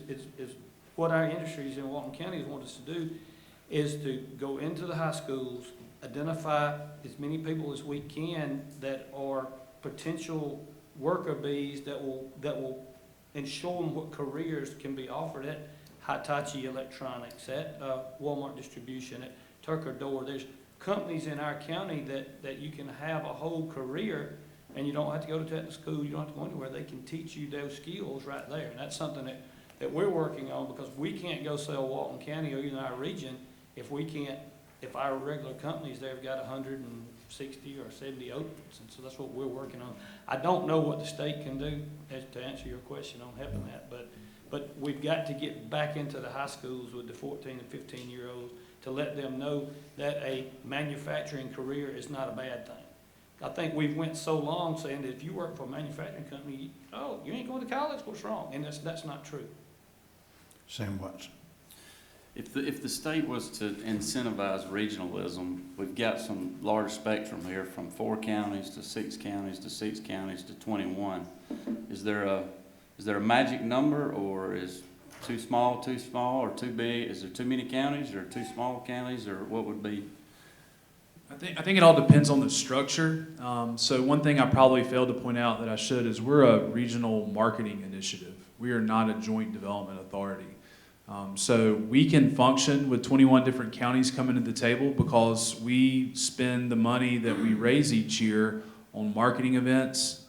what our industries in Walton County want us to do is to go into the high schools, identify as many people as we can that are potential worker bees that will and show them what careers can be offered at Hitachi Electronics, at Walmart Distribution, at Tucker Door. There's companies in our county that you can have a whole career and you don't have to go to technical school, you don't have to go anywhere. They can teach you those skills right there. And that's something that we're working on, because we can't go sell Walton County or even our region if our regular companies there have got 160 or 70 openings. And so that's what we're working on. I don't know what the state can do to answer your question on helping that, but But we've got to get back into the high schools with the 14 and 15-year-olds to let them know that a manufacturing career is not a bad thing. I think we've went so long saying that if you work for a manufacturing company, oh, you ain't going to college, what's wrong? And that's not true. Sam Watson. If the state was to incentivize regionalism, we've got some large spectrum here from 4 counties to 6 counties to 6 counties to 21. Is there a magic number, or is too small, or too big? Is there too many counties, or too small counties, or what would be? I think it all depends on the structure. So one thing I probably failed to point out that I should is we're a regional marketing initiative. We are not a joint development authority. So we can function with 21 different counties coming to the table because we spend the money that we raise each year on marketing events,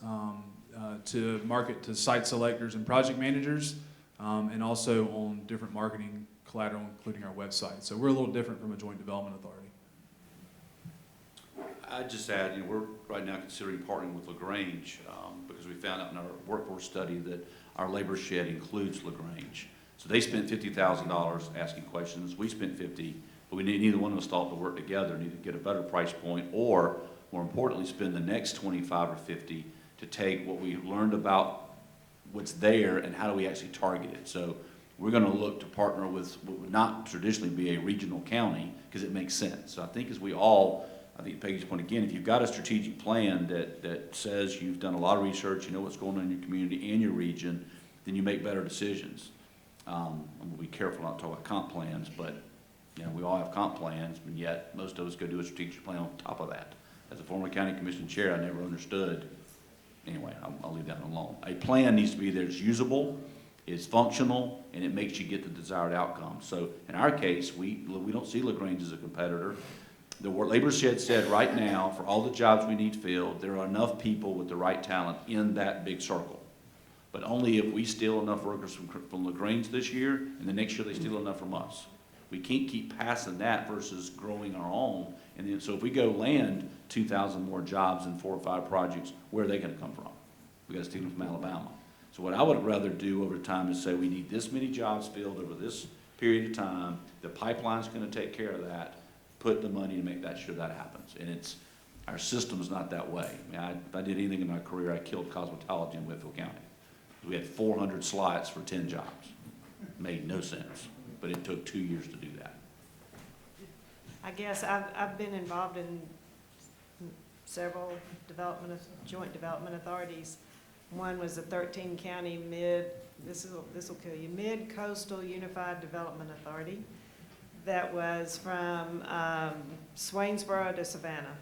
to market to site selectors and project managers, and also on different marketing collateral, including our website. So we're a little different from a joint development authority. I'd just add, we're right now considering partnering with LaGrange, because we found out in our workforce study that our labor shed includes LaGrange. So they spent $50,000 asking questions. We spent $50,000, but we need neither one of us thought to work together, need to get a better price point, or more importantly, spend the next 25 or 50 to take what we learned about what's there and how do we actually target it. So we're going to look to partner with what would not traditionally be a regional county because it makes sense. So I think I think Peggy's point again, if you've got a strategic plan that says you've done a lot of research, you know what's going on in your community and your region, then you make better decisions. I'm going to be careful not to talk about comp plans, but we all have comp plans, and yet most of us go do a strategic plan on top of that. As a former county commission chair, I never understood. Anyway, I'll leave that alone. A plan needs to be there, it's usable, it's functional, and it makes you get the desired outcome. So in our case, we don't see LaGrange as a competitor. The labor shed said right now, for all the jobs we need filled, there are enough people with the right talent in that big circle. But only if we steal enough workers from LaGrange this year, and the next year they steal enough from us. We can't keep passing that versus growing our own. And then, so if we go land 2,000 more jobs in 4 or 5 projects, where are they going to come from? We got to steal them from Alabama. So what I would rather do over time is say we need this many jobs filled over this period of time. The pipeline's going to take care of that. Put the money to make sure that happens. And our system is not that way. I mean, if I did anything in my career, I killed cosmetology in Whitfield County. We had 400 slots for 10 jobs. Made no sense, but it took 2 years to do that. I guess I've been involved in several joint development authorities. One was the 13-county this will kill you, Mid-Coastal Unified Development Authority. That was from Swainsboro to Savannah,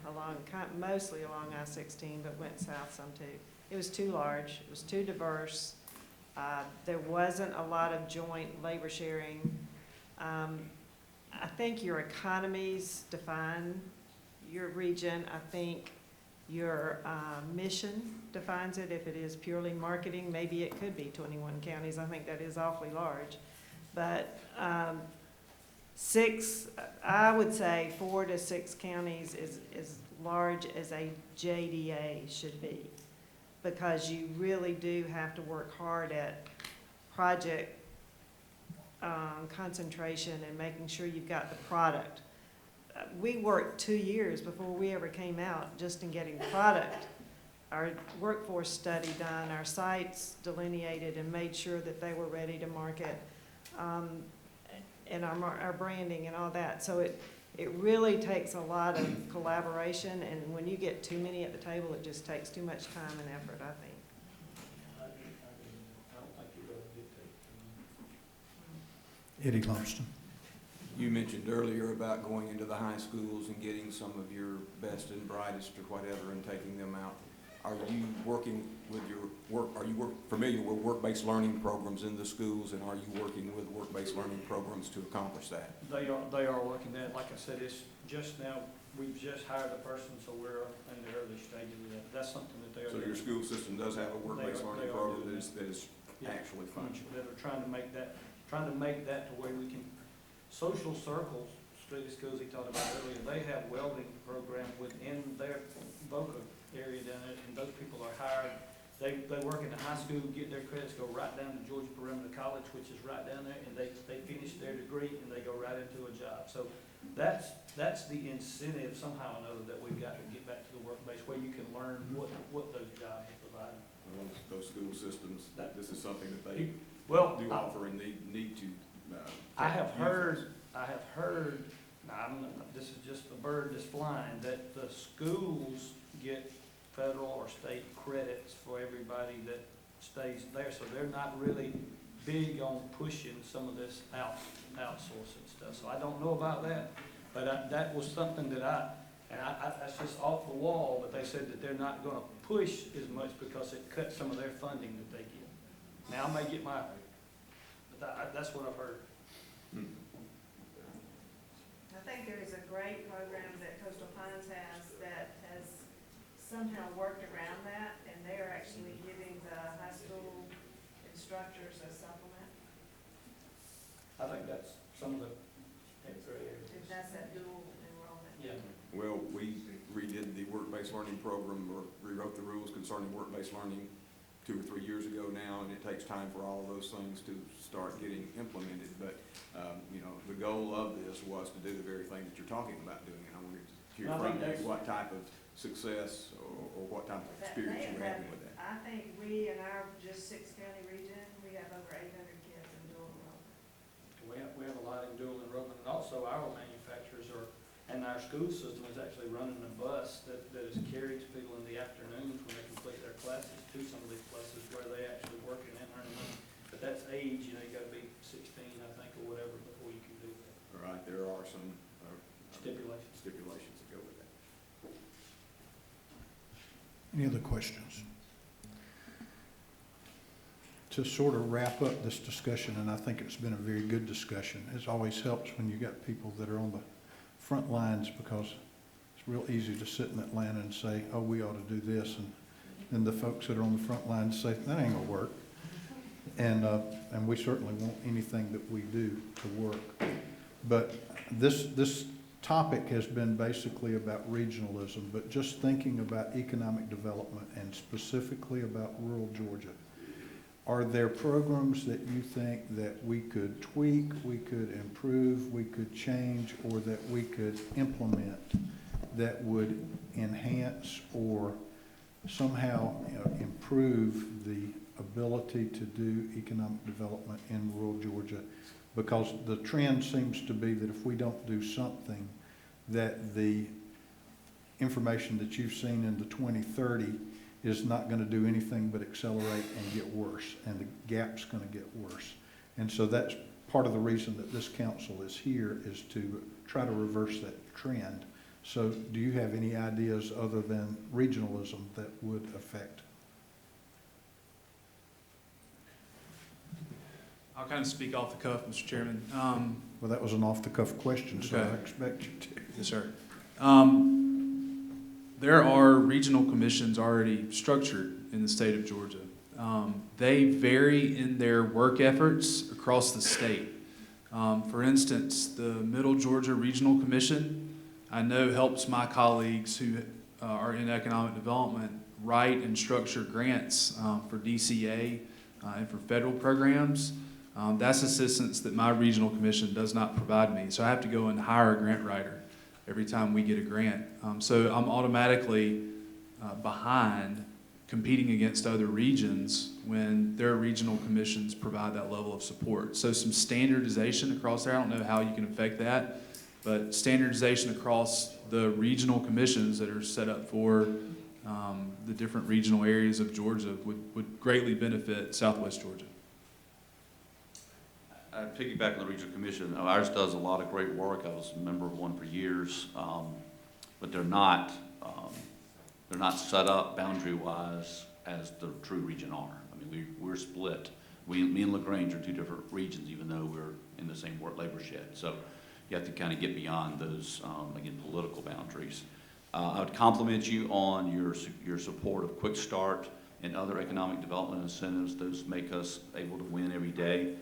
mostly along I-16, but went south some too. It was too large, it was too diverse. There wasn't a lot of joint labor sharing. I think your economies define your region. I think your mission defines it. If it is purely marketing, maybe it could be 21 counties. I think that is awfully large. But I would say 4 to 6 counties is as large as a JDA should be, because you really do have to work hard at project concentration and making sure you've got the product. We worked 2 years before we ever came out just in getting the product, our workforce study done, our sites delineated and made sure that they were ready to market, and our branding and all that. So it really takes a lot of collaboration, and when you get too many at the table, it just takes too much time and effort, I think. Eddie Lumsden. You mentioned earlier about going into the high schools and getting some of your best and brightest or whatever and taking them out. Are you working with your work, familiar with work-based learning programs in the schools, and are you working with work-based learning programs to accomplish that? They are working that. Like I said, it's just now, we've just hired a person, so we're in the early stages of that. That's something that they are doing. So your school system does have a work-based learning program that is actually functional. They're trying to make that to where we can, social circles, straight schools he talked about earlier, they have welding program within their VOCA area down there, and those people are hired They work in the high school, get their credits, go right down to Georgia Perimeter College, which is right down there, and they finish their degree and they go right into a job. So that's the incentive somehow or another that we've got to get back to the workplace where you can learn what those jobs are providing. Those school systems, this is something that they Well, do offer and they need to. I have heard, now, I don't know, this is just a bird that's flying, that the schools get federal or state credits for everybody that stays there, so they're not really big on pushing some of this outsourcing stuff. So I don't know about that, but that was something that that's just off the wall, but they said that they're not gonna push as much because it cuts some of their funding that they get. Now, I may get but that's what I've heard. I think there is a great program that Coastal Pines has that has somehow worked around that, and they are actually giving the high school instructors a supplement. I think that's some of the gray areas. If that's that dual enrollment. Yeah. Well, we redid the work-based learning program, or rewrote the rules concerning work-based learning 2 or 3 years ago now, and it takes time for all of those things to start getting implemented. But, you know, the goal of this was to do the very thing that you're talking about doing, and I wanted to hear from you what type of success or what type of experience you were having with that. I think we, in our just 6-county region, we have over 800 kids in dual enrollment. We have a lot in dual enrollment, and also our manufacturers and our school system is actually running a bus that is carried to people in the afternoons when they complete their classes to some of these places where they actually working and earning money. But that's age, you know, you gotta be 16, I think, or whatever, before you can do that. All right, there are some Stipulations. that go with that. Any other questions? To sort of wrap up this discussion, and I think it's been a very good discussion, it always helps when you got people that are on the front lines, because it's real easy to sit in Atlanta and say, oh, we ought to do this, and then the folks that are on the front lines say, that ain't gonna work. And we certainly want anything that we do to work. But this topic has been basically about regionalism, but just thinking about economic development and specifically about rural Georgia. Are there programs that you think that we could tweak, we could improve, we could change, or that we could implement that would enhance or somehow improve the ability to do economic development in rural Georgia? Because the trend seems to be that if we don't do something, that the information that you've seen in the 2030 is not going to do anything but accelerate and get worse, and the gap's going to get worse. And so that's part of the reason that this council is here, is to try to reverse that trend. So do you have any ideas other than regionalism that would affect? I'll kind of speak off the cuff, Mr. Chairman. Well, that was an off-the-cuff question, so Okay. I expect you to. Yes, sir. There are regional commissions already structured in the state of Georgia. They vary in their work efforts across the state. For instance, the Middle Georgia Regional Commission, I know, helps my colleagues who are in economic development write and structure grants for DCA and for federal programs. That's assistance that my regional commission does not provide me. So I have to go and hire a grant writer every time we get a grant. So I'm automatically behind competing against other regions when their regional commissions provide that level of support. So some standardization across there, I don't know how you can affect that, but standardization across the regional commissions that are set up for the different regional areas of Georgia would greatly benefit Southwest Georgia. I piggyback on the Regional Commission. Ours does a lot of great work. I was a member of one for years, but they're not set up boundary-wise as the true region are. I mean, we're split. Me and LaGrange are two different regions, even though we're in the same labor shed. So you have to kind of get beyond those, again, political boundaries. I would compliment you on your support of Quick Start and other economic development incentives. Those make us able to win every day.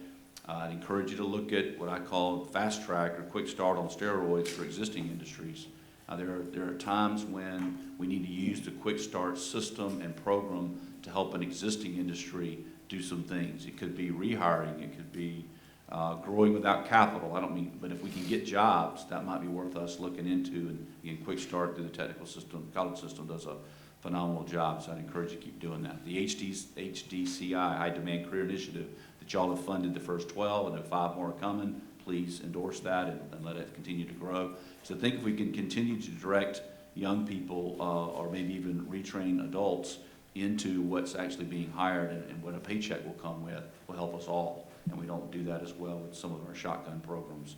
I'd encourage you to look at what I call Fast Track or Quick Start on steroids for existing industries There are times when we need to use the quick start system and program to help an existing industry do some things. It could be rehiring, it could be growing without capital. I don't mean, but if we can get jobs, that might be worth us looking into. And again, quick start through the technical system, college system does a phenomenal job, so I'd encourage you to keep doing that. The HDCI, High Demand Career Initiative, that y'all have funded the first 12, and if 5 more are coming, please endorse that and let it continue to grow. So I think if we can continue to direct young people or maybe even retrain adults into what's actually being hired and what a paycheck will come with, will help us all. And we don't do that as well with some of our shotgun programs.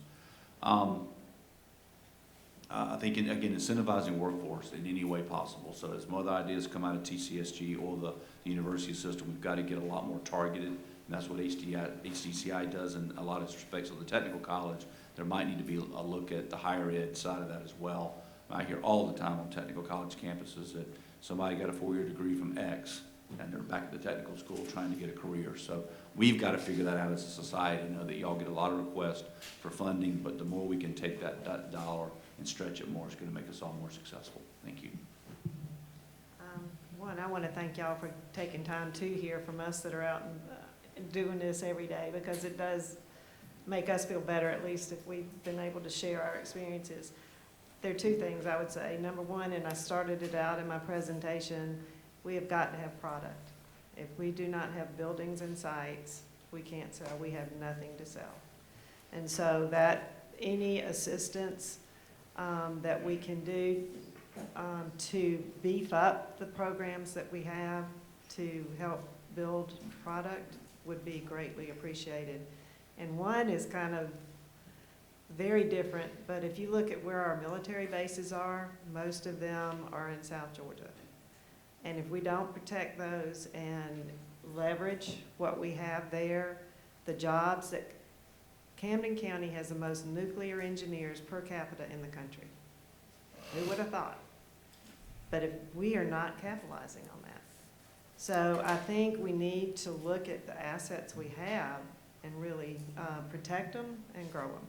I think, again, incentivizing workforce in any way possible. So as more other ideas come out of TCSG or the university system, we've got to get a lot more targeted, and that's what HDCI does in a lot of respects of the technical college. There might need to be a look at the higher ed side of that as well. I hear all the time on technical college campuses that somebody got a 4-year degree from X, and they're back at the technical school trying to get a career. So we've got to figure that out as a society. I know that y'all get a lot of requests for funding, but the more we can take that dollar and stretch it more, it's going to make us all more successful. Thank you. One, I want to thank y'all for taking time to hear from us that are out and doing this every day, because it does make us feel better, at least if we've been able to share our experiences. There are 2 things I would say. Number one, and I started it out in my presentation, we have got to have product. If we do not have buildings and sites, we can't sell. We have nothing to sell. And so that any assistance that we can do to beef up the programs that we have to help build product would be greatly appreciated. And one is kind of very different, but if you look at where our military bases are, most of them are in South Georgia. And if we don't protect those and leverage what we have there, the jobs that Camden County has the most nuclear engineers per capita in the country. Who would have thought? But if we are not capitalizing on that. So I think we need to look at the assets we have and really protect them and grow them.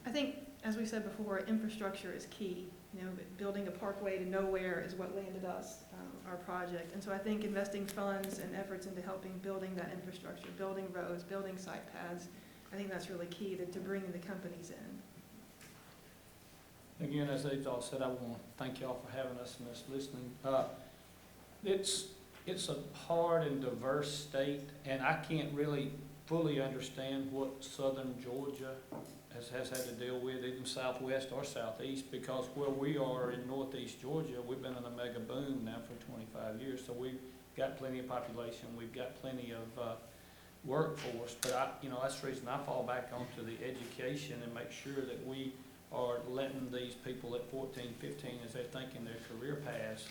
I think, as we said before, infrastructure is key. You know, building a parkway to nowhere is what landed us our project. And so I think investing funds and efforts into helping building that infrastructure, building roads, building site paths, I think that's really key to bringing the companies in. Again, as they've all said, I want to thank y'all for having us and us listening. It's a hard and diverse state, and I can't really fully understand what southern Georgia has had to deal with, even southwest or southeast, because where we are in northeast Georgia, we've been in a mega boom now for 25 years, so we've got plenty of population, we've got plenty of workforce, but that's the reason I fall back onto the education and make sure that we are letting these people at 14, 15, as they're thinking their career paths,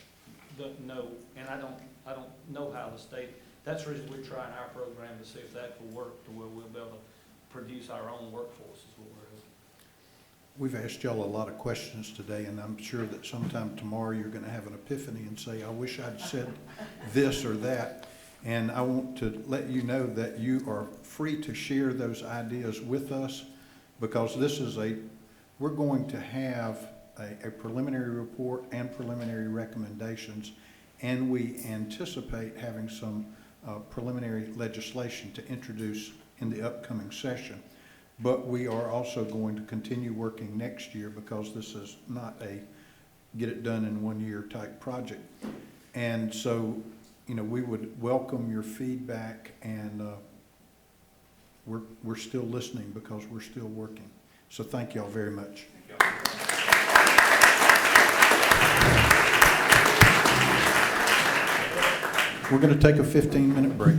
know, and I don't know how the state, that's the reason we're trying our program to see if that will work to where we'll be able to produce our own workforce is what we're hoping. We've asked y'all a lot of questions today, and I'm sure that sometime tomorrow you're going to have an epiphany and say, I wish I'd said this or that. And I want to let you know that you are free to share those ideas with us, because this is we're going to have a preliminary report and preliminary recommendations, and we anticipate having some preliminary legislation to introduce in the upcoming session. But we are also going to continue working next year, because this is not a get it done in 1 year type project. And so, we would welcome your feedback, and we're still listening because we're still working. So thank y'all very much. We're going to take a 15-minute break.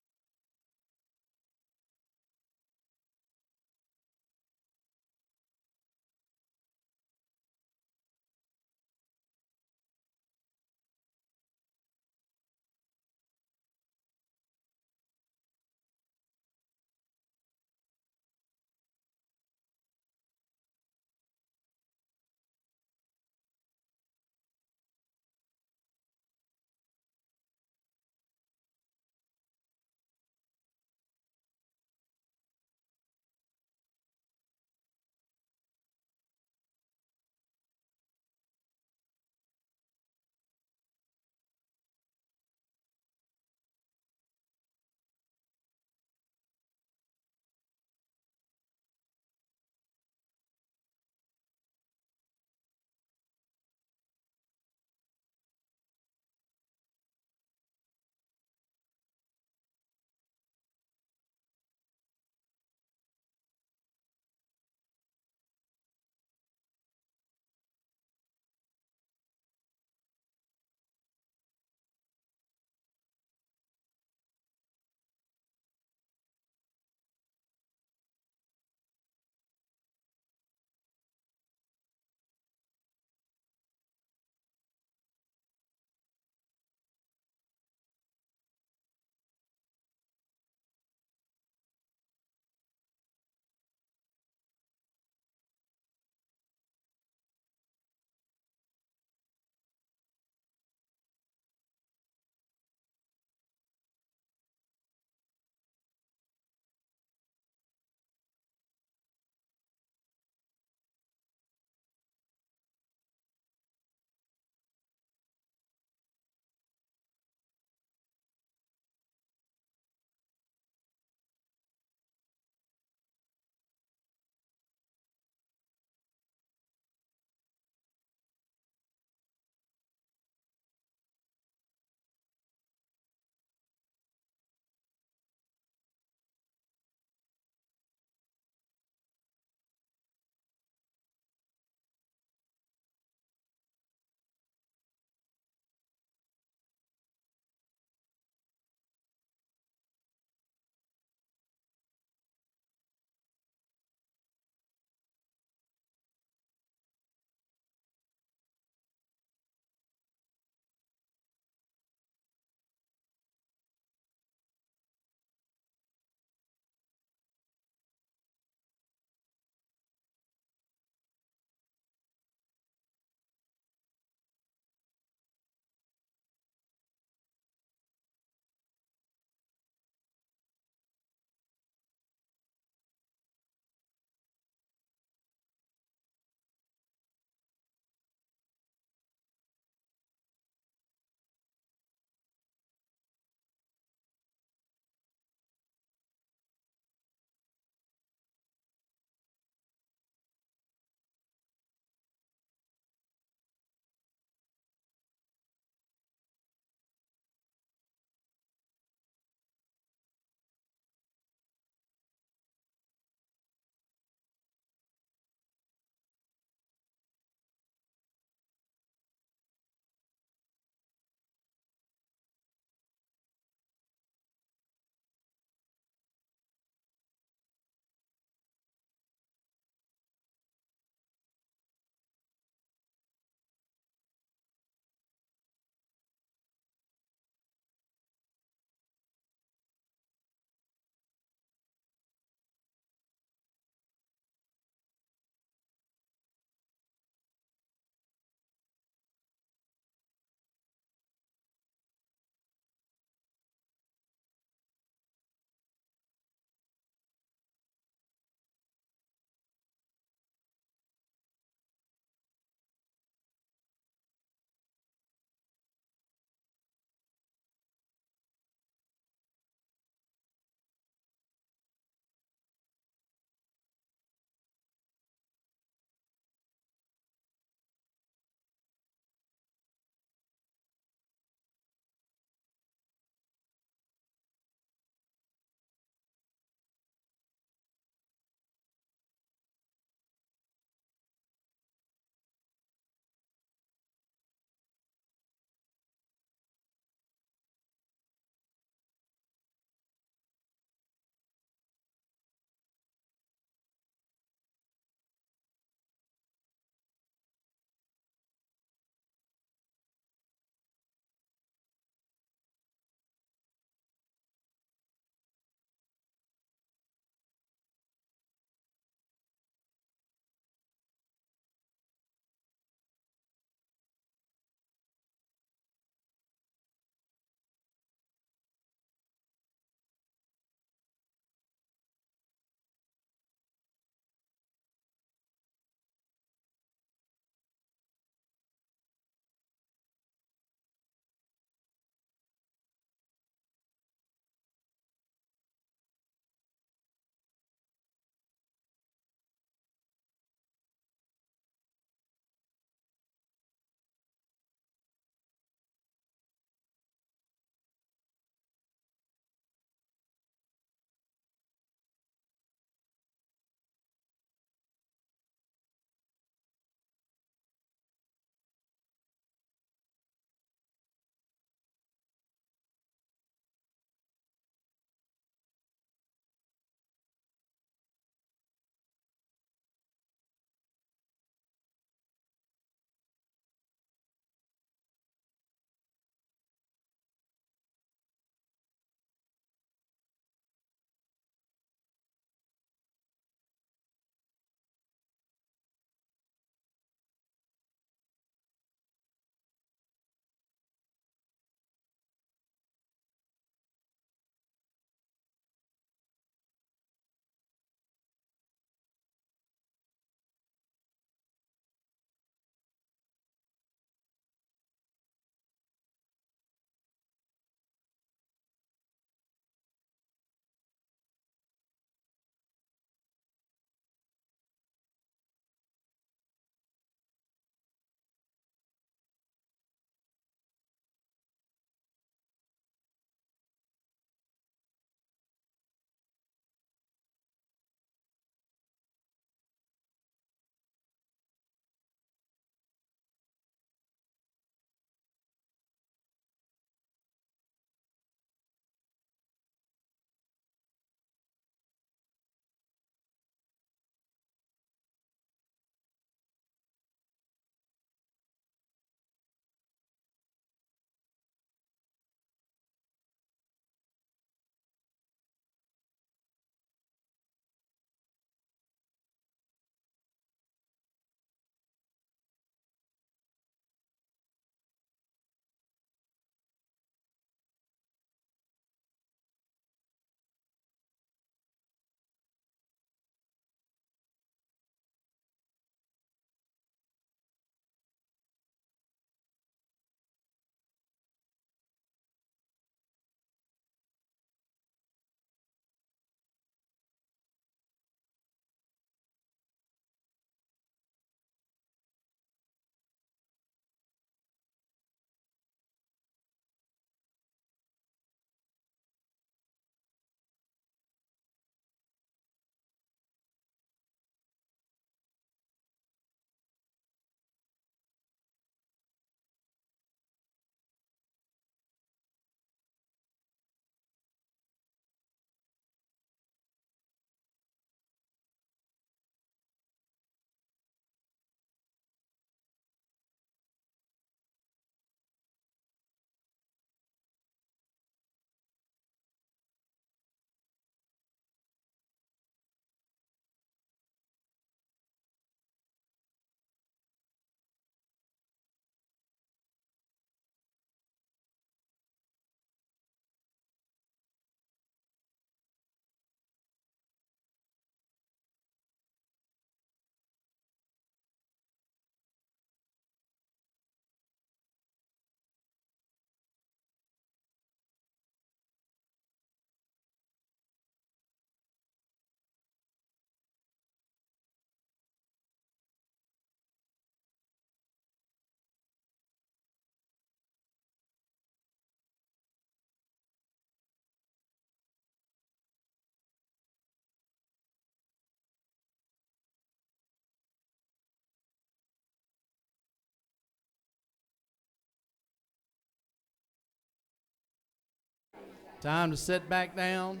Time to sit back down.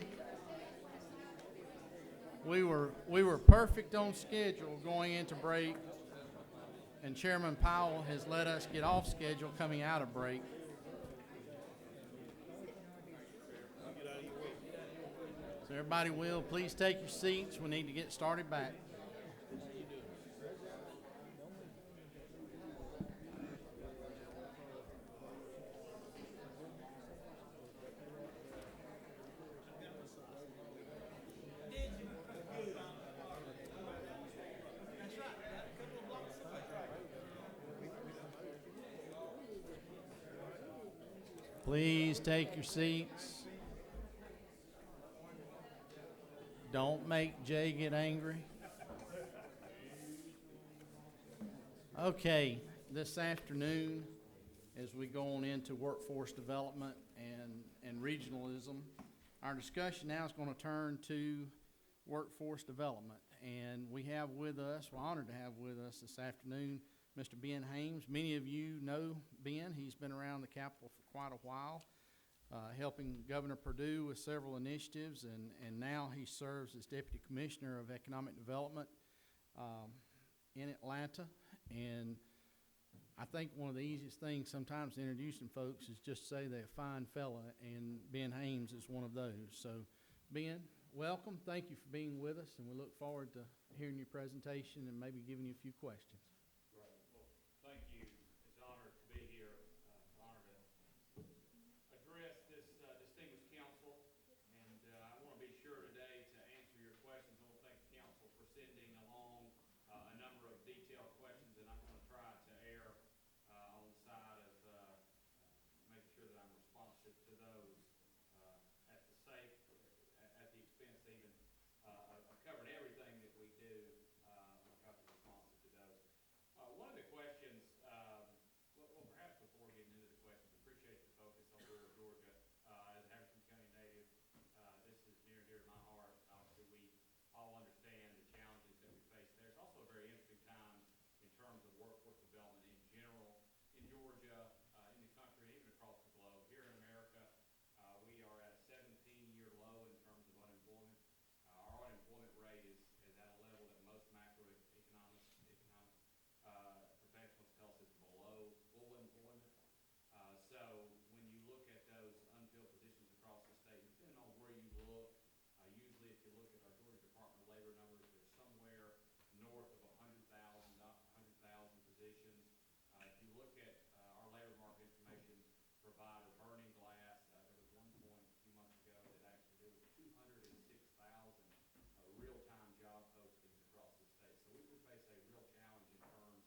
We were perfect on schedule going into break, and Chairman Powell has let us get off schedule coming out of break. So everybody will, please take your seats. We need to get started back. Please take your seats. Don't make Jay get angry. Okay, this afternoon, as we go on into workforce development and regionalism, our discussion now is going to turn to workforce development. And we have with us, we're honored to have with us this afternoon, Mr. Ben Hames. Many of you know Ben. He's been around the Capitol for quite a while, helping Governor Perdue with several initiatives, and now he serves as Deputy Commissioner of Economic Development in Atlanta. And I think one of the easiest things sometimes introducing folks is just say they're a fine fella, and Ben Hames is one of those. So, Ben, welcome. Thank you for being with us, and we look forward to hearing your presentation and maybe giving you a few questions. Great. Well, thank you. It's an honor to be here. Honor to address this distinguished council, and I want to be sure today to answer your questions. I want to thank the council for sending along a number of detailed questions, and I'm going to try to err on the side of making sure that I'm responsive to those at the sake, at the expense even of covering everything that we do. I'm going to try to be responsive to those. One of the questions, well, perhaps before getting into the questions, appreciate the focus on rural Georgia. As an Haversham County native, this is near and dear to my heart. Obviously, we all understand the challenges that we face there. It's also a very interesting time in terms of workforce development in general in Georgia, in the country, and even across the globe. Here in America, we are at a 17-year low in terms of unemployment. Our unemployment rate is at a level that most macroeconomic professionals tell us is below full employment. So when you look at those unfilled positions across the state, depending on where you look, usually if you look at our Georgia Department of Labor numbers, they're somewhere north of 100,000 positions. If you look at our labor market information provider, Burning Glass, there was one point a few months ago that actually there was 206,000 real-time job postings across the state. So we face a real challenge in terms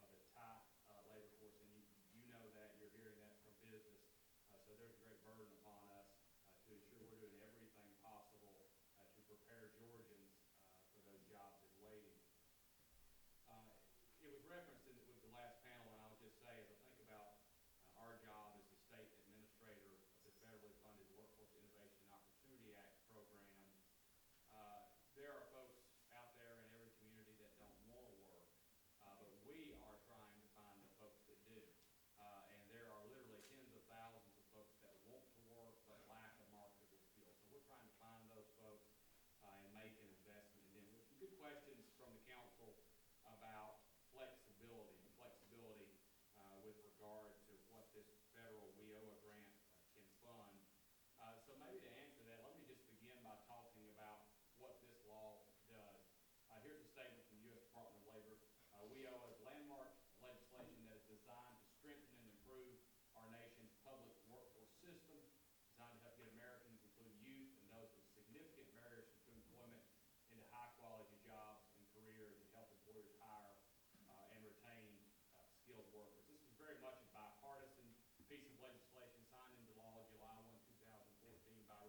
of a tight labor force, and you know that, you're hearing that from business. So there's a great burden upon us to ensure we're doing everything possible to prepare Georgians for those jobs in waiting. It was referenced with the last panel, and I'll just say, as I think about our job as the state administrator of the federally funded Workforce Innovation and Opportunity Act program, there are folks out there in every community that don't want to work, but we are trying to find the folks that do. And there are literally tens of thousands of folks that want to work but lack a marketable skill. So we're trying to find those folks and make an investment in them. There's some good questions from the council about flexibility with regard to what this federal WIOA grant can fund. So maybe to answer that, let me just begin by talking about what this law does. Here's a statement from the U.S. Department of Labor. WIOA is landmark legislation that is designed to strengthen and improve our nation's public workforce system, designed to help get Americans, including youth and those with significant barriers to employment, into high-quality jobs and careers, and help employers hire and retain skilled workers. This is very much a bipartisan piece of legislation signed into law July 1, 2014 by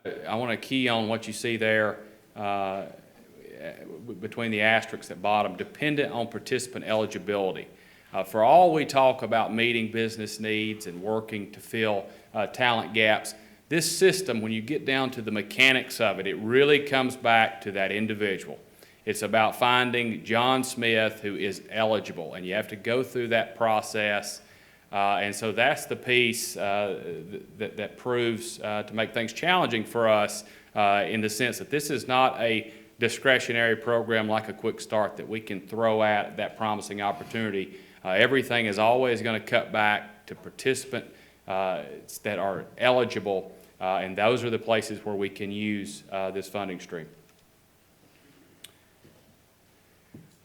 I want to key on what you see there between the asterisks at bottom, dependent on participant eligibility. For all we talk about meeting business needs and working to fill talent gaps, this system, when you get down to the mechanics of it, it really comes back to that individual. It's about finding John Smith who is eligible, and you have to go through that process. And so that's the piece that proves to make things challenging for us in the sense that this is not a discretionary program like a Quick Start that we can throw at that promising opportunity. Everything is always going to cut back to participants that are eligible, and those are the places where we can use this funding stream.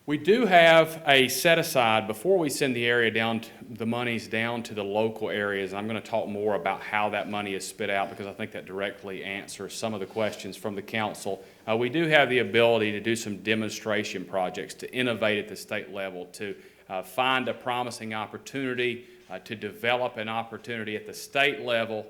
We do have a set aside before we send the area down, the monies down to the local areas. I'm going to talk more about how that money is spit out because I think that directly answers some of the questions from the council. We do have the ability to do some demonstration projects to innovate at the state level, to find a promising opportunity, to develop an opportunity at the state level,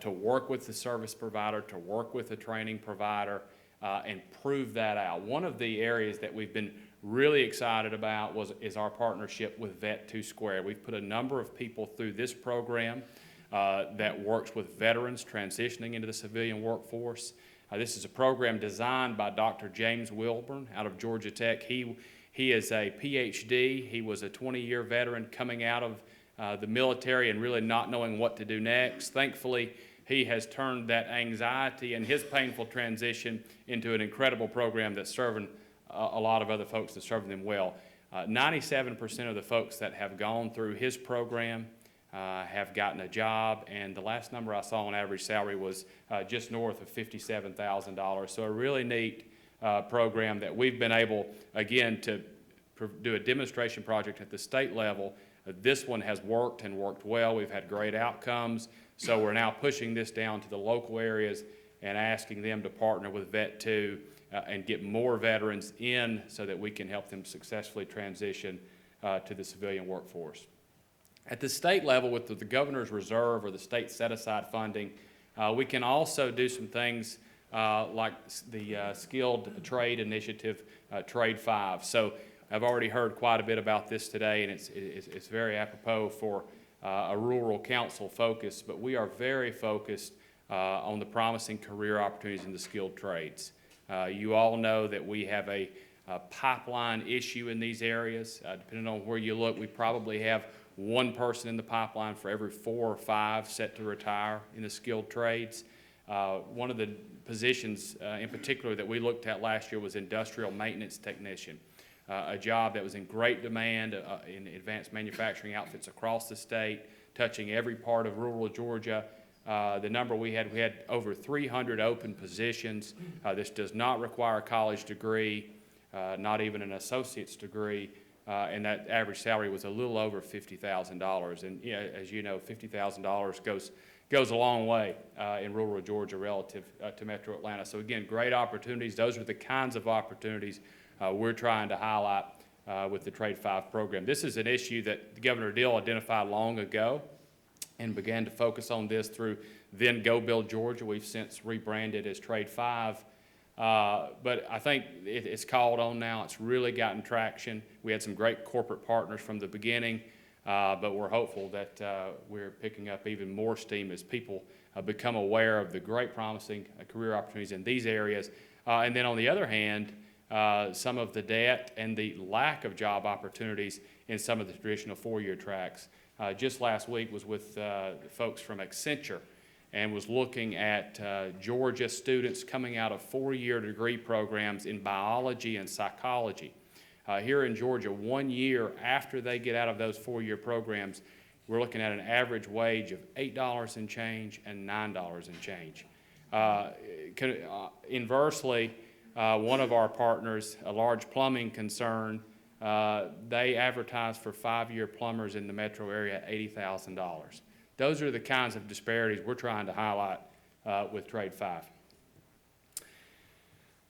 to work with the service provider, to work with the training provider, and prove that out. One of the areas that we've been really excited about is our partnership with Vet 2 Square. We've put a number of people through this program that works with veterans transitioning into the civilian workforce. This is a program designed by Dr. James Wilburn out of Georgia Tech. He is a PhD. He was a 20-year veteran coming out of the military and really not knowing what to do next. Thankfully, he has turned that anxiety and his painful transition into an incredible program that's serving a lot of other folks, that's serving them well. 97% of the folks that have gone through his program have gotten a job, and the last number I saw on average salary was just north of $57,000. So a really neat program that we've been able, again, to do a demonstration project at the state level. This one has worked and worked well. We've had great outcomes. So we're now pushing this down to the local areas and asking them to partner with Vet 2 and get more veterans in so that we can help them successfully transition to the civilian workforce. At the state level, with the governor's reserve or the state set-aside funding, we can also do some things like the skilled trade initiative, Trade 5. So I've already heard quite a bit about this today, and it's very apropos for a rural council focus, but we are very focused on the promising career opportunities in the skilled trades. You all know that we have a pipeline issue in these areas. Depending on where you look, we probably have one person in the pipeline for every 4 or 5 set to retire in the skilled trades. One of the positions in particular that we looked at last year was industrial maintenance technician, a job that was in great demand in advanced manufacturing outfits across the state, touching every part of rural Georgia. The number we had over 300 open positions. This does not require a college degree, not even an associate's degree, and that average salary was a little over $50,000. And as you know, $50,000 goes a long way in rural Georgia relative to Metro Atlanta. So again, great opportunities. Those are the kinds of opportunities we're trying to highlight with the Trade 5 program. This is an issue that Governor Deal identified long ago and began to focus on this through then Go Build Georgia. We've since rebranded as Trade 5. But I think it's called on now. It's really gotten traction. We had some great corporate partners from the beginning, but we're hopeful that we're picking up even more steam as people become aware of the great promising career opportunities in these areas. And then on the other hand, some of the debt and the lack of job opportunities in some of the traditional 4-year tracks. Just last week was with folks from Accenture and was looking at Georgia students coming out of 4-year degree programs in biology and psychology. Here in Georgia, 1 year after they get out of those 4-year programs, we're looking at an average wage of $8 and change and $9 and change. Inversely, one of our partners, a large plumbing concern, they advertise for 5-year plumbers in the metro area at $80,000. Those are the kinds of disparities we're trying to highlight with Trade 5.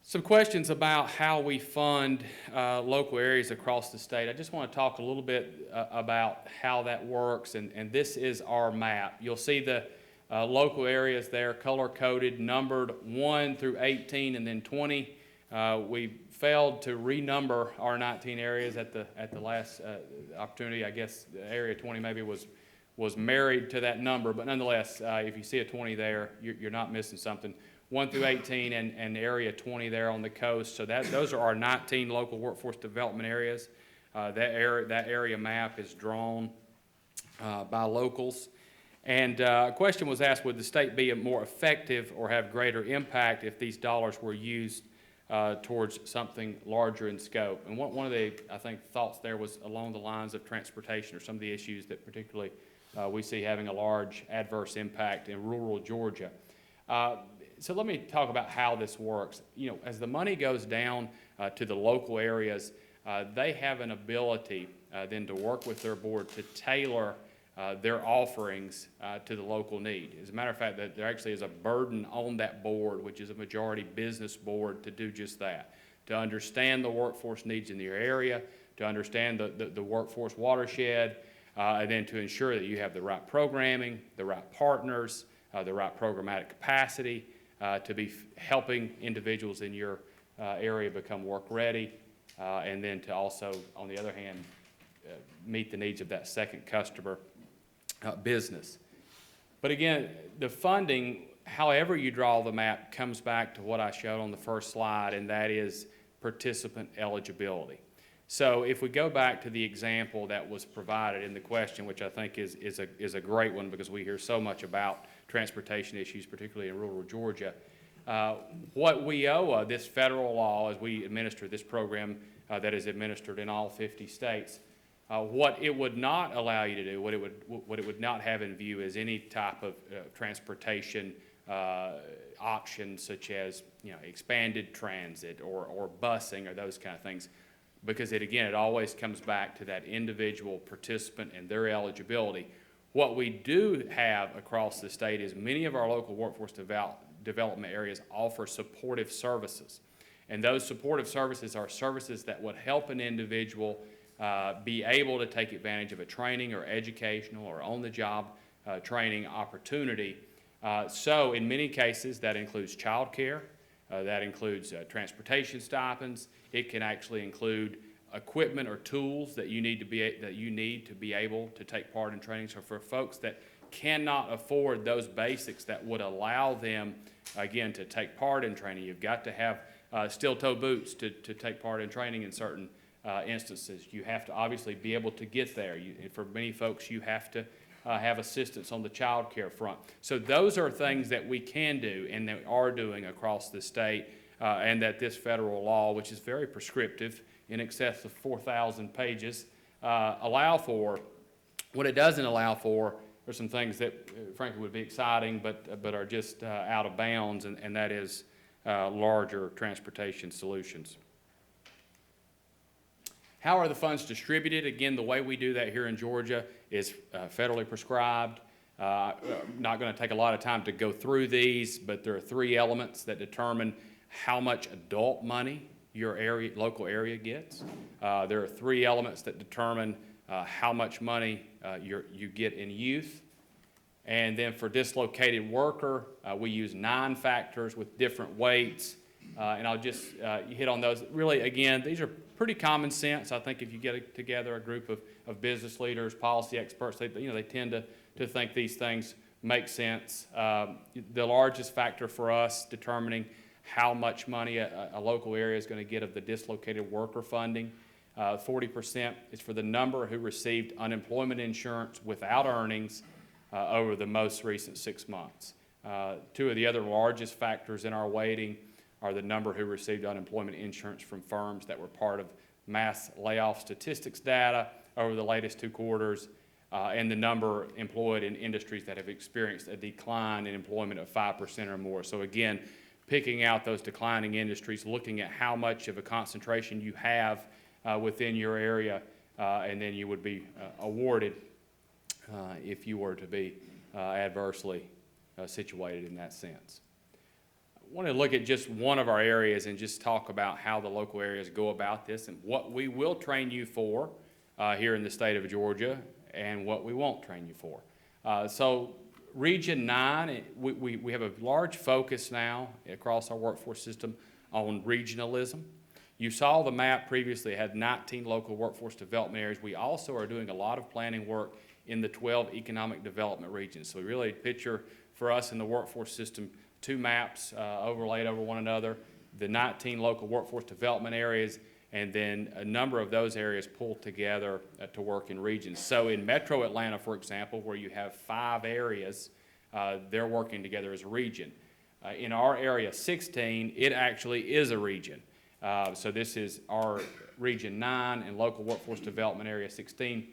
Some questions about how we fund local areas across the state. I just want to talk a little bit about how that works, and this is our map. You'll see the local areas there, color-coded, numbered 1 through 18 and then 20. We failed to renumber our 19 areas at the last opportunity. I guess area 20 maybe was married to that number, but nonetheless, if you see a 20 there, you're not missing something. 1 through 18 and area 20 there on the coast. So those are our 19 local workforce development areas. That area map is drawn by locals. And a question was asked, would the state be more effective or have greater impact if these dollars were used towards something larger in scope? And one of the, I think, thoughts there was along the lines of transportation or some of the issues that particularly we see having a large adverse impact in rural Georgia. So let me talk about how this works. You know, as the money goes down to the local areas, they have an ability then to work with their board to tailor their offerings to the local need. As a matter of fact, that there actually is a burden on that board, which is a majority business board, to do just that, to understand the workforce needs in your area, to understand the workforce watershed, and then to ensure that you have the right programming, the right partners, the right programmatic capacity, to be helping individuals in your area become work ready, and then to also, on the other hand, meet the needs of that second customer business. But again, the funding, however you draw the map, comes back to what I showed on the first slide, and that is participant eligibility. So if we go back to the example that was provided in the question, which I think is a great one because we hear so much about transportation issues, particularly in rural Georgia, what we owe this federal law as we administer this program that is administered in all 50 states, what it would not allow you to do, what it would not have in view is any type of transportation options such as, you know, expanded transit or busing or those kind of things. Because it always comes back to that individual participant and their eligibility. What we do have across the state is many of our local workforce development areas offer supportive services. And those supportive services are services that would help an individual be able to take advantage of a training or educational or on-the-job training opportunity. So in many cases, that includes child care, that includes transportation stipends. It can actually include equipment or tools that you need to be able to take part in training. So for folks that cannot afford those basics that would allow them, again, to take part in training, you've got to have steel-toe boots to take part in training in certain instances. You have to obviously be able to get there. For many folks, you have to have assistance on the child care front. So those are things that we can do and that we are doing across the state, and that this federal law, which is very prescriptive, in excess of 4,000 pages, allow for. What it doesn't allow for are some things that frankly would be exciting but are just out of bounds, and that is larger transportation solutions. How are the funds distributed? Again, the way we do that here in Georgia is federally prescribed. I'm not going to take a lot of time to go through these, but there are 3 elements that determine how much adult money your local area gets. There are 3 elements that determine how much money you get in youth. And then for dislocated worker, we use 9 factors with different weights. And I'll just hit on those. Really, again, these are pretty common sense. I think if you get together a group of business leaders, policy experts, they tend to think these things make sense. The largest factor for us determining how much money a local area is going to get of the dislocated worker funding, 40% is for the number who received unemployment insurance without earnings over the most recent 6 months. 2 of the other largest factors in our weighting are the number who received unemployment insurance from firms that were part of mass layoff statistics data over the latest 2 quarters, and the number employed in industries that have experienced a decline in employment of 5% or more. So again, picking out those declining industries, looking at how much of a concentration you have within your area, and then you would be awarded if you were to be adversely situated in that sense. I want to look at just one of our areas and just talk about how the local areas go about this and what we will train you for here in the state of Georgia and what we won't train you for. So Region 9, we have a large focus now across our workforce system on regionalism. You saw the map previously, it had 19 local workforce development areas. We also are doing a lot of planning work in the 12 economic development regions. So we really picture for us in the workforce system 2 maps overlaid over one another, the 19 local workforce development areas, and then a number of those areas pulled together to work in regions. So in Metro Atlanta, for example, where you have 5 areas, they're working together as a region. In our area 16, it actually is a region. So this is our Region 9 and Local Workforce Development Area 16.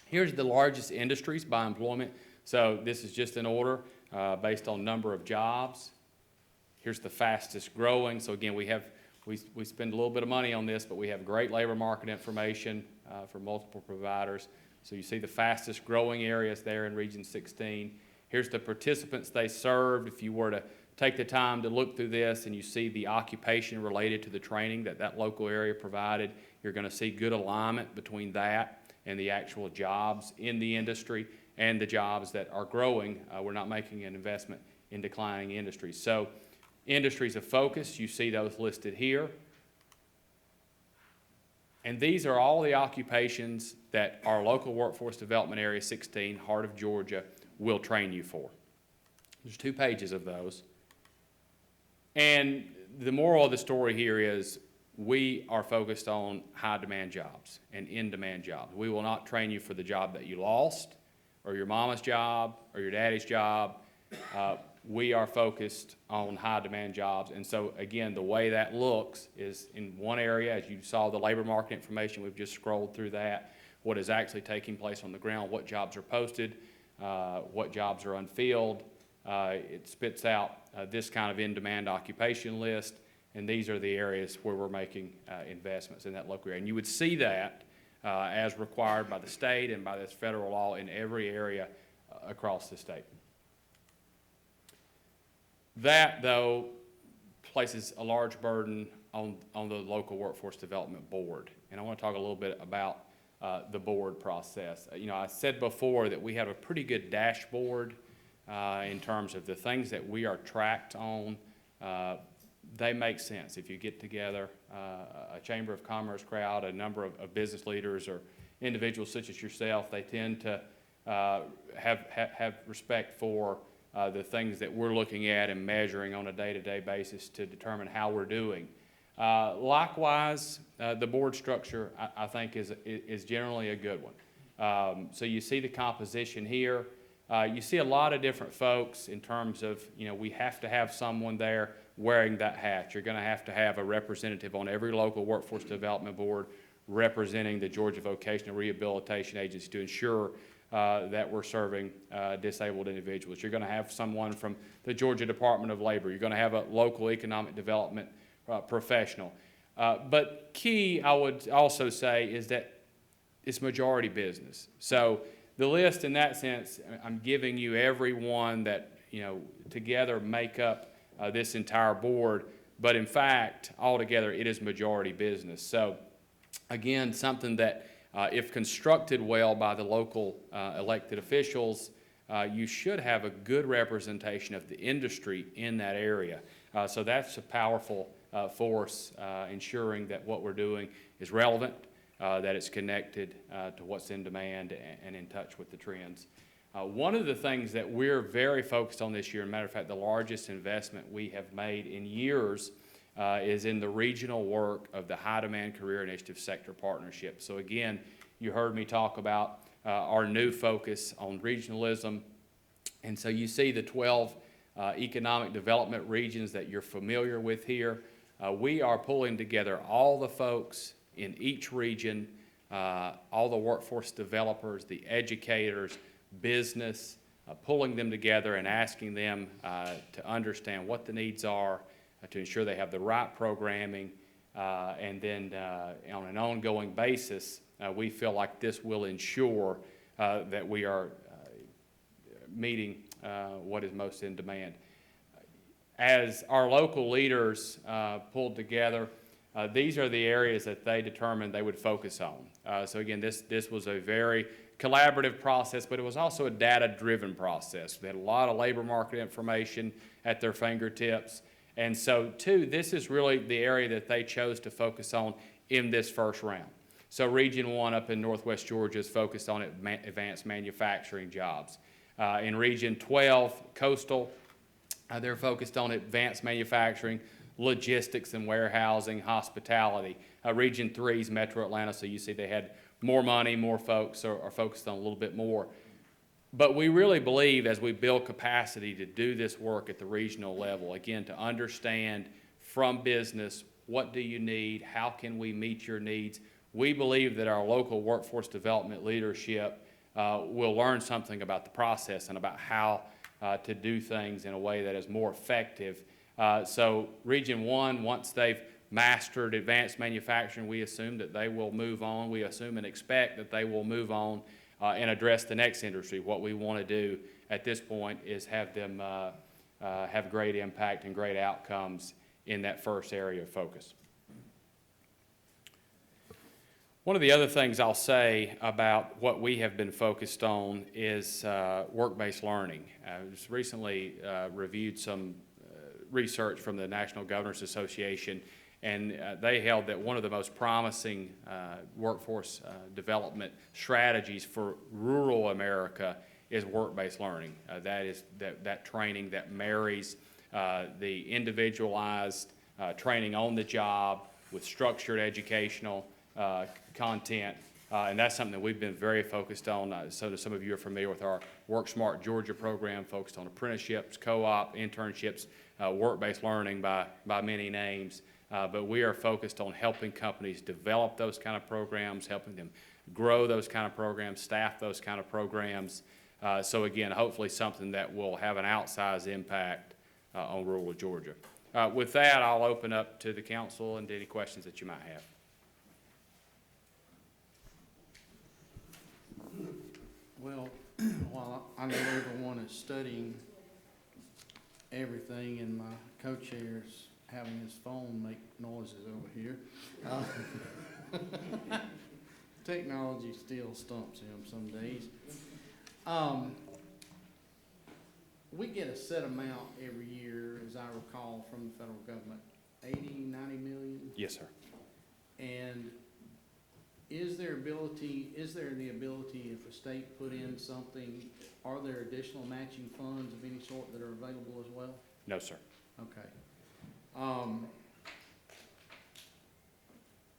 Here's the largest industries by employment. So this is just an order based on number of jobs. Here's the fastest growing. So again, we spend a little bit of money on this, but we have great labor market information for multiple providers. So you see the fastest growing areas there in Region 16. Here's the participants they served. If you were to take the time to look through this and you see the occupation related to the training that that local area provided, you're going to see good alignment between that and the actual jobs in the industry and the jobs that are growing. We're not making an investment in declining industries. So industries of focus, you see those listed here. And these are all the occupations that our local workforce development area 16, Heart of Georgia, will train you for. There's 2 pages of those. And the moral of the story here is we are focused on high demand jobs and in demand jobs. We will not train you for the job that you lost or your mama's job or your daddy's job. We are focused on high demand jobs. And so again, the way that looks is in one area, as you saw the labor market information, we've just scrolled through that, what is actually taking place on the ground, what jobs are posted, what jobs are unfilled. It spits out this kind of in-demand occupation list, and these are the areas where we're making investments in that local area. And you would see that as required by the state and by this federal law in every area across the state. That, though, places a large burden on the local workforce development board. And I want to talk a little bit about the board process. You know, I said before that we have a pretty good dashboard in terms of the things that we are tracked on. They make sense. If you get together a Chamber of Commerce crowd, a number of business leaders or individuals such as yourself, they tend to have respect for the things that we're looking at and measuring on a day-to-day basis to determine how we're doing. Likewise, the board structure, I think, is generally a good one. So you see the composition here. You see a lot of different folks in terms of, you know, we have to have someone there wearing that hat. You're going to have a representative on every local workforce development board representing the Georgia Vocational Rehabilitation Agency to ensure that we're serving disabled individuals. You're going to have someone from the Georgia Department of Labor. You're going to have a local economic development professional. But key, I would also say, is that it's majority business. So the list in that sense, I'm giving you everyone that, you know, together make up this entire board, but in fact, altogether, it is majority business. So again, something that if constructed well by the local elected officials, you should have a good representation of the industry in that area. So that's a powerful force ensuring that what we're doing is relevant, that it's connected to what's in demand and in touch with the trends. One of the things that we're very focused on this year, as a matter of fact, the largest investment we have made in years is in the regional work of the High Demand Career Initiative Sector Partnership. So again, you heard me talk about our new focus on regionalism. And so you see the 12 economic development regions that you're familiar with here. We are pulling together all the folks in each region, all the workforce developers, the educators, business, pulling them together and asking them to understand what the needs are, to ensure they have the right programming, and then on an ongoing basis, we feel like this will ensure that we are meeting what is most in demand. As our local leaders pulled together, these are the areas that they determined they would focus on. So again, this was a very collaborative process, but it was also a data-driven process. They had a lot of labor market information at their fingertips. And so, too, this is really the area that they chose to focus on in this first round. So Region 1 up in Northwest Georgia is focused on advanced manufacturing jobs. In Region 12, Coastal, they're focused on advanced manufacturing, logistics and warehousing, hospitality. Region 3 is Metro Atlanta, so you see they had more money, more folks are focused on a little bit more. But we really believe as we build capacity to do this work at the regional level, again, to understand from business, what do you need, how can we meet your needs, we believe that our local workforce development leadership will learn something about the process and about how to do things in a way that is more effective. So Region 1, once they've mastered advanced manufacturing, we assume that they will move on. We assume and expect that they will move on and address the next industry. What we want to do at this point is have them have great impact and great outcomes in that first area of focus. One of the other things I'll say about what we have been focused on is work-based learning. I just recently reviewed some research from the National Governors Association, and they held that one of the most promising workforce development strategies for rural America is work-based learning. That is that training that marries the individualized training on the job with structured educational content, and that's something that we've been very focused on. So some of you are familiar with our Work Smart Georgia program, focused on apprenticeships, co-op, internships, work-based learning by many names. But we are focused on helping companies develop those kind of programs, helping them grow those kind of programs, staff those kind of programs. So again, hopefully something that will have an outsized impact on rural Georgia. With that, I'll open up to the council and any questions that you might have. Well, while I know everyone is studying everything and my co-chair is having his phone make noises over here, technology still stumps him some days. We get a set amount every year, as I recall, from the federal government, 80, 90 million? Yes, sir. And is there the ability, if a state put in something, are there additional matching funds of any sort that are available as well? No, sir. Okay.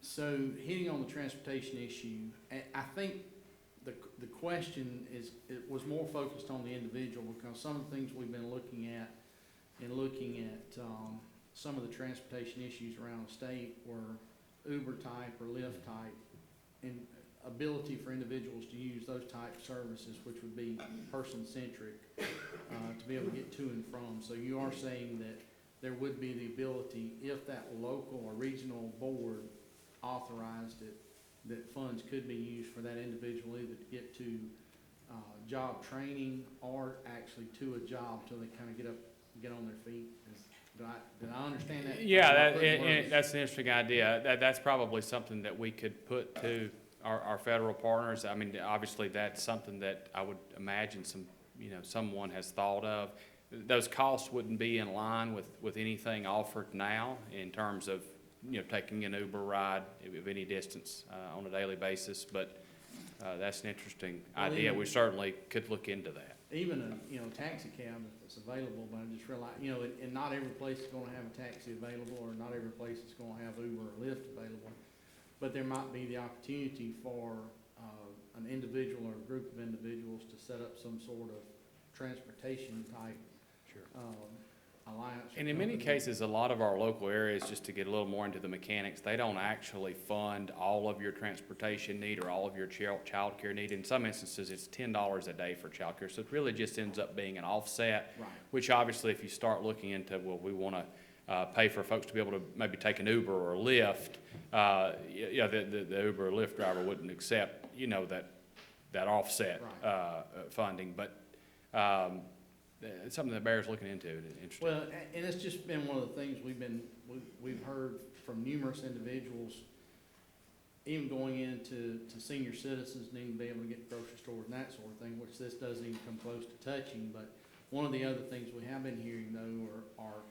So hitting on the transportation issue, I think the question it was more focused on the individual, because some of the things we've been looking at some of the transportation issues around the state were Uber type or Lyft type, and ability for individuals to use those type of services, which would be person-centric, to be able to get to and from. So you are saying that there would be the ability, if that local or regional board authorized it, that funds could be used for that individual either to get to job training or actually to a job till they kind of get on their feet. Did I understand that? Yeah, that's an interesting idea. That's probably something that we could put to our federal partners. I mean, obviously, that's something that I would imagine someone has thought of. Those costs wouldn't be in line with anything offered now in terms of taking an Uber ride of any distance on a daily basis. But that's an interesting idea. We certainly could look into that. Even a taxi cab if it's available, but I just realized, and not every place is gonna have a taxi available, or not every place is gonna have Uber or Lyft available. But there might be the opportunity for an individual or a group of individuals to set up some sort of transportation type alliance. And in many cases, a lot of our local areas, just to get a little more into the mechanics, they don't actually fund all of your transportation need or all of your child care need. In some instances, it's $10 a day for child care. So it really just ends up being an offset, Right. which obviously if you start looking into, well, we want to pay for folks to be able to maybe take an Uber or a Lyft, the Uber or Lyft driver wouldn't accept, that offset funding. But it's something that bears looking into. Interesting. Well, and it's just been one of the things we've heard from numerous individuals. even going into senior citizens needing to be able to get to grocery stores and that sort of thing, which this doesn't even come close to touching. But one of the other things we have been hearing though are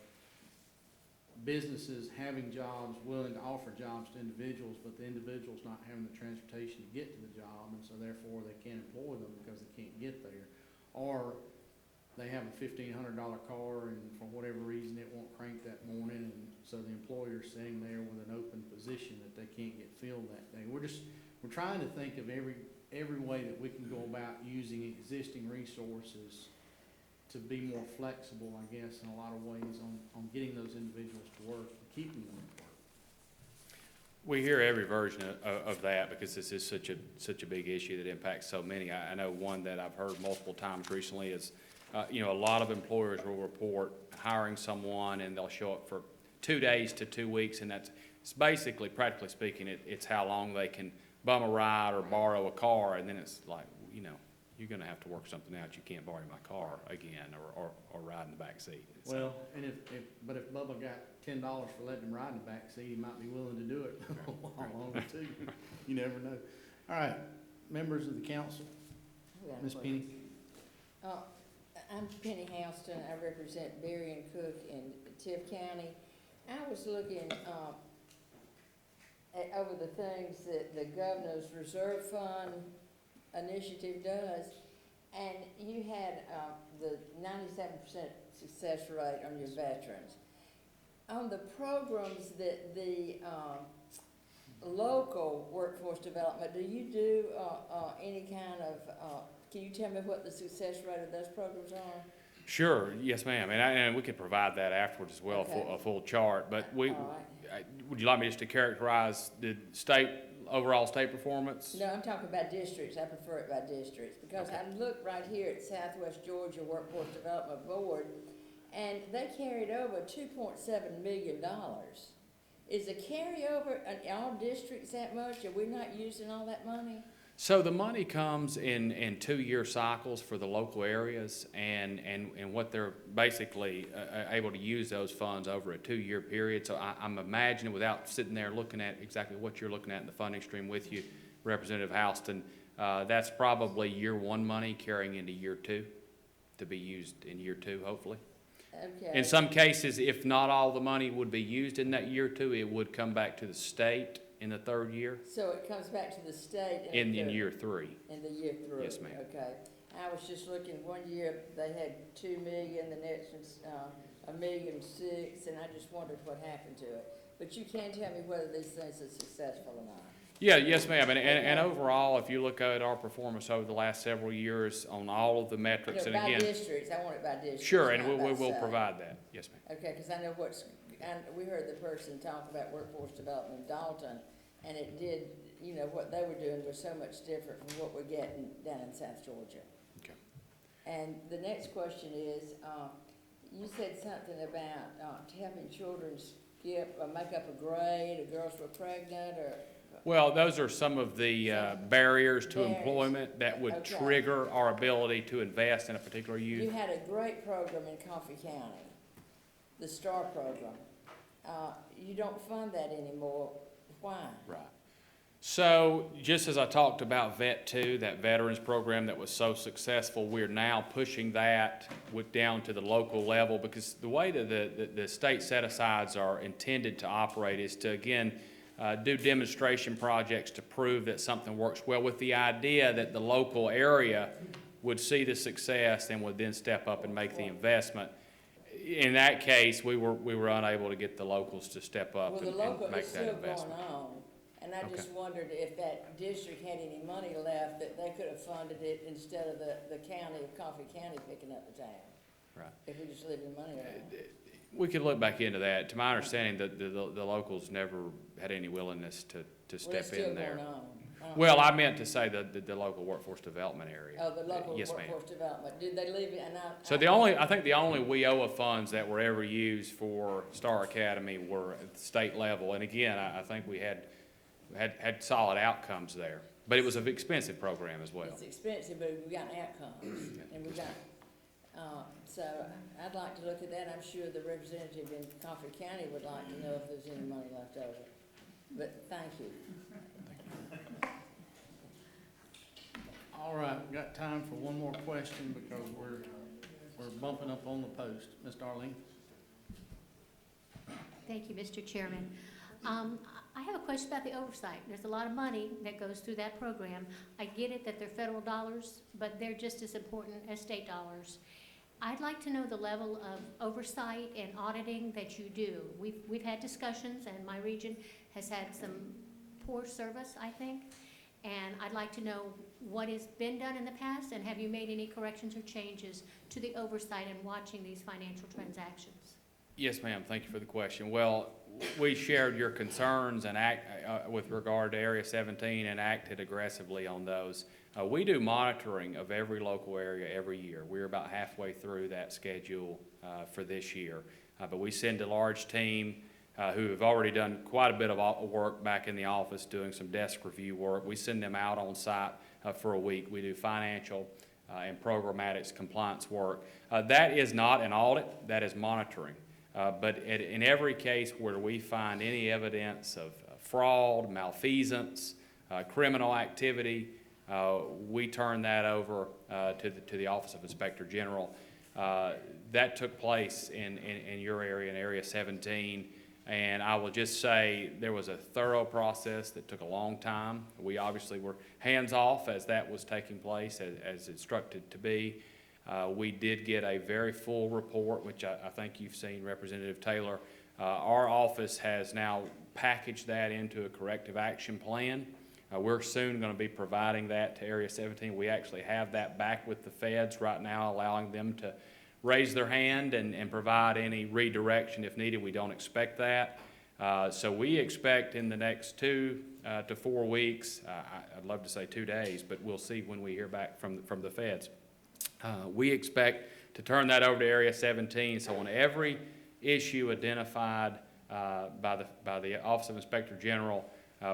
businesses having jobs, willing to offer jobs to individuals, but the individuals not having the transportation to get to the job, and so therefore they can't employ them because they can't get there. Or they have a $1,500 car and for whatever reason it won't crank that morning, and so the employer's sitting there with an open position that they can't get filled that day. We're trying to think of every way that we can go about using existing resources to be more flexible, I guess, in a lot of ways on getting those individuals to work and keeping them at work. We hear every version of that because this is such a big issue that impacts so many. I know one that I've heard multiple times recently is, a lot of employers will report hiring someone and they'll show up for 2 days to 2 weeks, and it's basically, practically speaking, it's how long they can bum a ride or borrow a car, and then it's like, you're gonna have to work something out. You can't borrow my car again or ride in the back seat. Well, and if Bubba got $10 for letting him ride in the back seat, he might be willing to do it a while longer too. You never know. All right, members of the council, Ms. Penny. I'm Penny Houston. I represent Berry and Cook in Tiff County. I was looking over the things that the governor's reserve fund initiative does, and you had the 97% success rate on your veterans. On the programs that the local workforce development, do you do any kind of, can you tell me what the success rate of those programs are? Sure, yes, ma'am, and we could provide that afterwards as well, Okay. a full chart. But All right. would you like me just to characterize the overall state performance? No, I'm talking about districts. I prefer it by districts, because Okay. I look right here at Southwest Georgia Workforce Development Board, and they carried over $2.7 million. Is the carryover in all districts that much? Are we not using all that money? So the money comes in 2-year cycles for the local areas, and what they're basically able to use those funds over a 2-year period. So I'm imagining, without sitting there looking at exactly what you're looking at in the funding stream with you, Representative Houston, that's probably year 1 money carrying into year 2 to be used in year 2, hopefully. Okay. In some cases, if not all the money would be used in that year 2, it would come back to the state in the 3rd year. So it comes back to the state In year 3. In the year 3. Yes, ma'am. Okay. I was just looking, one year they had 2 million, the next one's $1.6 million, and I just wondered what happened to it. But you can tell me whether these things are successful or not. Yeah, yes, ma'am. And overall, if you look at our performance over the last several years on all of the metrics, and By again, districts, I want it by districts. sure, and not we by will site. provide that. Yes, ma'am. Okay, because I know we heard the person talk about workforce development in Dalton, and it did, what they were doing was so much different from what we're getting down in South Georgia. Okay. And the next question is, you said something about helping children skip or make up a grade, or girls were pregnant, or. Well, those are some of the barriers to Barriers. employment that would Okay. trigger our ability to invest in a particular youth. You had a great program in Coffee County, the STAR program. You don't fund that anymore. Why? Right. So just as I talked about Vet 2, that veterans program that was so successful, we're now pushing that down to the local level, because the way that the state set-asides are intended to operate is to, again, do demonstration projects to prove that something works well, with the idea that the local area would see the success and would then step up and make the investment. In that case, we were unable to get the locals to step up Well, the and local make is that still investment. going on, and I just Okay. wondered if that district had any money left that they could have funded it instead of the county of Coffee County picking up the tab. Right. If we just leave the money around. We could look back into that. To my understanding, the locals never had any willingness to Well, step it's still in there. going on. don't Well, know. I meant to say the local workforce development area. Oh, the local Yes, ma'am. workforce development, did they leave it, and So I think the only WIOA funds that were ever used for Star Academy were at the state level. And again, I think we had solid outcomes there. But it was an expensive program as well. It's expensive, but we've got outcomes, and we've got, so I'd like to look at that. I'm sure the representative in Coffee County would like to know if there's any money left over. but thank you. All right, we got time for one more question because we're bumping up on the post. Ms. Darlene? Thank you, Mr. Chairman. I have a question about the oversight. There's a lot of money that goes through that program. I get it that they're federal dollars, but they're just as important as state dollars. I'd like to know the level of oversight and auditing that you do. We've had discussions, and my region has had some poor service, I think, and I'd like to know what has been done in the past, and have you made any corrections or changes to the oversight and watching these financial transactions? Yes, ma'am. Thank you for the question. Well, we shared your concerns and with regard to Area 17 and acted aggressively on those. We do monitoring of every local area every year. We're about halfway through that schedule for this year. But we send a large team who have already done quite a bit of work back in the office doing some desk review work. We send them out on site for a week. We do financial and programmatics compliance work. That is not an audit, that is monitoring. But in every case where we find any evidence of fraud, malfeasance, criminal activity, we turn that over to the Office of Inspector General. That took place in your area, in Area 17, and I will just say there was a thorough process that took a long time. We obviously were hands-off as that was taking place, as instructed to be. We did get a very full report, which I think you've seen, Representative Taylor. Our office has now packaged that into a corrective action plan. We're soon going to be providing that to Area 17. We actually have that back with the feds right now, allowing them to raise their hand and provide any redirection if needed. We don't expect that. So we expect in the next 2 to 4 weeks, I'd love to say 2 days, but we'll see when we hear back from the feds. We expect to turn that over to Area 17, so on every issue identified by the Office of Inspector General,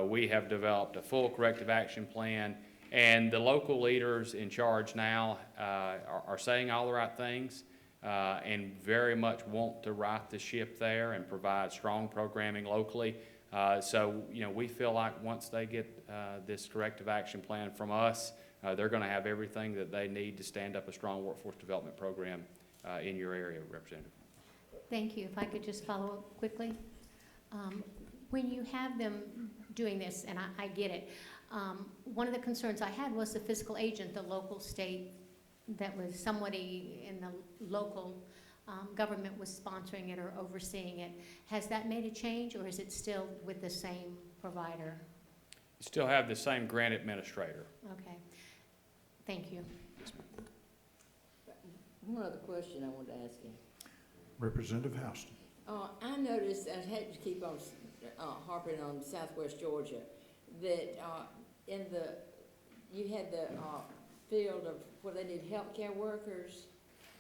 we have developed a full corrective action plan, and the local leaders in charge now are saying all the right things and very much want to right the ship there and provide strong programming locally. So, you know, we feel like once they get this corrective action plan from us, they're going to have everything that they need to stand up a strong workforce development program in your area, Representative. Thank you. If I could just follow up quickly. When you have them doing this, and I get it, one of the concerns I had was the fiscal agent, the local state, that was somebody in the local government was sponsoring it or overseeing it. Has that made a change, or is it still with the same provider? You still have the same grant administrator. Okay. Thank you. One other question I wanted to ask you. Representative Houston. I noticed, I hate to keep on harping on Southwest Georgia, that you had the field of where they need healthcare workers,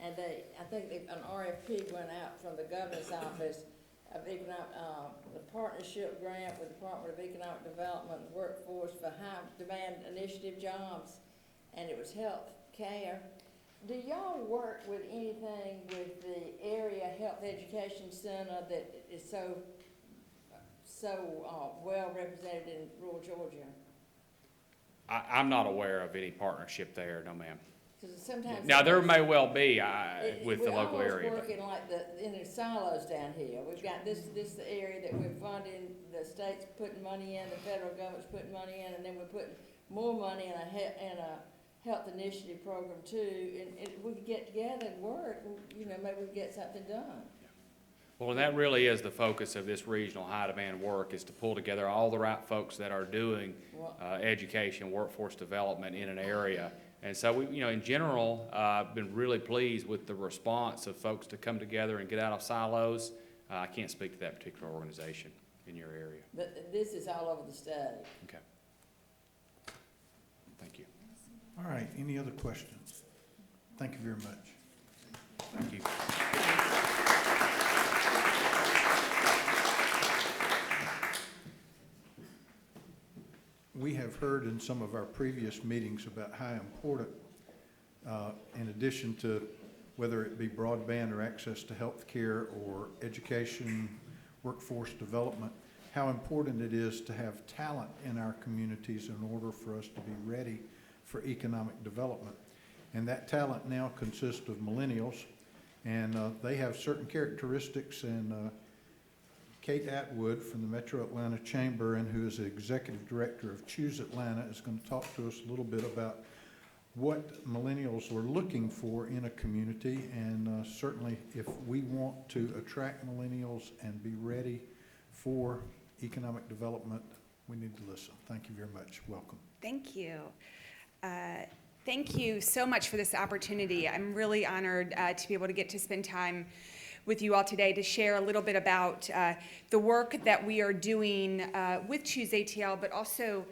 and I think an RFP went out from the governor's office of the partnership grant with the Department of Economic Development and Workforce for high demand initiative jobs, and it was health care. Do y'all work with anything with the area health education center that is so well represented in rural Georgia? I'm not aware of any partnership there, no ma'am. Sometimes now there may well be with the local area. We're almost working like in the silos down here. We've got this area that we're funding, the state's putting money in, the federal government's putting money in, and then we're putting more money in a health initiative program too. And if we could get together and work, you know, maybe we could get something done. Well, and that really is the focus of this regional high demand work, is to pull together all the right folks that are doing education, workforce development in an area. And so we, you know, in general, I've been really pleased with the response of folks to come together and get out of silos. I can't speak to that particular organization in your area. But this is all over the state. Okay. Thank you. All right, any other questions? Thank you very much. Thank you. We have heard in some of our previous meetings about how important, in addition to whether it be broadband or access to health care or education, workforce development, how important it is to have talent in our communities in order for us to be ready for economic development. And that talent now consists of millennials, and they have certain characteristics, and Kate Atwood from the Metro Atlanta Chamber, and who is the Executive Director of Choose Atlanta, is going to talk to us a little bit about what millennials are looking for in a community, and certainly if we want to attract millennials and be ready for economic development, we need to listen. Thank you very much. Welcome. Thank you. Thank you so much for this opportunity. I'm really honored to be able to get to spend time with you all today to share a little bit about the work that we are doing with Choose ATL, but also,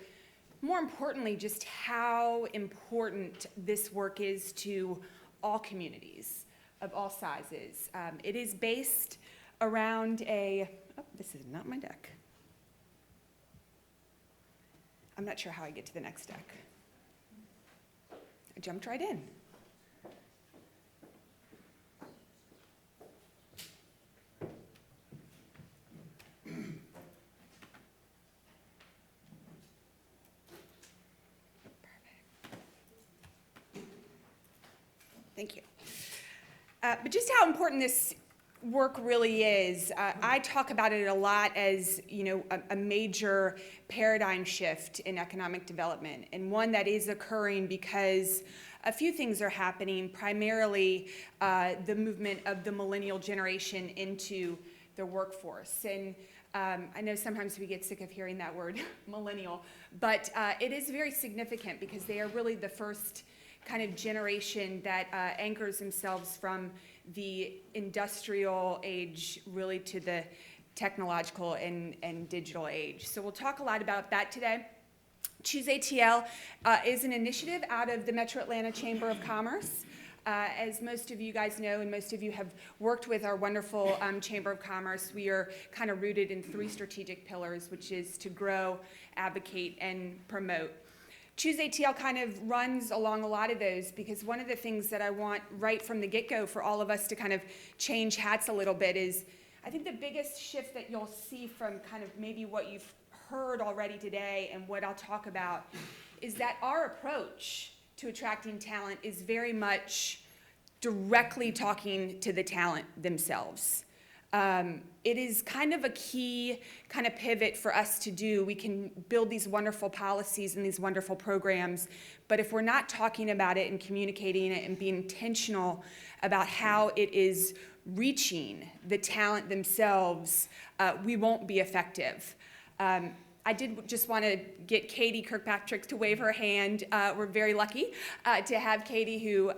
more importantly, just how important this work is to all communities of all sizes. It is based around this is not my deck. I'm not sure how I get to the next deck. I jumped right in. Thank you. But just how important this work really is, I talk about it a lot as, a major paradigm shift in economic development, and one that is occurring because a few things are happening, primarily the movement of the millennial generation into the workforce. And I know sometimes we get sick of hearing that word, millennial, but it is very significant because they are really the first kind of generation that anchors themselves from the industrial age really to the technological and digital age. So we'll talk a lot about that today. Choose ATL is an initiative out of the Metro Atlanta Chamber of Commerce. As most of you guys know, and most of you have worked with our wonderful Chamber of Commerce, we are kind of rooted in 3 strategic pillars, which is to grow, advocate, and promote. Choose ATL kind of runs along a lot of those, because one of the things that I want right from the get-go for all of us to kind of change hats a little bit is, I think the biggest shift that you'll see from kind of maybe what you've heard already today and what I'll talk about is that our approach to attracting talent is very much directly talking to the talent themselves. It is kind of a key kind of pivot for us to do. We can build these wonderful policies and these wonderful programs, but if we're not talking about it and communicating it and being intentional about how it is reaching the talent themselves, we won't be effective. I did just want to get Katie Kirkpatrick to wave her hand. We're very lucky to have Katie, who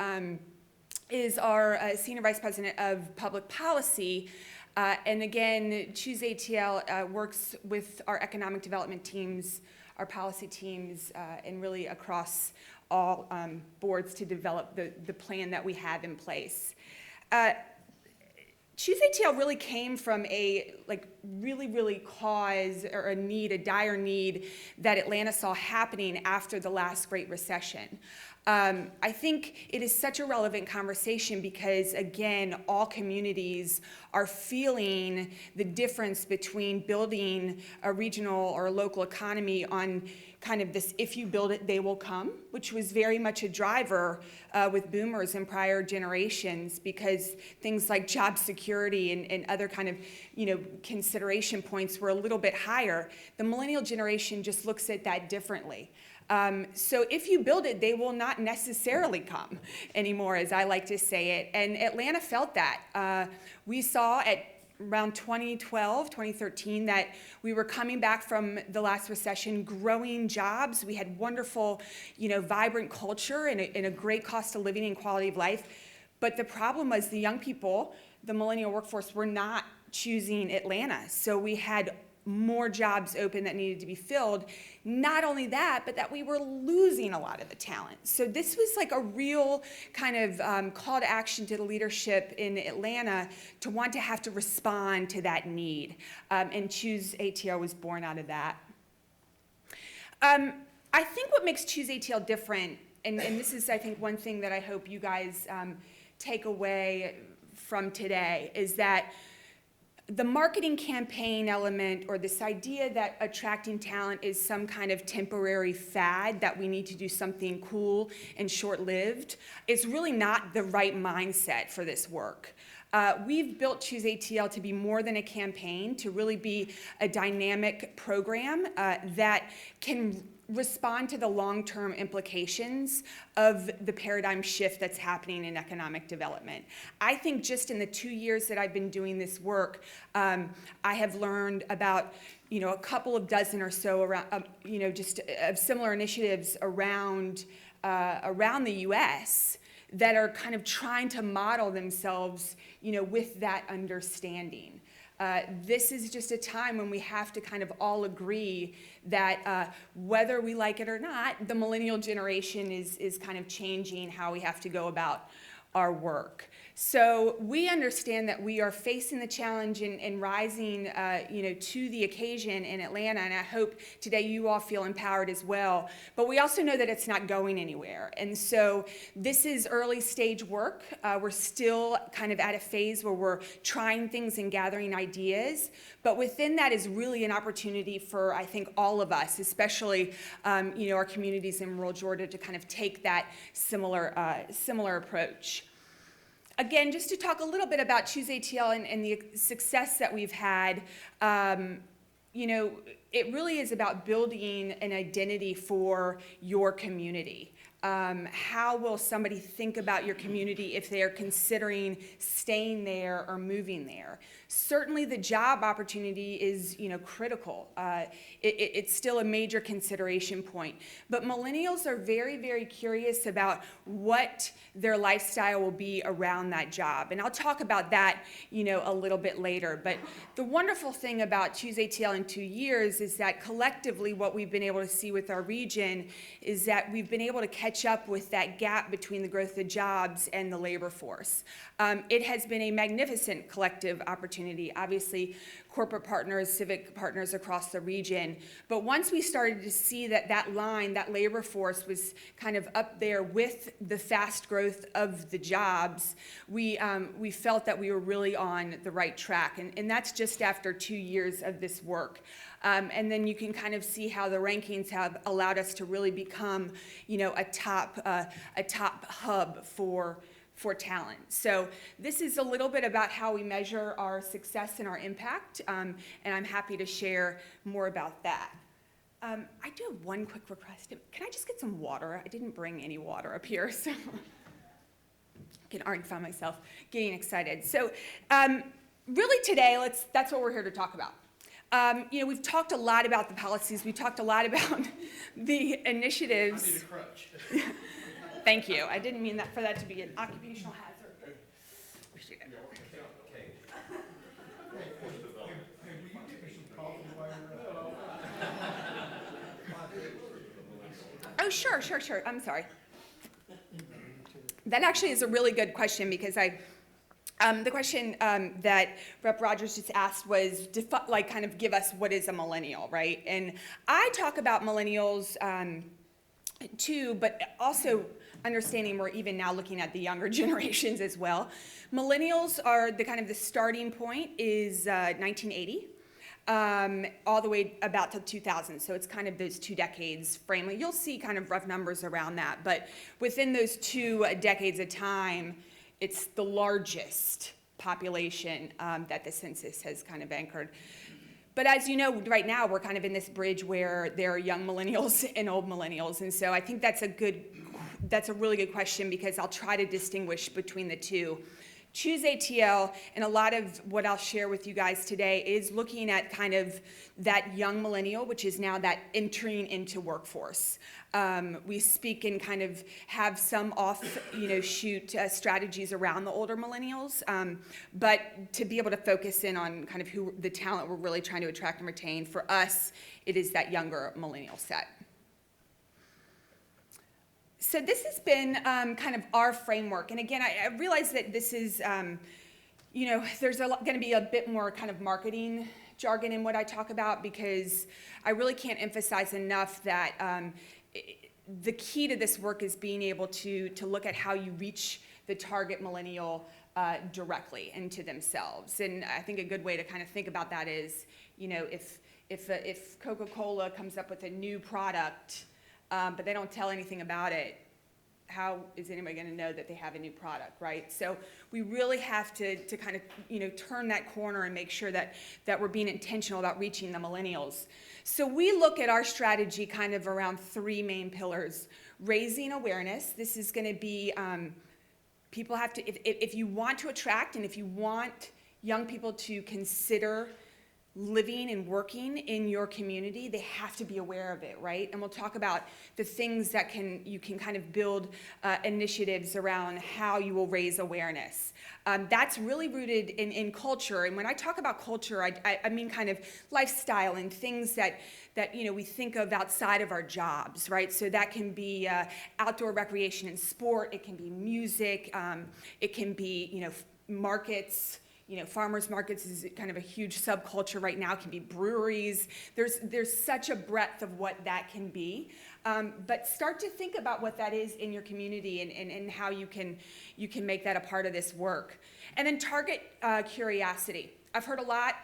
is our Senior Vice President of Public Policy. And again, Choose ATL works with our economic development teams, our policy teams, and really across all boards to develop the plan that we have in place. Choose ATL really came from a really cause or a need, a dire need that Atlanta saw happening after the last Great Recession. I think it is such a relevant conversation because, again, all communities are feeling the difference between building a regional or a local economy on kind of this, if you build it, they will come, which was very much a driver with boomers in prior generations, because things like job security and other kind of, consideration points were a little bit higher. The millennial generation just looks at that differently. So if you build it, they will not necessarily come anymore, as I like to say it. And Atlanta felt that. We saw at around 2012, 2013, that we were coming back from the last recession, growing jobs. We had wonderful, vibrant culture and a great cost of living and quality of life. But the problem was the young people, the millennial workforce, were not choosing Atlanta. So we had more jobs open that needed to be filled. Not only that, but that we were losing a lot of the talent. So this was like a real kind of call to action to the leadership in Atlanta to want to have to respond to that need. And Choose ATL was born out of that. I think what makes Choose ATL different, and this is, I think, one thing that I hope you guys take away from today, is that the marketing campaign element, or this idea that attracting talent is some kind of temporary fad, that we need to do something cool and short-lived, is really not the right mindset for this work. We've built Choose ATL to be more than a campaign, to really be a dynamic program that can respond to the long-term implications of the paradigm shift that's happening in economic development. I think just in the 2 years that I've been doing this work, I have learned about a couple of dozen or so around, just of similar initiatives around the U.S. that are kind of trying to model themselves, with that understanding. This is just a time when we have to kind of all agree that whether we like it or not, the millennial generation is kind of changing how we have to go about our work. So we understand that we are facing the challenge and rising, to the occasion in Atlanta, and I hope today you all feel empowered as well. But we also know that it's not going anywhere, and so this is early stage work. We're still kind of at a phase where we're trying things and gathering ideas, but within that is really an opportunity for, I think, all of us, especially, our communities in rural Georgia, to kind of take that similar approach. Again, just to talk a little bit about Choose ATL and the success that we've had, it really is about building an identity for your community. How will somebody think about your community if they are considering staying there or moving there? Certainly the job opportunity is, critical. It's still a major consideration point. But millennials are very, very curious about what their lifestyle will be around that job. And I'll talk about that, a little bit later. But the wonderful thing about Choose ATL in 2 years is that collectively what we've been able to see with our region is that we've been able to catch up with that gap between the growth of jobs and the labor force. It has been a magnificent collective opportunity, obviously corporate partners, civic partners across the region. But once we started to see that line, that labor force was kind of up there with the fast growth of the jobs, we felt that we were really on the right track. And that's just after 2 years of this work. And then you can kind of see how the rankings have allowed us to really become, a top hub for talent. So this is a little bit about how we measure our success and our impact, and I'm happy to share more about that. I do have one quick request. Can I just get some water? I didn't bring any water up here, so I can already find myself getting excited. So really today, that's what we're here to talk about. We've talked a lot about the policies. We talked a lot about the initiatives. I need a crutch. Thank you. I didn't mean for that to be an occupational hazard. Appreciate it. Oh, sure. I'm sorry. That actually is a really good question, because the question that Rep. Rogers just asked was, kind of give us what is a millennial, right? And I talk about millennials too, but also understanding we're even now looking at the younger generations as well. Millennials are the starting point is 1980. All the way about to 2000. So it's kind of those 2 decades frame. You'll see kind of rough numbers around that, but within those 2 decades of time, it's the largest population that the census has kind of anchored. But as you know, right now, we're kind of in this bridge where there are young millennials and old millennials. And so I think that's a really good question, because I'll try to distinguish between the two. Choose ATL, and a lot of what I'll share with you guys today is looking at kind of that young millennial, which is now that entering into workforce. We speak and kind of have some shoot strategies around the older millennials, but to be able to focus in on kind of who the talent we're really trying to attract and retain, for us, it is that younger millennial set. So this has been kind of our framework. And again, I realize that this is, there's going to be a bit more kind of marketing jargon in what I talk about, because I really can't emphasize enough that the key to this work is being able to look at how you reach the target millennial directly into themselves. And I think a good way to kind of think about that is, you know, if Coca-Cola comes up with a new product, but they don't tell anything about it, how is anybody going to know that they have a new product, right? So we really have to kind of, you know, turn that corner and make sure that we're being intentional about reaching the millennials. So we look at our strategy kind of around three main pillars. Raising awareness. This is going to be, people have to, if you want to attract and if you want young people to consider living and working in your community, they have to be aware of it, right? And we'll talk about the things that you can kind of build initiatives around how you will raise awareness. That's really rooted in culture. And when I talk about culture, I mean kind of lifestyle and things that you know we think of outside of our jobs, right? So that can be outdoor recreation and sport. It can be music. It can be, you know, markets. You know, farmers markets is kind of a huge subculture right now. It can be breweries. There's such a breadth of what that can be. But start to think about what that is in your community and how you can make that a part of this work. And then target curiosity. I've heard a lot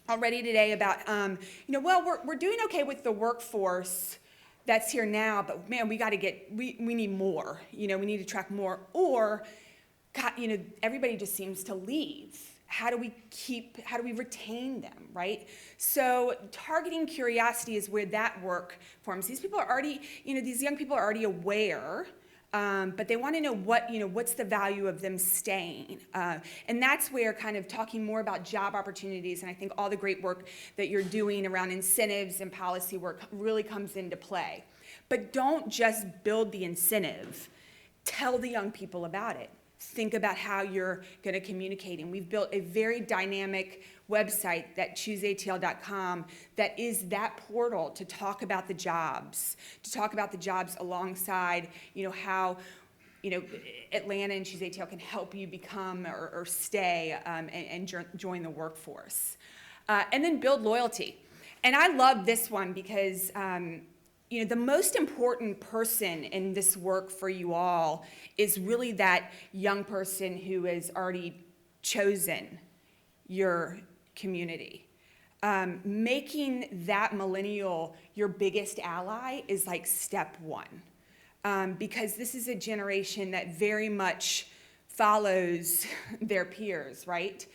already today about, you know, well, we're doing okay with the workforce that's here now, but man, we need more. You know, we need to attract more. Or, God, you know, everybody just seems to leave. How do we retain them, right? So targeting curiosity is where that work forms. These people are already, you know, these young people are already aware, but they want to know what's the value of them staying. And that's where kind of talking more about job opportunities, and I think all the great work that you're doing around incentives and policy work really comes into play. But don't just build the incentive. Tell the young people about it. Think about how you're going to communicate. And we've built a very dynamic website, that chooseatl.com, that is that portal to talk about the jobs, alongside, you know, how, you know, Atlanta and Choose ATL can help you become or stay and join the workforce. And then build loyalty. And I love this one because, you know, the most important person in this work for you all is really that young person who has already chosen your community. Making that millennial your biggest ally is like step one, because this is a generation that very much follows their peers, right?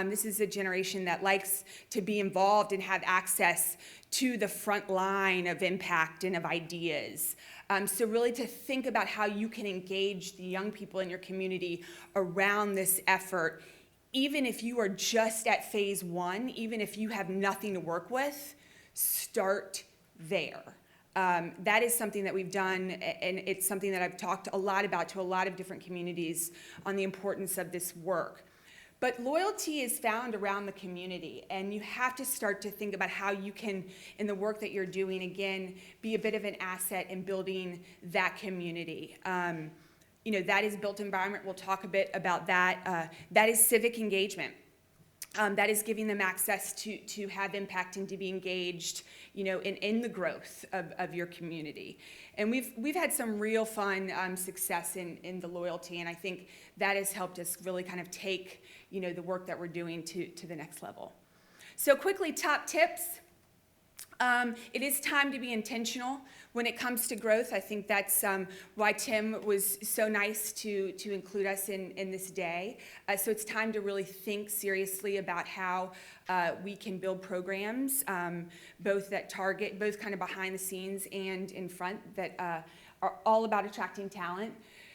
This is a generation that likes to be involved and have access to the front line of impact and of ideas. So really to think about how you can engage the young people in your community around this effort, even if you are just at phase one, even if you have nothing to work with, start there. That is something that we've done, and it's something that I've talked a lot about to a lot of different communities on the importance of this work. But loyalty is found around the community, and you have to start to think about how you can, in the work that you're doing, again, be a bit of an asset in building that community. You know, that is built environment. We'll talk a bit about that. That is civic engagement. That is giving them access to have impact and to be engaged, you know, in the growth of your community. And we've had some real fun success in the loyalty, and I think that has helped us really kind of take, you know, the work that we're doing to the next level. So quickly, top tips. It is time to be intentional when it comes to growth. I think that's why Tim was so nice to include us in this day. So it's time to really think seriously about how we can build programs, both that target, both kind of behind the scenes and in front, that are all about attracting talent.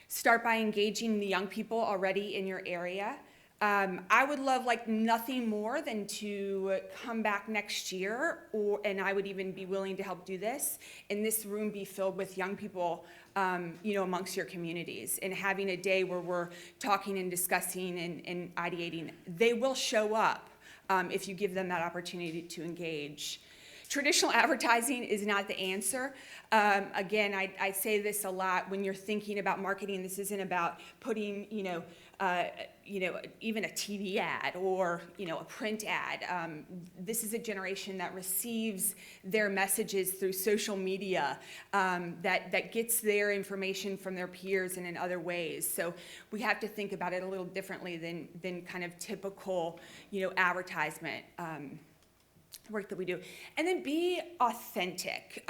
Start by engaging the young people already in your area. I would love like nothing more than to come back next year, and I would even be willing to help do this, and this room be filled with young people, you know, amongst your communities, and having a day where we're talking and discussing and ideating. They will show up if you give them that opportunity to engage. Traditional advertising is not the answer. Again, I say this a lot when you're thinking about marketing. This isn't about putting, you know, even a TV ad or, a print ad. This is a generation that receives their messages through social media, that gets their information from their peers and in other ways. So we have to think about it a little differently than kind of typical, advertisement work that we do. And then be authentic.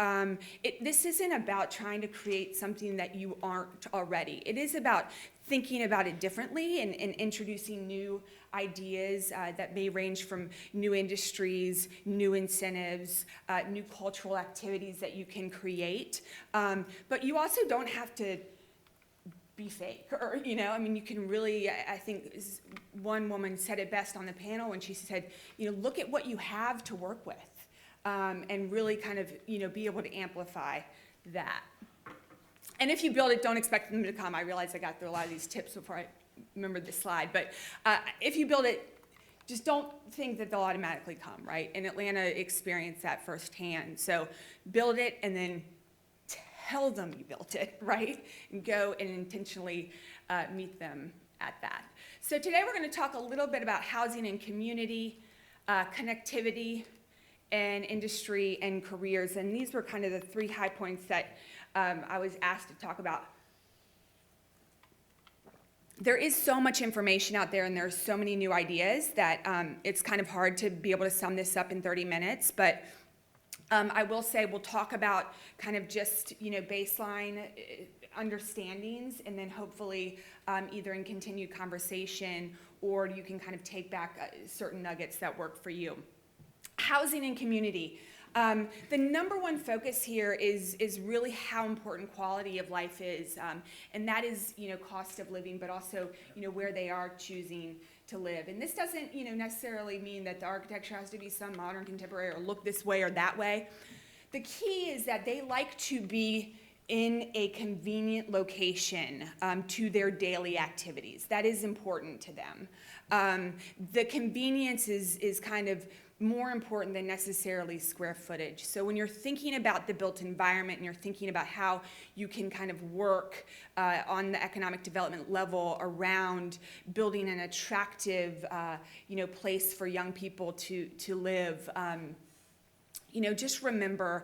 This isn't about trying to create something that you aren't already. It is about thinking about it differently and introducing new ideas that may range from new industries, new incentives, new cultural activities that you can create. But you also don't have to be fake, or, you can really, I think one woman said it best on the panel when she said, look at what you have to work with, and really kind of, be able to amplify that. And if you build it, don't expect them to come. I realize I got through a lot of these tips before I remembered this slide, but if you build it, just don't think that they'll automatically come, right? And Atlanta experienced that firsthand. So build it and then tell them you built it, right? And go and intentionally meet them at that. So today we're going to talk a little bit about housing and community, connectivity, and industry and careers. And these were kind of the 3 high points that I was asked to talk about. There is so much information out there and there's so many new ideas that it's kind of hard to be able to sum this up in 30 minutes, but I will say we'll talk about kind of just, baseline understandings, and then hopefully either in continued conversation or you can kind of take back certain nuggets that work for you. Housing and community. The number one focus here is really how important quality of life is, and that is, cost of living, but also, where they are choosing to live. And this doesn't, necessarily mean that the architecture has to be some modern contemporary or look this way or that way. The key is that they like to be in a convenient location to their daily activities. That is important to them. The convenience is kind of more important than necessarily square footage. So when you're thinking about the built environment and you're thinking about how you can kind of work on the economic development level around building an attractive, place for young people to live, just remember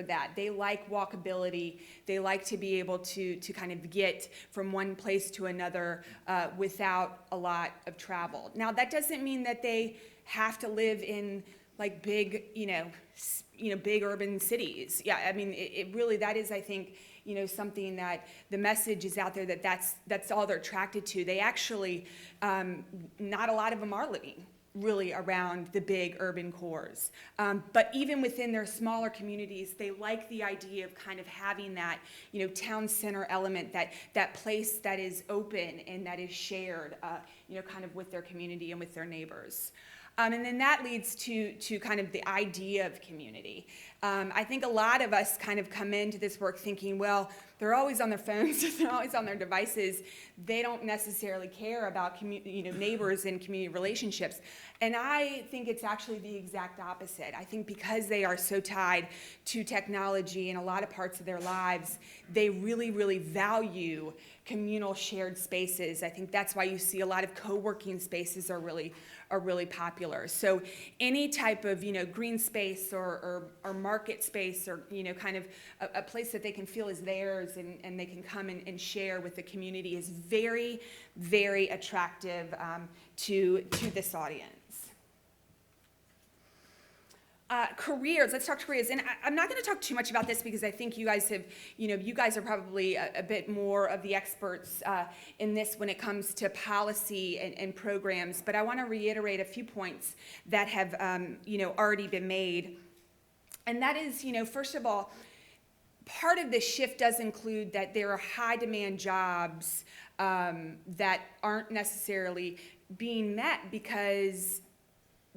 that. They like walkability. They like to be able to kind of get from one place to another without a lot of travel. Now, that doesn't mean that they have to live in like big, big urban cities. Yeah, I mean, it really, that is, I think, something that the message is out there that's all they're attracted to. They actually, not a lot of them are living really around the big urban cores. But even within their smaller communities, they like the idea of kind of having that, town center element, that place that is open and that is shared, kind of with their community and with their neighbors. And then that leads to kind of the idea of community. I think a lot of us kind of come into this work thinking, well, they're always on their phones, they're always on their devices. They don't necessarily care about neighbors and community relationships. And I think it's actually the exact opposite. I think because they are so tied to technology in a lot of parts of their lives, they really, really value communal shared spaces. I think that's why you see a lot of co-working spaces are really popular. So any type of, green space or market space or, kind of a place that they can feel is theirs and they can come and share with the community is very, very attractive to this audience. Careers, let's talk careers. And I'm not going to talk too much about this because I think you guys have, you guys are probably a bit more of the experts in this when it comes to policy and programs. But I want to reiterate a few points that have, already been made. And that is, first of all, part of this shift does include that there are high demand jobs that aren't necessarily being met because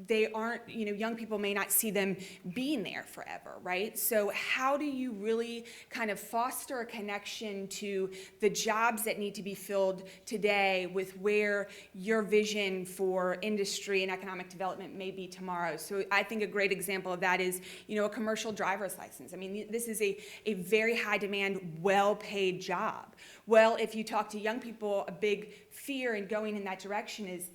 they aren't, young people may not see them being there forever, right? So how do you really kind of foster a connection to the jobs that need to be filled today with where your vision for industry and economic development may be tomorrow? So I think a great example of that is, a commercial driver's license. I mean, this is a very high demand, well-paid job. Well, if you talk to young people, a big fear in going in that direction is,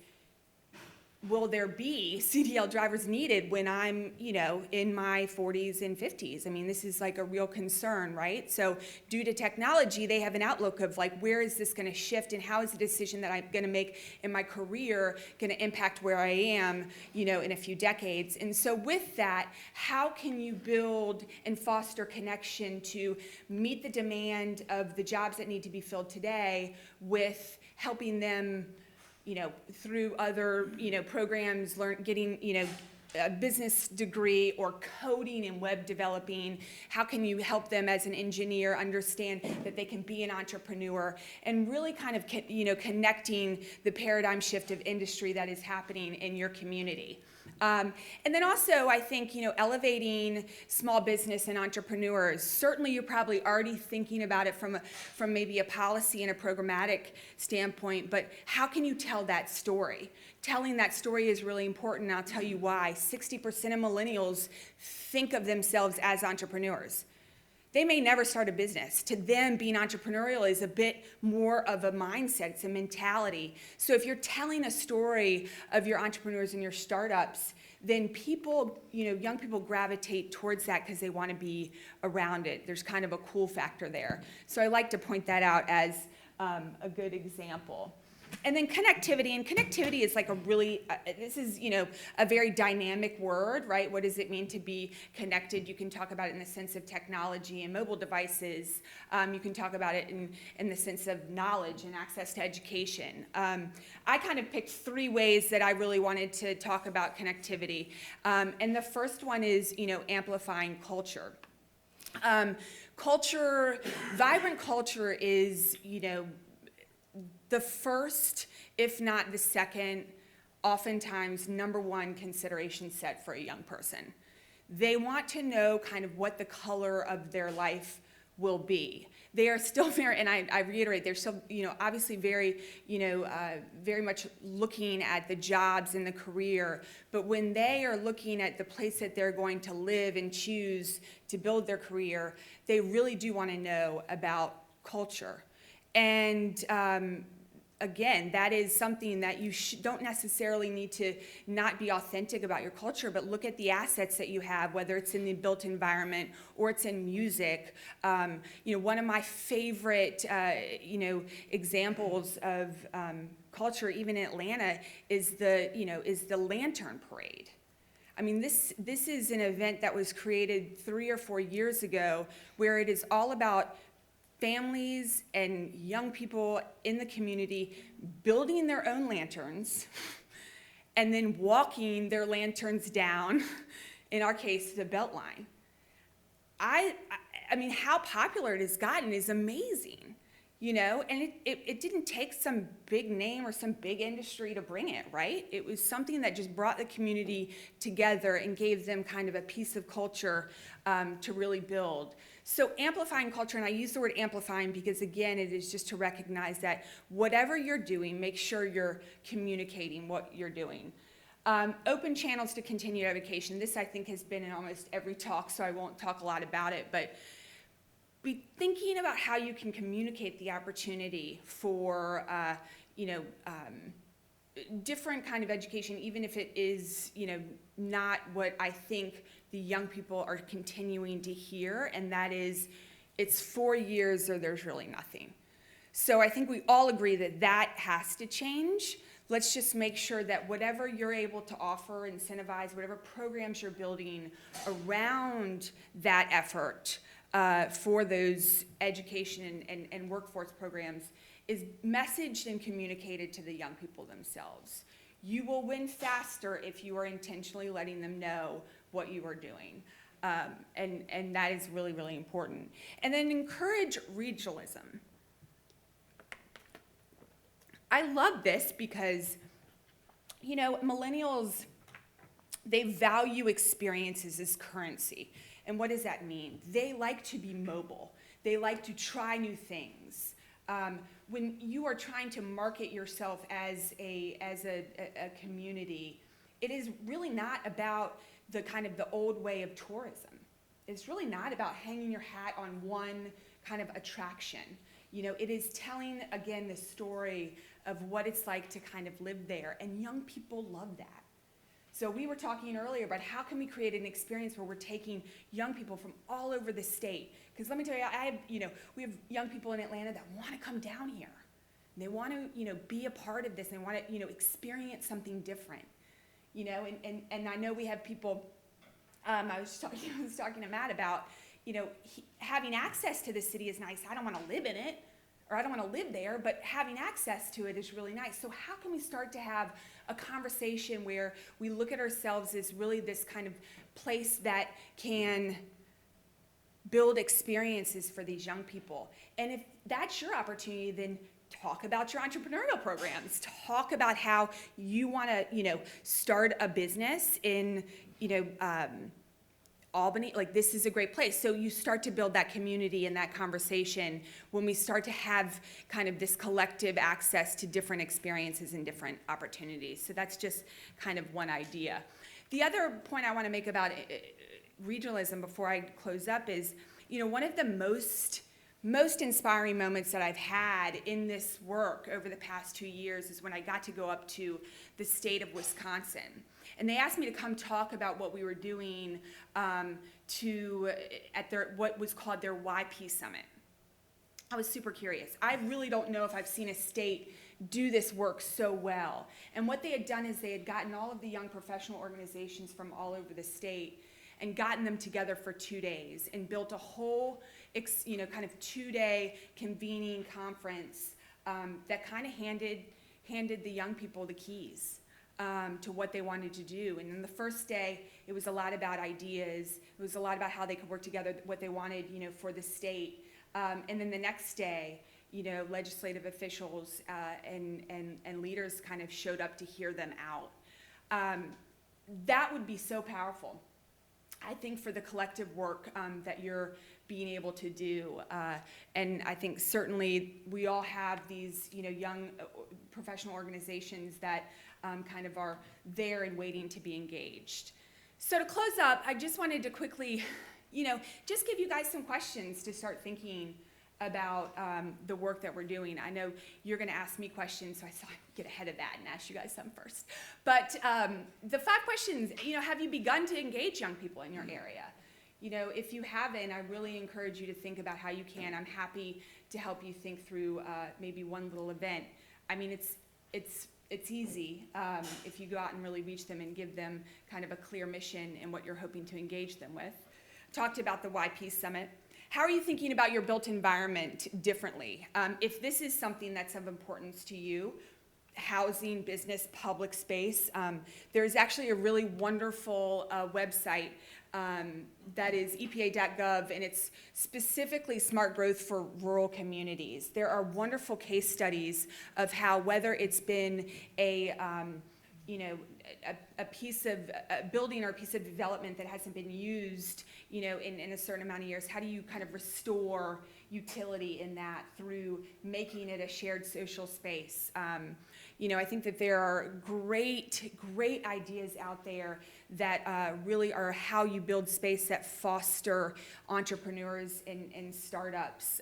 will there be CDL drivers needed when I'm, in my 40s and 50s? I mean, this is like a real concern, right? So due to technology, they have an outlook of like, where is this going to shift, and how is the decision that I'm going to make in my career going to impact where I am, in a few decades? And so with that, how can you build and foster connection to meet the demand of the jobs that need to be filled today with helping them through other, programs, getting, a business degree or coding and web developing? How can you help them as an engineer understand that they can be an entrepreneur, and really kind of, connecting the paradigm shift of industry that is happening in your community? And then also, I think, elevating small business and entrepreneurs. Certainly, you're probably already thinking about it from maybe a policy and a programmatic standpoint, but how can you tell that story? Telling that story is really important, and I'll tell you why. 60% of millennials think of themselves as entrepreneurs. They may never start a business. To them, being entrepreneurial is a bit more of a mindset. It's a mentality. So if you're telling a story of your entrepreneurs and your startups, then people, young people gravitate towards that because they want to be around it. There's kind of a cool factor there. So I like to point that out as a good example. And then connectivity, and connectivity is like a really, this is, a very dynamic word, right? What does it mean to be connected? You can talk about it in the sense of technology and mobile devices. You can talk about it in the sense of knowledge and access to education. I kind of picked 3 ways that I really wanted to talk about connectivity. And the first one is, amplifying culture. Vibrant culture is, the first, if not the second, oftentimes #1 consideration set for a young person. They want to know kind of what the color of their life will be. They are still very, and I reiterate, they're still, obviously very, very much looking at the jobs and the career. But when they are looking at the place that they're going to live and choose to build their career, they really do want to know about culture. And again, that is something that you don't necessarily need to not be authentic about your culture, but look at the assets that you have, whether it's in the built environment or it's in music. One of my favorite, examples of culture, even in Atlanta, is the Lantern Parade. I mean, this is an event that was created 3 or 4 years ago, where it is all about families and young people in the community building their own lanterns and then walking their lanterns down, in our case, the Beltline. I mean, how popular it has gotten is amazing, and it didn't take some big name or some big industry to bring it, right? It was something that just brought the community together and gave them kind of a piece of culture to really build. So amplifying culture, and I use the word amplifying because, again, it is just to recognize that whatever you're doing, make sure you're communicating what you're doing. Open channels to continued education. This, I think, has been in almost every talk, so I won't talk a lot about it, but be thinking about how you can communicate the opportunity for, different kind of education, even if it is, not what I think the young people are continuing to hear, and that is, it's 4 years or there's really nothing. So I think we all agree that that has to change. Let's just make sure that whatever you're able to offer, incentivize, whatever programs you're building around that effort for those education and workforce programs is messaged and communicated to the young people themselves. You will win faster if you are intentionally letting them know what you are doing. And that is really, really important. And then encourage regionalism. I love this because, millennials They value experiences as currency. And what does that mean? They like to be mobile. They like to try new things. When you are trying to market yourself as a community, it is really not about the kind of the old way of tourism. It's really not about hanging your hat on one kind of attraction. You know, it is telling, again, the story of what it's like to kind of live there, and young people love that. So we were talking earlier about how can we create an experience where we're taking young people from all over the state. Because let me tell you, we have young people in Atlanta that want to come down here. They want to, be a part of this. They want to, experience something different. And I know we have people, I was talking to Matt about, having access to the city is nice. I don't want to live in it, or I don't want to live there, but having access to it is really nice. So how can we start to have a conversation where we look at ourselves as really this kind of place that can build experiences for these young people? And if that's your opportunity, then talk about your entrepreneurial programs. Talk about how you want to, start a business in, Albany. Like, this is a great place. So you start to build that community and that conversation when we start to have kind of this collective access to different experiences and different opportunities. So that's just kind of one idea. The other point I want to make about regionalism before I close up is, one of the most inspiring moments that I've had in this work over the past 2 years is when I got to go up to the state of Wisconsin. And they asked me to come talk about what we were doing at what was called their YP Summit. I was super curious. I really don't know if I've seen a state do this work so well. And what they had done is they had gotten all of the young professional organizations from all over the state and gotten them together for 2 days and built a whole, kind of 2-day convening conference that kind of handed the young people the keys to what they wanted to do. And then the first day, it was a lot about ideas. It was a lot about how they could work together, what they wanted, for the state. And then the next day, legislative officials and leaders kind of showed up to hear them out. That would be so powerful, I think, for the collective work that you're being able to do. And I think certainly we all have these, young professional organizations that kind of are there and waiting to be engaged. So to close up, I just wanted to quickly, just give you guys some questions to start thinking about the work that we're doing. I know you're going to ask me questions, so I thought I'd get ahead of that and ask you guys some first. But the 5 questions, have you begun to engage young people in your area? If you haven't, I really encourage you to think about how you can. I'm happy to help you think through maybe one little event. I mean, it's easy if you go out and really reach them and give them kind of a clear mission and what you're hoping to engage them with. Talked about the YP Summit. How are you thinking about your built environment differently? If this is something that's of importance to you, housing, business, public space, there's actually a really wonderful website that is epa.gov, and it's specifically smart growth for rural communities. There are wonderful case studies of how, whether it's been a piece of building or a piece of development that hasn't been used, in a certain amount of years, how do you kind of restore utility in that through making it a shared social space? I think that there are great ideas out there that really are how you build space that foster entrepreneurs and startups.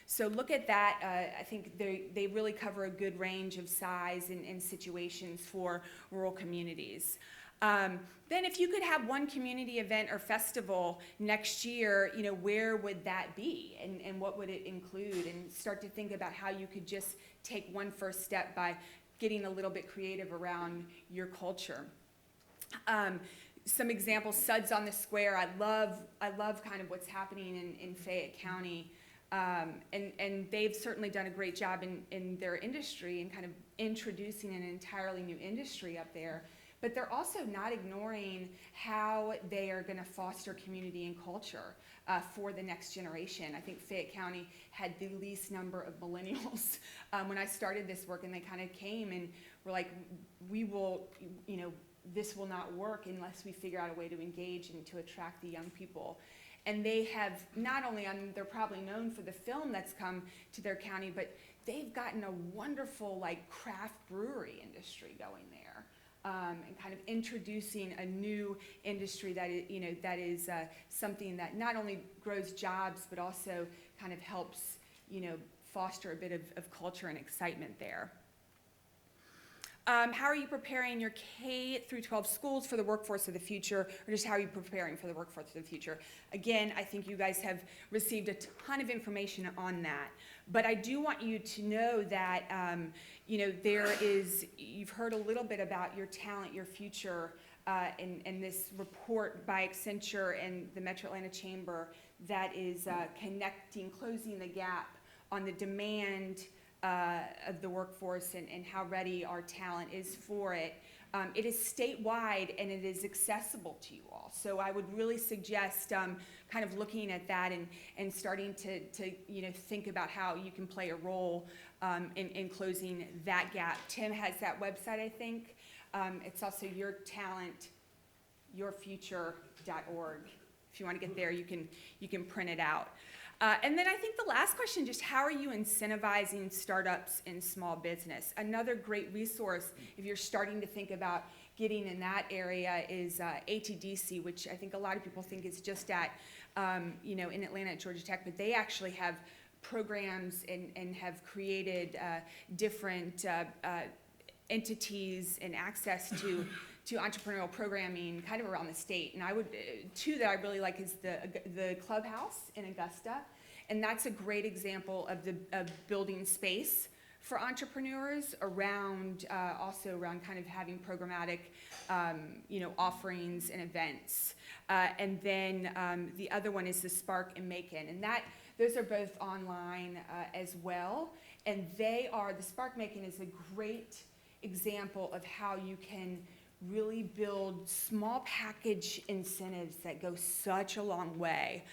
So look at that. I think they really cover a good range of size and situations for rural communities. Then if you could have one community event or festival next year, where would that be and what would it include? And start to think about how you could just take one first step by getting a little bit creative around your culture. Some examples, Suds on the Square. I love kind of what's happening in Fayette County. And they've certainly done a great job in their industry and kind of introducing an entirely new industry up there. But they're also not ignoring how they are going to foster community and culture for the next generation. I think Fayette County had the least number of millennials when I started this work, and they kind of came and were like, we will, this will not work unless we figure out a way to engage and to attract the young people. And they have not only, they're probably known for the film that's come to their county, but they've gotten a wonderful like craft brewery industry going there, and kind of introducing a new industry that is, that is something that not only grows jobs but also kind of helps, foster a bit of culture and excitement there. How are you preparing your K through 12 schools for the workforce of the future, or just how are you preparing for the workforce of the future? Again, I think you guys have received a ton of information on that, but I do want you to know that, you've heard a little bit about your talent, your future, in this report by Accenture and the Metro Atlanta Chamber that is closing the gap on the demand of the workforce and how ready our talent is for it. It is statewide and it is accessible to you all. So I would really suggest kind of looking at that and starting to think about how you can play a role in closing that gap. Tim has that website, I think. It's also yourtalentyourfuture.org. If you want to get there, you can print it out. And then I think the last question, just how are you incentivizing startups in small business? Another great resource, if you're starting to think about getting in that area, is ATDC, which I think a lot of people think is just at, in Atlanta at Georgia Tech, but they actually have programs and have created different entities and access to entrepreneurial programming kind of around the state. And I would, two that I really like is the Clubhouse in Augusta. And that's a great example of building space for entrepreneurs around, also around kind of having programmatic, offerings and events. And then the other one is the Spark in Macon. And those are both online as well. And the Spark Macon is a great example of how you can really build small package incentives that go such a long way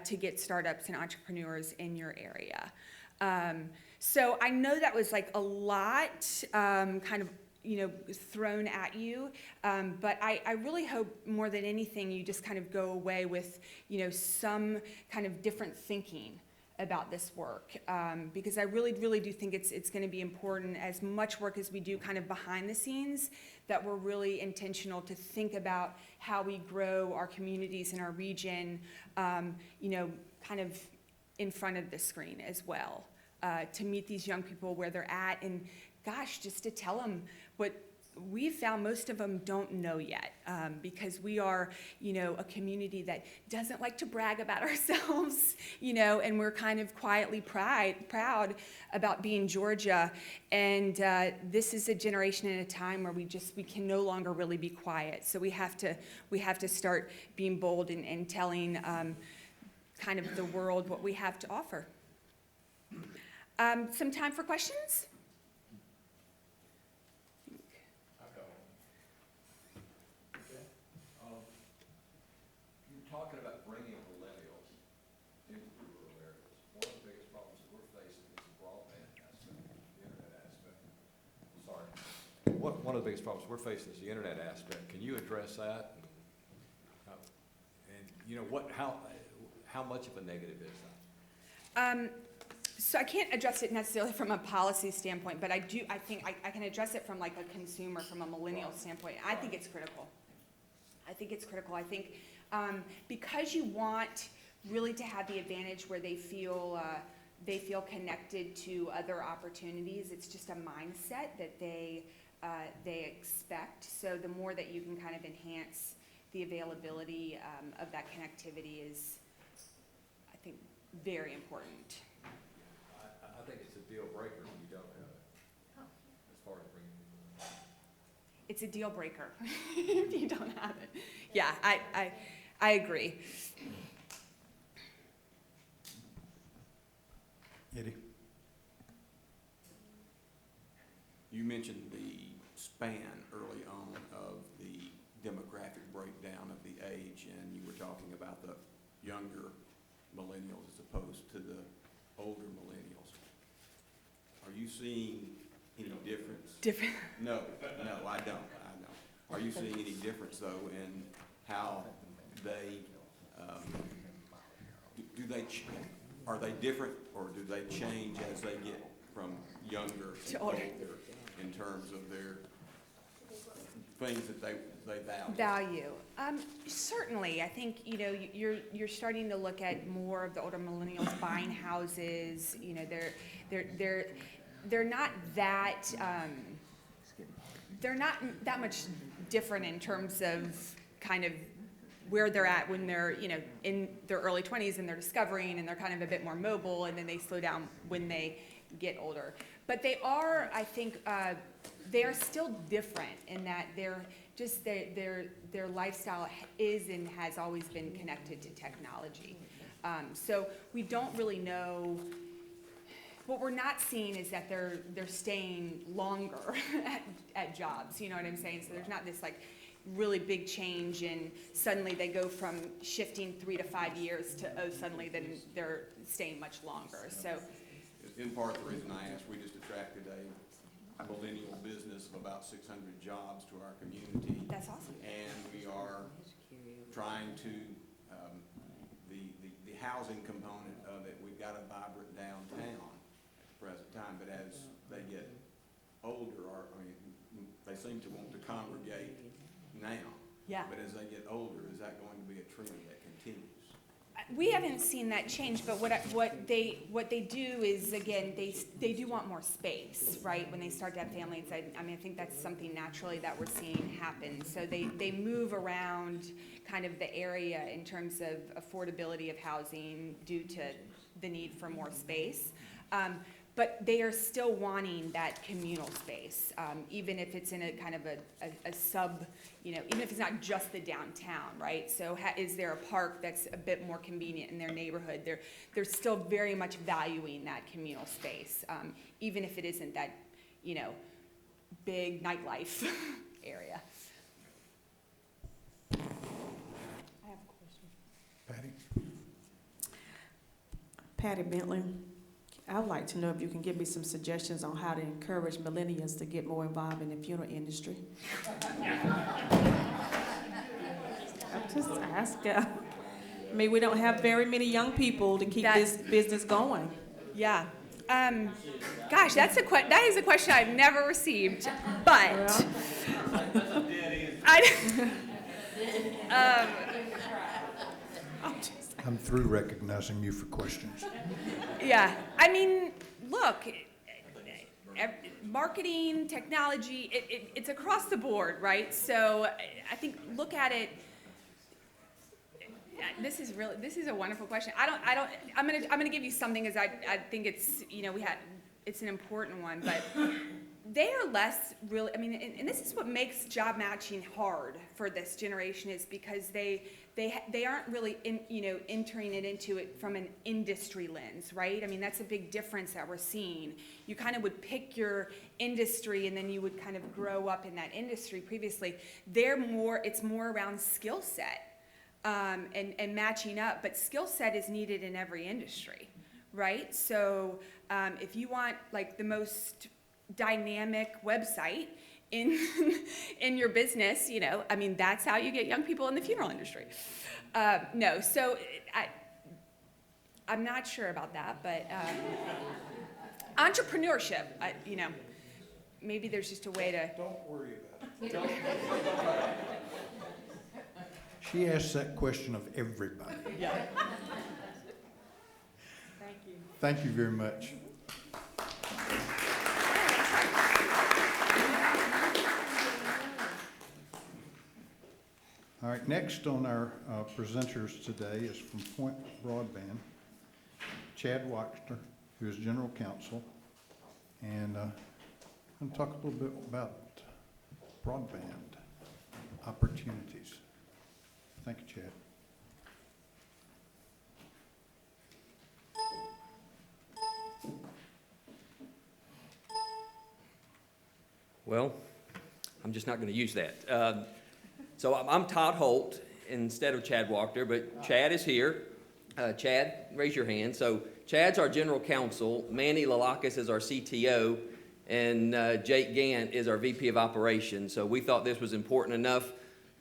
to get startups and entrepreneurs in your area. So I know that was like a lot kind of thrown at you, but I really hope more than anything you just kind of go away with some kind of different thinking about this work, because I really, really do think it's going to be important, as much work as we do kind of behind the scenes, that we're really intentional to think about how we grow our communities in our region, kind of in front of the screen as well, to meet these young people where they're at, and gosh, just to tell them what we've found most of them don't know yet, because we are, a community that doesn't like to brag about ourselves, and we're kind of quietly proud about being Georgia. And this is a generation at a time where we can no longer really be quiet. So we have to start being bold and telling kind of the world what we have to offer. Some time for questions? Talking about bringing millennials into the rural areas, one of the biggest problems that we're facing is the broadband aspect, the internet aspect. Sorry. One of the biggest problems we're facing is the internet aspect. Can you address that? How much of a negative is that? So I can't address it necessarily from a policy standpoint, but I think I can address it from like a consumer, from a millennial standpoint. I think it's critical. I think because you want really to have the advantage where they feel connected to other opportunities. It's just a mindset that they expect. So the more that you can kind of enhance the availability of that connectivity is, I think, very important. I think it's a deal breaker when you don't have it, as far as bringing people in. It's a deal breaker if you don't have it. Yeah, I agree. Eddie? You mentioned the span early on of the demographic breakdown of the age, and you were talking about the younger millennials as opposed to the older millennials. Are you seeing any difference? Different? No, I don't. Are you seeing any difference, though, in how they, are they different, or do they change as they get from younger to older in terms of their things that they value? Certainly, I think, you're starting to look at more of the older millennials buying houses, they're not that, they're not that much different in terms of kind of where they're at when they're, in their early 20s and they're discovering and they're kind of a bit more mobile, and then they slow down when they get older. But they are, I think, they are still different in that they're just, their lifestyle is and has always been connected to technology. So we don't really know. What we're not seeing is that they're staying longer at jobs, you know what I'm saying? So there's not this like really big change and suddenly they go from shifting 3 to 5 years to, suddenly then they're staying much longer, so. In part, the reason I asked, we just attracted a millennial business of about 600 jobs to our community. That's awesome. And we are trying to, the housing component of it, we've got a vibrant downtown at the present time, but as they get older, they seem to want to congregate now. Yeah. But as they get older, is that going to be a trend that continues? We haven't seen that change, but what they do is, again, they do want more space, right? When they start to have families, I think that's something naturally that we're seeing happen. So they move around kind of the area in terms of affordability of housing due to the need for more space. But they are still wanting that communal space, even if it's in a kind of a sub, even if it's not just the downtown, right? So is there a park that's a bit more convenient in their neighborhood? They're still very much valuing that communal space, even if it isn't that, big nightlife area. I have a question. Patty? Patty Bentley. I would like to know if you can give me some suggestions on how to encourage millennials to get more involved in the funeral industry. I'm just asking. We don't have very many young people to keep this business going. Yeah. Gosh, that is a question I've never received, but I'm through recognizing you for questions. Yeah, look, marketing, technology, it's across the board, right? So I think look at it. This is a wonderful question. I'm gonna give you something because I think it's, it's an important one, but they are less really, and this is what makes job matching hard for this generation, is because they aren't really entering it into it from an industry lens, right? That's a big difference that we're seeing. You kind of would pick your industry and then you would kind of grow up in that industry previously. It's more around skill set and matching up, but skill set is needed in every industry, right? So if you want like the most dynamic website in your business, that's how you get young people in the funeral industry. No, so I'm not sure about that, but entrepreneurship, maybe there's just a way to. Don't worry about it. She asks that question of everybody. Yeah. Thank you. Thank you very much. All right, next on our presenters today is from Point Broadband, Chad Wachter, who is General Counsel, and I'm going to talk a little bit about broadband opportunities. Thank you, Chad. Well, I'm just not going to use that. So I'm Todd Holt instead of Chad Wachter, but Chad is here. Chad, raise your hand. So Chad's our general counsel. Manny Lalakis is our CTO, and Jake Gant is our VP of Operations. So we thought this was important enough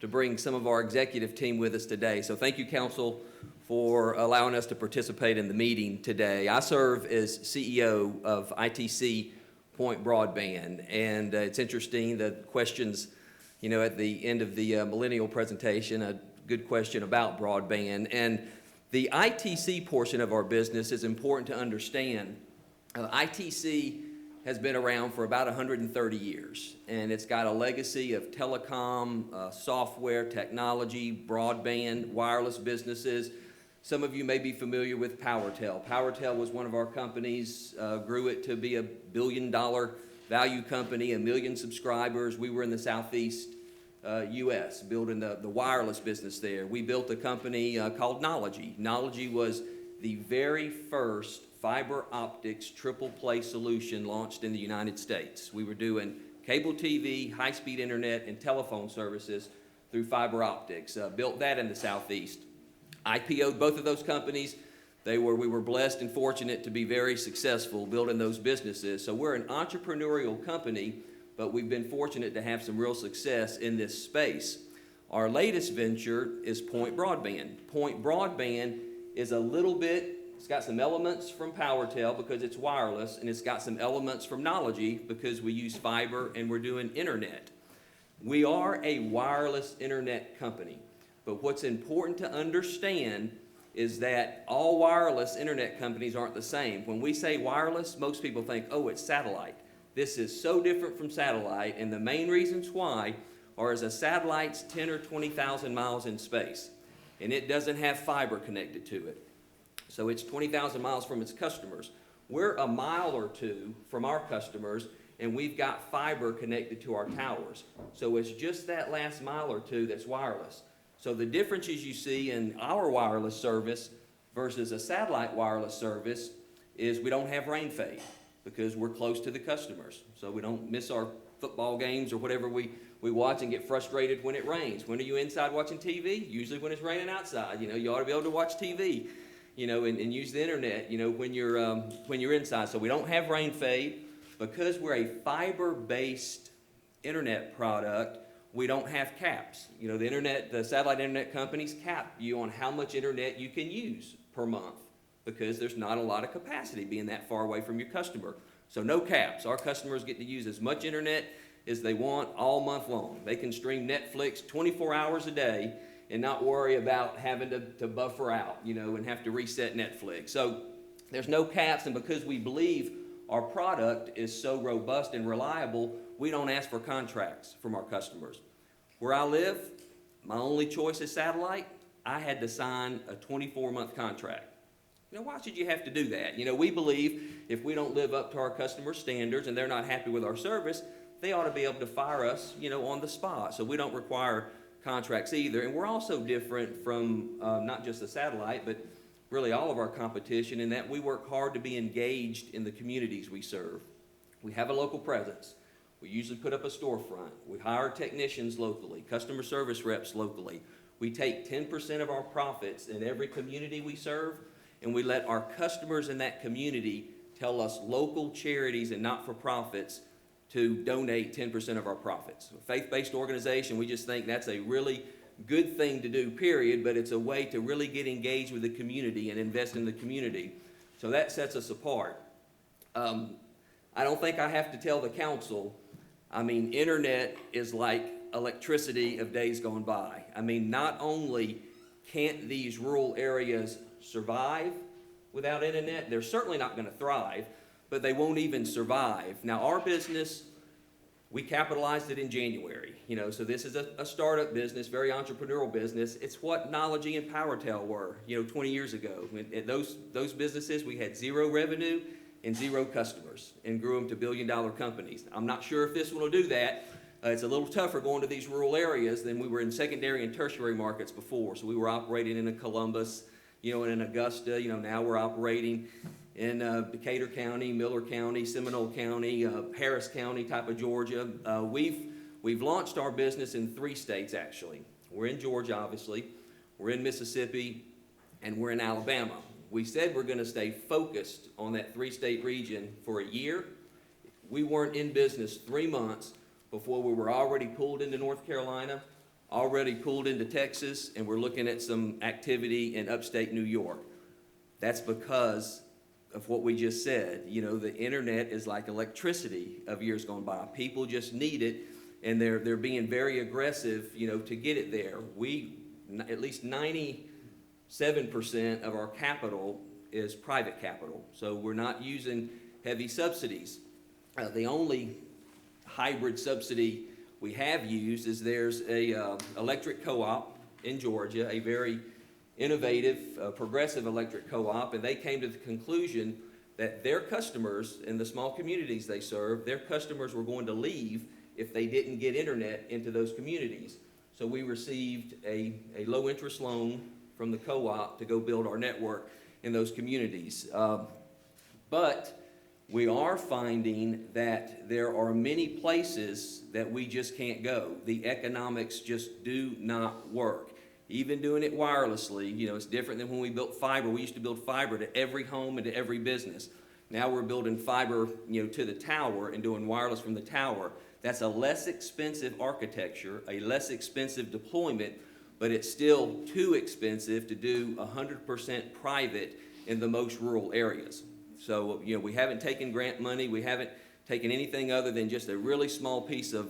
to bring some of our executive team with us today. So thank you, Council, for allowing us to participate in the meeting today. I serve as CEO of ITC Point Broadband, and it's interesting, the questions, at the end of the millennial presentation, a good question about broadband. And the ITC portion of our business is important to understand. ITC has been around for about 130 years, and it's got a legacy of telecom, software, technology, broadband, wireless businesses. Some of you may be familiar with PowerTel. PowerTel was one of our companies, grew it to be $1 billion value company, 1 million subscribers. We were in the Southeast U.S. building the wireless business there. We built a company called Nology. Nology was the very first fiber optics triple play solution launched in the United States. We were doing cable TV, high-speed internet, and telephone services through fiber optics. Built that in the Southeast. IPO'd both of those companies. We were blessed and fortunate to be very successful building those businesses. So we're an entrepreneurial company, but we've been fortunate to have some real success in this space. Our latest venture is Point Broadband. Point Broadband is a little bit, it's got some elements from PowerTel because it's wireless, and it's got some elements from Nology because we use fiber and we're doing internet. We are a wireless internet company, but what's important to understand is that all wireless internet companies aren't the same. When we say wireless, most people think, oh, it's satellite. This is so different from satellite, and the main reasons why are as a satellite's 10 or 20,000 miles in space, and it doesn't have fiber connected to it. So it's 20,000 miles from its customers. We're a mile or two from our customers, and we've got fiber connected to our towers. So it's just that last mile or two that's wireless. So the differences you see in our wireless service versus a satellite wireless service is we don't have rain fade because we're close to the customers. So we don't miss our football games or whatever we watch and get frustrated when it rains. When are you inside watching TV? Usually when it's raining outside. You ought to be able to watch TV, and use the internet, when you're inside. So we don't have rain fade. Because we're a fiber-based internet product, we don't have caps. The satellite internet companies cap you on how much internet you can use per month because there's not a lot of capacity being that far away from your customer. So no caps. Our customers get to use as much internet as they want all month long. They can stream Netflix 24 hours a day and not worry about having to buffer out, and have to reset Netflix. So there's no caps, and because we believe our product is so robust and reliable, we don't ask for contracts from our customers. Where I live, my only choice is satellite. I had to sign a 24-month contract. Why should you have to do that? We believe if we don't live up to our customer standards and they're not happy with our service, they ought to be able to fire us, on the spot. So we don't require contracts either. And we're also different from not just the satellite, but really all of our competition in that we work hard to be engaged in the communities we serve. We have a local presence. We usually put up a storefront. We hire technicians locally, customer service reps locally. We take 10% of our profits in every community we serve, and we let our customers in that community tell us local charities and not-for-profits to donate 10% of our profits. A faith-based organization, we just think that's a really good thing to do, period, but it's a way to really get engaged with the community and invest in the community. So that sets us apart. I don't think I have to tell the council, internet is like electricity of days gone by. Not only can't these rural areas survive without internet, they're certainly not going to thrive, but they won't even survive. Now, our business, we capitalized it in January, so this is a startup business, very entrepreneurial business. It's what Nology and PowerTel were, 20 years ago. At those businesses, we had zero revenue and zero customers and grew them to billion-dollar companies. I'm not sure if this one will do that. It's a little tougher going to these rural areas than we were in secondary and tertiary markets before. So we were operating in a Columbus, and in Augusta, now we're operating in Decatur County, Miller County, Seminole County, Harris County type of Georgia. We've launched our business in 3 states, actually. We're in Georgia, obviously. We're in Mississippi, and we're in Alabama. We said we're going to stay focused on that 3-state region for a year. we weren't in business 3 months before we were already pulled into North Carolina, already pulled into Texas, and we're looking at some activity in upstate New York. That's because of what we just said. You know, the internet is like electricity of years gone by. People just need it, and they're being very aggressive, you know, to get it there. At least 97% of our capital is private capital, so we're not using heavy subsidies. The only hybrid subsidy we have used is there's a electric co-op in Georgia, a very innovative, progressive electric co-op, and they came to the conclusion that their customers in the small communities they serve, their customers were going to leave if they didn't get internet into those communities. So we received a low-interest loan from the co-op to go build our network in those communities. But we are finding that there are many places that we just can't go. The economics just do not work. Even doing it wirelessly, you know, it's different than when we built fiber. We used to build fiber to every home and to every business. Now we're building fiber, you know, to the tower and doing wireless from the tower. That's a less expensive architecture, a less expensive deployment, but it's still too expensive to do 100% private in the most rural areas. So, you know, we haven't taken grant money. We haven't taken anything other than just a really small piece of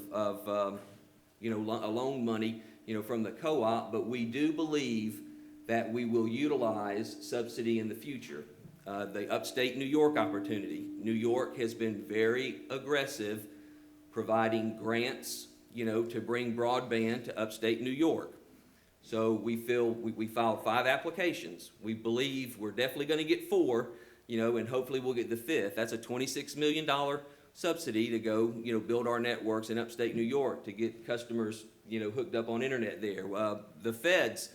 you know, loan money, you know, from the co-op, but we do believe that we will utilize subsidy in the future. The upstate New York opportunity. New York has been very aggressive providing grants, you know, to bring broadband to upstate New York. So we filed 5 applications. We believe we're definitely going to get 4, you know, and hopefully we'll get the 5th. That's a $26 million subsidy to go, you know, build our networks in upstate New York to get customers, you know, hooked up on internet there. The feds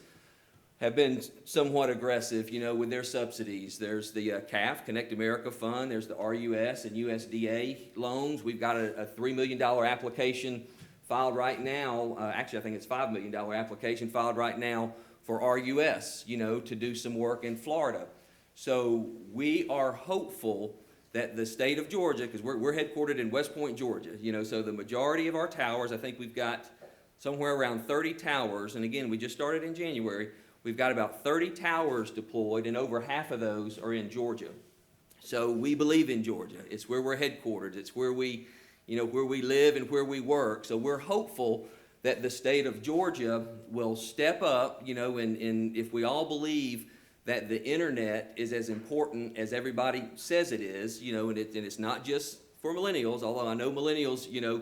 have been somewhat aggressive, you know, with their subsidies. There's the CAF, Connect America Fund. There's the RUS and USDA loans. We've got a $3 million application filed right now. Actually, I think it's $5 million application filed right now for RUS, you know, to do some work in Florida. So we are hopeful that the state of Georgia, because we're headquartered in West Point, Georgia, you know, so the majority of our towers, I think we've got somewhere around 30 towers, and again, we just started in January. We've got about 30 towers deployed, and over half of those are in Georgia. So we believe in Georgia. It's where we're headquartered. It's where we, you know, where we live and where we work. So we're hopeful that the state of Georgia will step up, you know, and if we all believe that the internet is as important as everybody says it is, you know, and it's not just for millennials, although I know millennials, you know,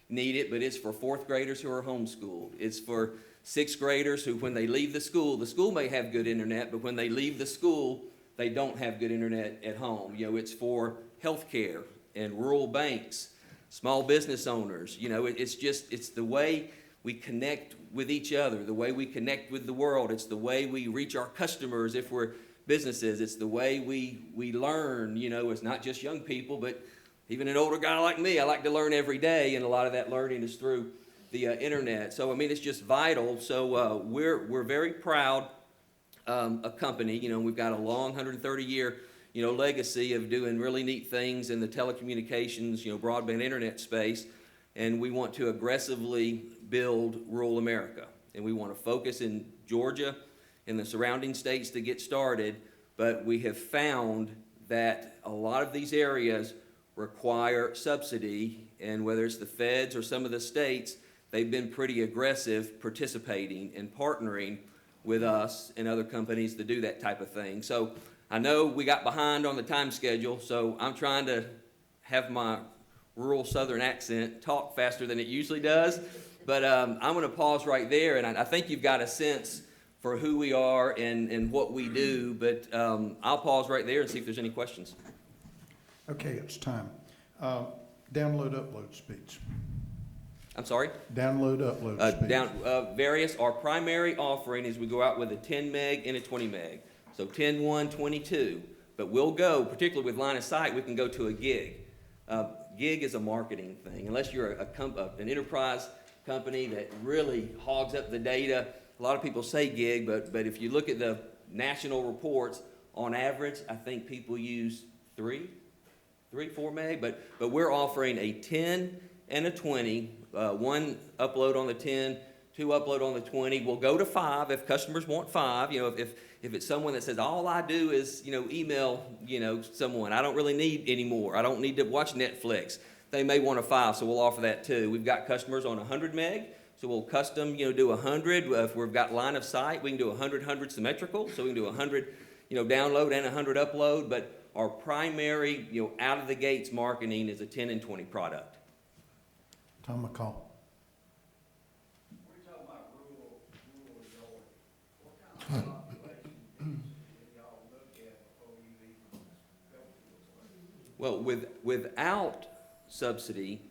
need it, but it's for 4th graders who are homeschooled. It's for 6th graders who, when they leave the school may have good internet, but when they leave the school, they don't have good internet at home. You know, it's for healthcare and rural banks, small business owners. You know, it's the way we connect with each other, the way we connect with the world. It's the way we reach our customers if we're businesses. It's the way we learn. You know, it's not just young people, but even an older guy like me, I like to learn every day, and a lot of that learning is through the internet. So, I mean, it's just vital. So we're very proud a company. You know, we've got a long 130-year, you know, legacy of doing really neat things in the telecommunications, you know, broadband internet space, and we want to aggressively build rural America. And we want to focus in Georgia and the surrounding states to get started, but we have found that a lot of these areas require subsidy, and whether it's the feds or some of the states, they've been pretty aggressive participating and partnering with us and other companies to do that type of thing. So I know we got behind on the time schedule, so I'm trying to have my rural southern accent talk faster than it usually does, but I'm going to pause right there, and I think you've got a sense for who we are and what we do, but I'll pause right there and see if there's any questions. Okay, it's time. Download, upload speeds. I'm sorry? Download, upload speeds. Various, our primary offering is we go out with a 10 meg and a 20 meg. So 10, 1, 22. But we'll go, particularly with line of sight, we can go to a gig. Gig is a marketing thing. Unless you're an enterprise company that really hogs up the data, a lot of people say gig, but if you look at the national reports, on average, I think people use 3 4 meg, but we're offering a 10 and a 20, one upload on the 10, two upload on the 20. We'll go to 5 if customers want 5. You know, if it's someone that says, all I do is, you know, email, you know, someone, I don't really need any more, I don't need to watch Netflix, they may want a 5, so we'll offer that too. We've got customers on 100 meg, so we'll custom, you know, do 100. If we've got line of sight, we can do 100 symmetrical, so we can do 100, you know, download and 100 upload, but our primary, you know, out of the gates marketing is a 10 and 20 product. Tom McCall. Well, without subsidy,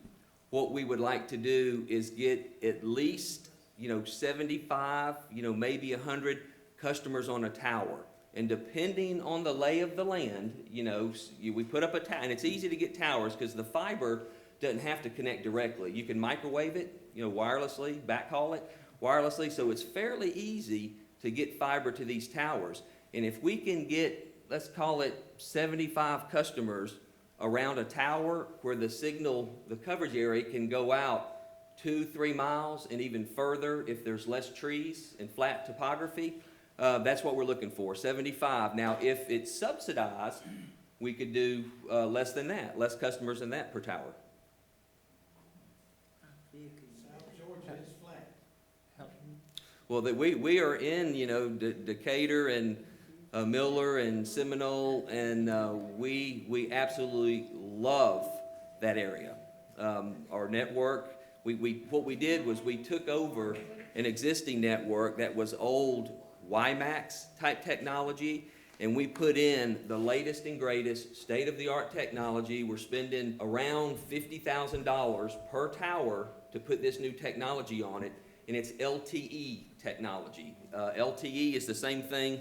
what we would like to do is get at least, you know, 75, you know, maybe 100 customers on a tower. And depending on the lay of the land, you know, we put up a tower, and it's easy to get towers because the fiber doesn't have to connect directly. You can microwave it, you know, wirelessly, backhaul it wirelessly, so it's fairly easy to get fiber to these towers. And if we can get, let's call it 75 customers around a tower where the signal, the coverage area can go out 2-3 miles and even further if there's less trees and flat topography, that's what we're looking for, 75. Now, if it's subsidized, we could do less than that, less customers than that per tower. Well, we are in, you know, Decatur and Miller and Seminole, and we absolutely love that area. Our network, what we did was we took over an existing network that was old WiMAX type technology, and we put in the latest and greatest state-of-the-art technology. We're spending around $50,000 per tower to put this new technology on it, and it's LTE technology. LTE is the same thing.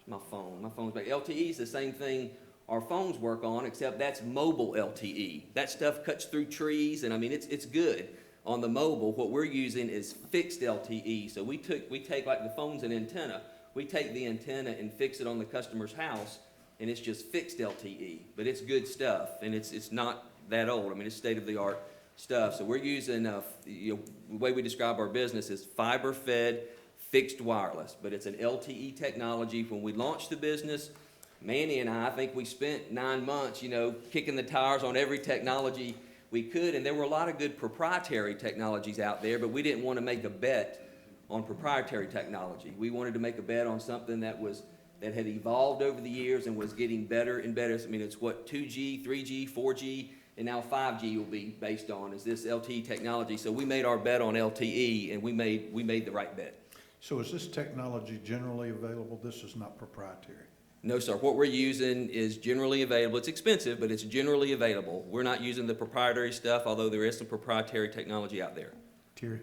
My phone's back. LTE is the same thing our phones work on, except that's mobile LTE. That stuff cuts through trees, and I mean, it's good. On the mobile, what we're using is fixed LTE. So we take like the phone's an antenna. We take the antenna and fix it on the customer's house, and it's just fixed LTE. But it's good stuff, and it's not that old. I mean, it's state-of-the-art stuff. So we're using, you know, the way we describe our business is fiber-fed, fixed wireless, but it's an LTE technology. When we launched the business, Manny and I think we spent 9 months, you know, kicking the tires on every technology we could, and there were a lot of good proprietary technologies out there, but we didn't want to make a bet on proprietary technology. We wanted to make a bet on something that had evolved over the years and was getting better and better. I mean, it's what 2G, 3G, 4G, and now 5G will be based on, is this LTE technology. So we made our bet on LTE, and we made the right bet. So is this technology generally available? This is not proprietary? No, sir. What we're using is generally available. It's expensive, but it's generally available. We're not using the proprietary stuff, although there is some proprietary technology out there. Terry?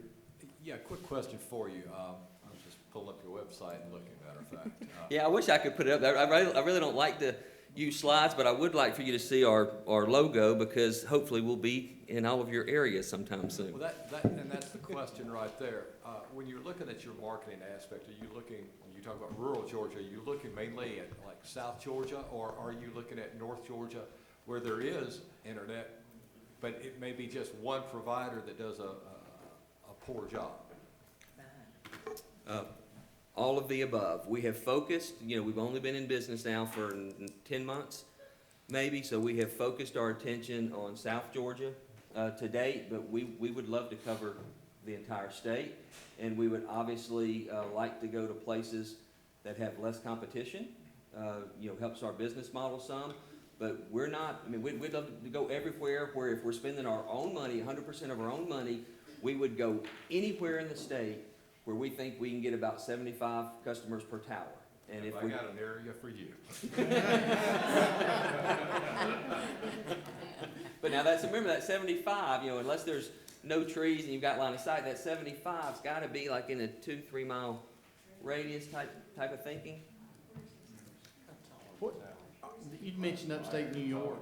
Yeah, quick question for you. I was just pulling up your website and looking, matter of fact. Yeah, I wish I could put it up there. I really don't like to use slides, but I would like for you to see our logo, because hopefully we'll be in all of your areas sometime soon. Well, and that's the question right there. When you're looking at your marketing aspect, are you looking, when you talk about rural Georgia, are you looking mainly at like South Georgia, or are you looking at North Georgia where there is internet, but it may be just one provider that does a poor job? All of the above. We have focused, you know, we've only been in business now for 10 months, maybe, so we have focused our attention on South Georgia to date, but we would love to cover the entire state, and we would obviously like to go to places that have less competition, you know, helps our business model some, but we're not, I mean, we'd love to go everywhere where if we're spending our own money, 100% of our own money, we would go anywhere in the state where we think we can get about 75 customers per tower. And if I got an area for you. But now remember that 75, you know, unless there's no trees and you've got line of sight, that 75's got to be like in a 2-3 mile radius type of thinking. You mentioned upstate New York.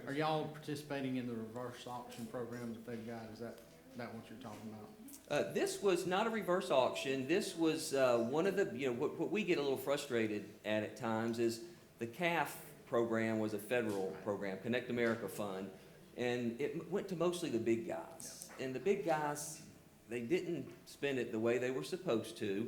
Are y'all participating in the reverse auction program that they've got? Is that what you're talking about? This was not a reverse auction. This was one of the, you know, what we get a little frustrated at times is the CAF program was a federal program, Connect America Fund, and it went to mostly the big guys. And the big guys, they didn't spend it the way they were supposed to.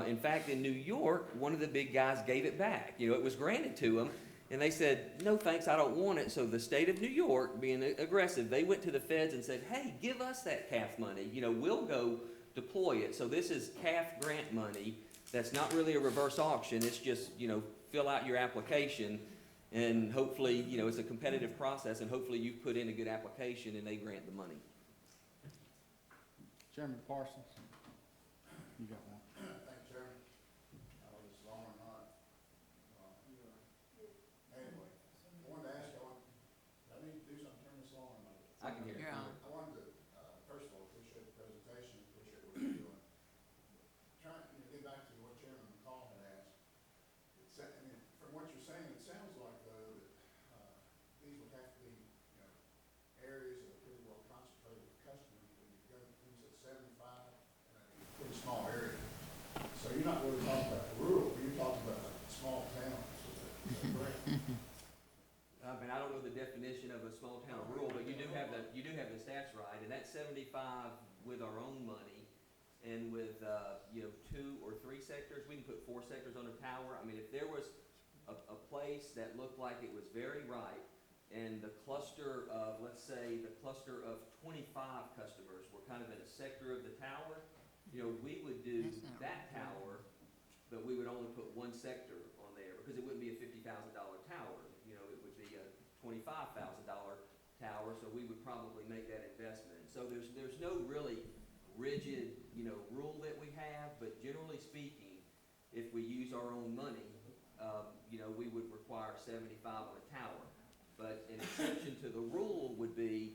In fact, in New York, one of the big guys gave it back. You know, it was granted to them, and they said, no thanks, I don't want it. So the state of New York, being aggressive, they went to the feds and said, hey, give us that CAF money. You know, we'll go deploy it. So this is CAF grant money. That's not really a reverse auction. It's just, you know, fill out your application, and hopefully, you know, it's a competitive process, and hopefully you put in a good application and they grant the money. Chairman Parsons, you got one. Thank you, Chairman. This is long or not. Anyway, I wanted to ask you, I need to do something, turn this on or not? I can hear you. I wanted to, first of all, appreciate the presentation, appreciate what you're doing. Trying to get back to what Chairman McCall had asked. I mean, from what you're saying, it sounds like though that these would have to be, you know, areas that are pretty well concentrated with customers. When you go into 75 in a pretty small area. So you're not really talking about rural, you're talking about small towns. Is that correct? I mean, I don't know the definition of a small town or rural, but you do have the stats right, and that's 75 with our own money, and with, you know, 2 or 3 sectors. We can put 4 sectors on a tower. I mean, if there was a place that looked like it was very right, and the cluster of, let's say, the cluster of 25 customers were kind of in a sector of the tower, you know, we would do that tower, but we would only put 1 sector on there, because it wouldn't be a $50,000 tower. You know, it would be a $25,000 tower, so we would probably make that investment. So there's no really rigid, you know, rule that we have, but generally speaking, if we use our own money, you know, we would require 75 on a tower. But an exception to the rule would be,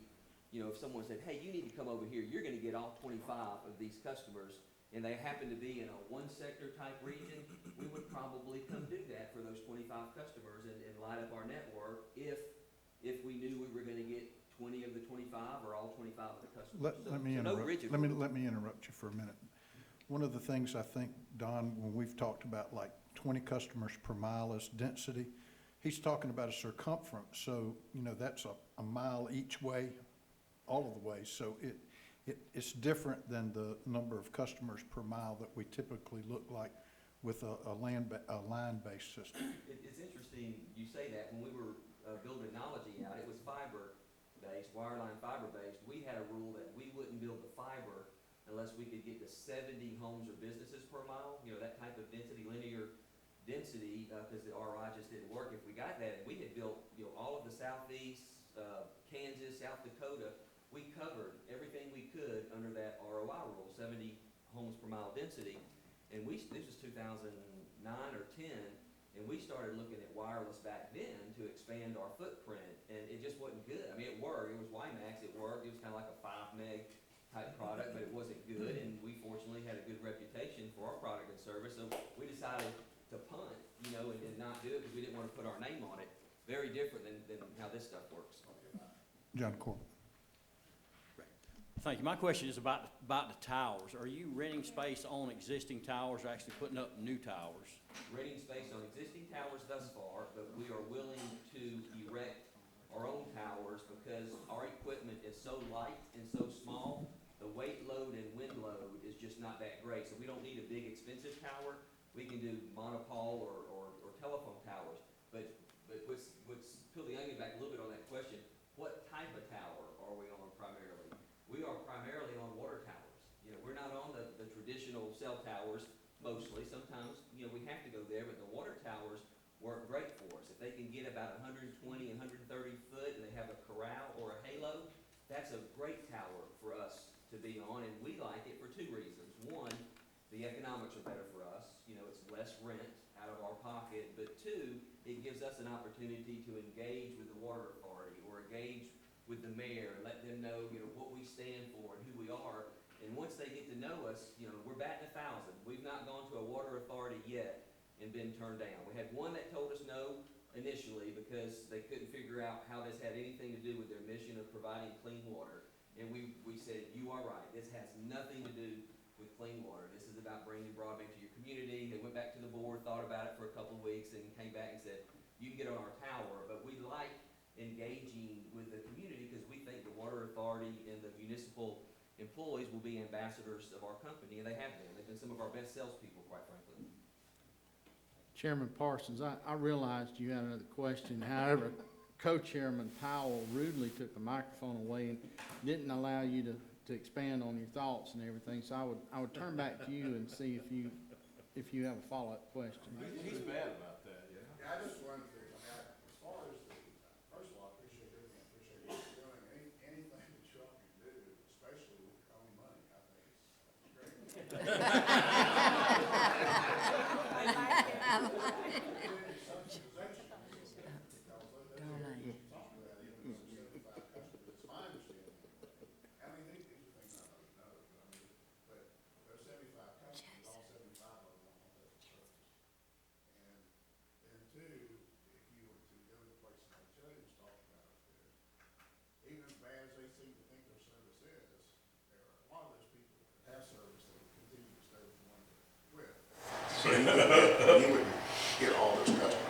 you know, if someone said, hey, you need to come over here, you're gonna get all 25 of these customers, and they happen to be in a 1 sector type region, we would probably come do that for those 25 customers and light up our network if we knew we were gonna get 20 of the 25 or all 25 of the customers. Let me no interrupt, rigid let rule. me interrupt you for a minute. One of the things I think, Don, when we've talked about like 20 customers per mile as density, he's talking about a circumference, so, you know, that's a mile each way, all of the way, so it's different than the number of customers per mile that we typically look like with a line-based system. It's interesting you say that. When we were building Knology out, it was fiber-based, wireline fiber-based. We had a rule that we wouldn't build the fiber unless we could get to 70 homes or businesses per mile, you know, that type of density, linear density, because the ROI just didn't work. If we got that, we had built, you know, all of the southeast, Kansas, South Dakota, we covered everything we could under that ROI rule, 70 homes per mile density. And this was 2009 or 10, and we started looking at wireless back then to expand our footprint, and it just wasn't good. I mean, it worked. It was WiMAX, it worked. It was kind of like a 5 meg type product, but it wasn't good, and we fortunately had a good reputation for our product and service, so we decided to punt, you know, and not do it because we didn't want to put our name on it. Very different than how this stuff works. John Corbin. Thank you. My question is about the towers. Are you renting space on existing towers or actually putting up new towers? Renting space on existing towers thus far, but we are willing to erect our own towers because our equipment is so light and so small, the weight load and wind load is just not that great. So we don't need a big expensive tower. We can do monopole or telephone towers. But let's peel the onion back a little bit on that question. What type of tower are we on primarily? We are primarily on water towers. You know, we're not on the traditional cell towers mostly. Sometimes, you know, we have to go there, but the water towers work great for us. If they can get about 120, 130 foot and they have a corral or a halo, that's a great tower for us to be on, and we like it for 2 reasons. One, the economics are better for us. You know, it's less rent out of our pocket, but 2, it gives us an opportunity to engage with the water authority or engage with the mayor and let them know, you know, what we stand for and who we are. And once they get to know us, you know, we're batting 1,000. We've not gone to a water authority yet and been turned down. We had one that told us no initially because they couldn't figure out how this had anything to do with their mission of providing clean water. And we said, you are right. This has nothing to do with clean water. This is about bringing broadband to your community. They went back to the board, thought about it for a couple of weeks, and came back and said, you can get on our tower. Daugherty and the municipal employees will be ambassadors of our company, and they have been. They've been some of our best salespeople, quite frankly. Chairman Parsons, I realized you had another question. However, Co-Chairman Powell rudely took the microphone away and didn't allow you to expand on your thoughts and everything. So I would turn back to you and see if you have a follow-up question. He's bad about that, yeah. Yeah, I just wanted to, as far as the, first of all, I appreciate everything, I appreciate what you're doing, anything that y'all can do, especially with your own money, I think is great. Even as bad as they seem to think their service is, there are a lot of those people that have service that will continue to stay with the one they're with. So you wouldn't get all those customers.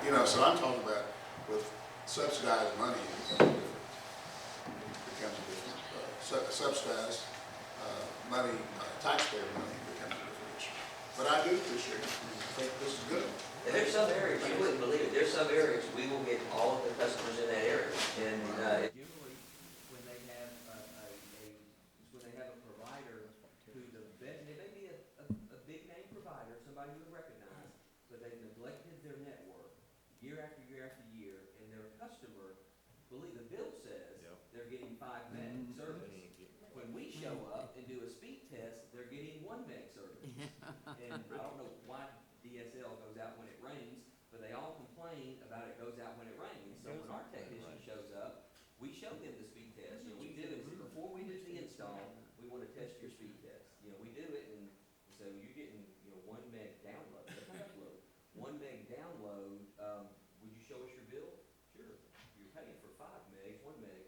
You know, so I'm talking about with subsidized money, it becomes a different, subsidized money, taxpayer money becomes a different issue. But I do appreciate it. I think this is good. And there's some areas, you wouldn't believe it, there's some areas we will get all of the customers in that area. And usually, when they have a provider who it may be a big name provider, somebody you would recognize, but they've neglected their network year after year after year, and their customer, believe the bill says they're getting 5 meg service. When we show up and do a speed test, they're getting 1 meg service. And I don't know why DSL goes out when it rains, but they all complain about it goes out when it rains. So when our technician shows up, we show them the speed test. You know, we do it before we do the install. We want to test your speed test. You know, we do it, and so you're getting 1 meg download. That's not upload. 1 meg download. Would you show us your bill? Sure. You're paying for 5 megs, 1 meg.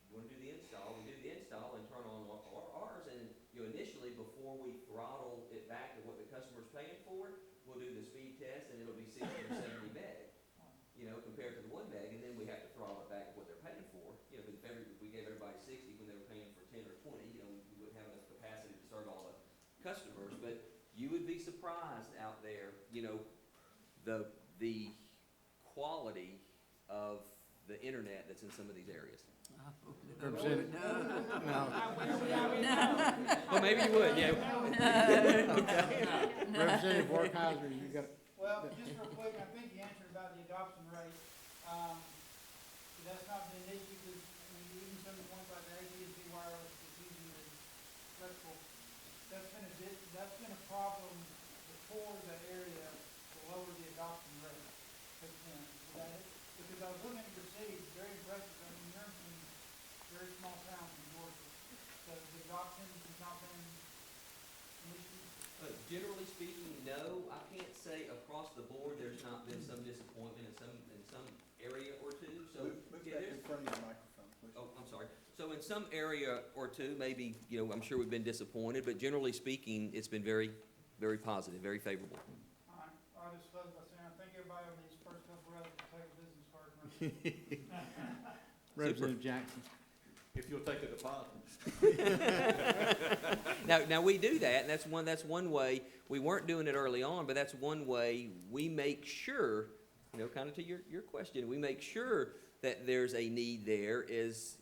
You want to do the install? We do the install and turn on ours. And initially, before we throttle it back to what the customer's paying for, we'll do the speed test, and it'll be 60 or 70 meg, compared to the 1 meg, and then we have to throttle it back to what they're paying for. If we gave everybody 60 when they were paying for 10 or 20, we wouldn't have enough capacity to serve all the customers. But you would be surprised out there, the quality of the internet that's in some of these areas. Representative, no. Well, maybe you would, yeah. Representative Workheiser, you got it. Well, just real quick, I think you answered about the adoption rate. That's not been an issue, because, even some of the points like the AT&T wireless is using the electrical, that's been a problem before the area to lower the adoption rate. Because I was looking at your city, it's very impressive. I mean, you're in very small towns in Georgia. So the adoption has not been an issue? Generally speaking, no. I can't say across the board there's not been some disappointment in some area or two. So Move back in front of your microphone, please. Oh, I'm sorry. So in some area or two, maybe, I'm sure we've been disappointed, but generally speaking, it's been very, very positive, very favorable. All right, I'll just close by saying, I think everybody on these first couple rows will take a business card. Representative Jackson. If you'll take a deposit. Now we do that, and that's one way. We weren't doing it early on, but that's one way we make sure, kind of to your question, we make sure that there's a need there is,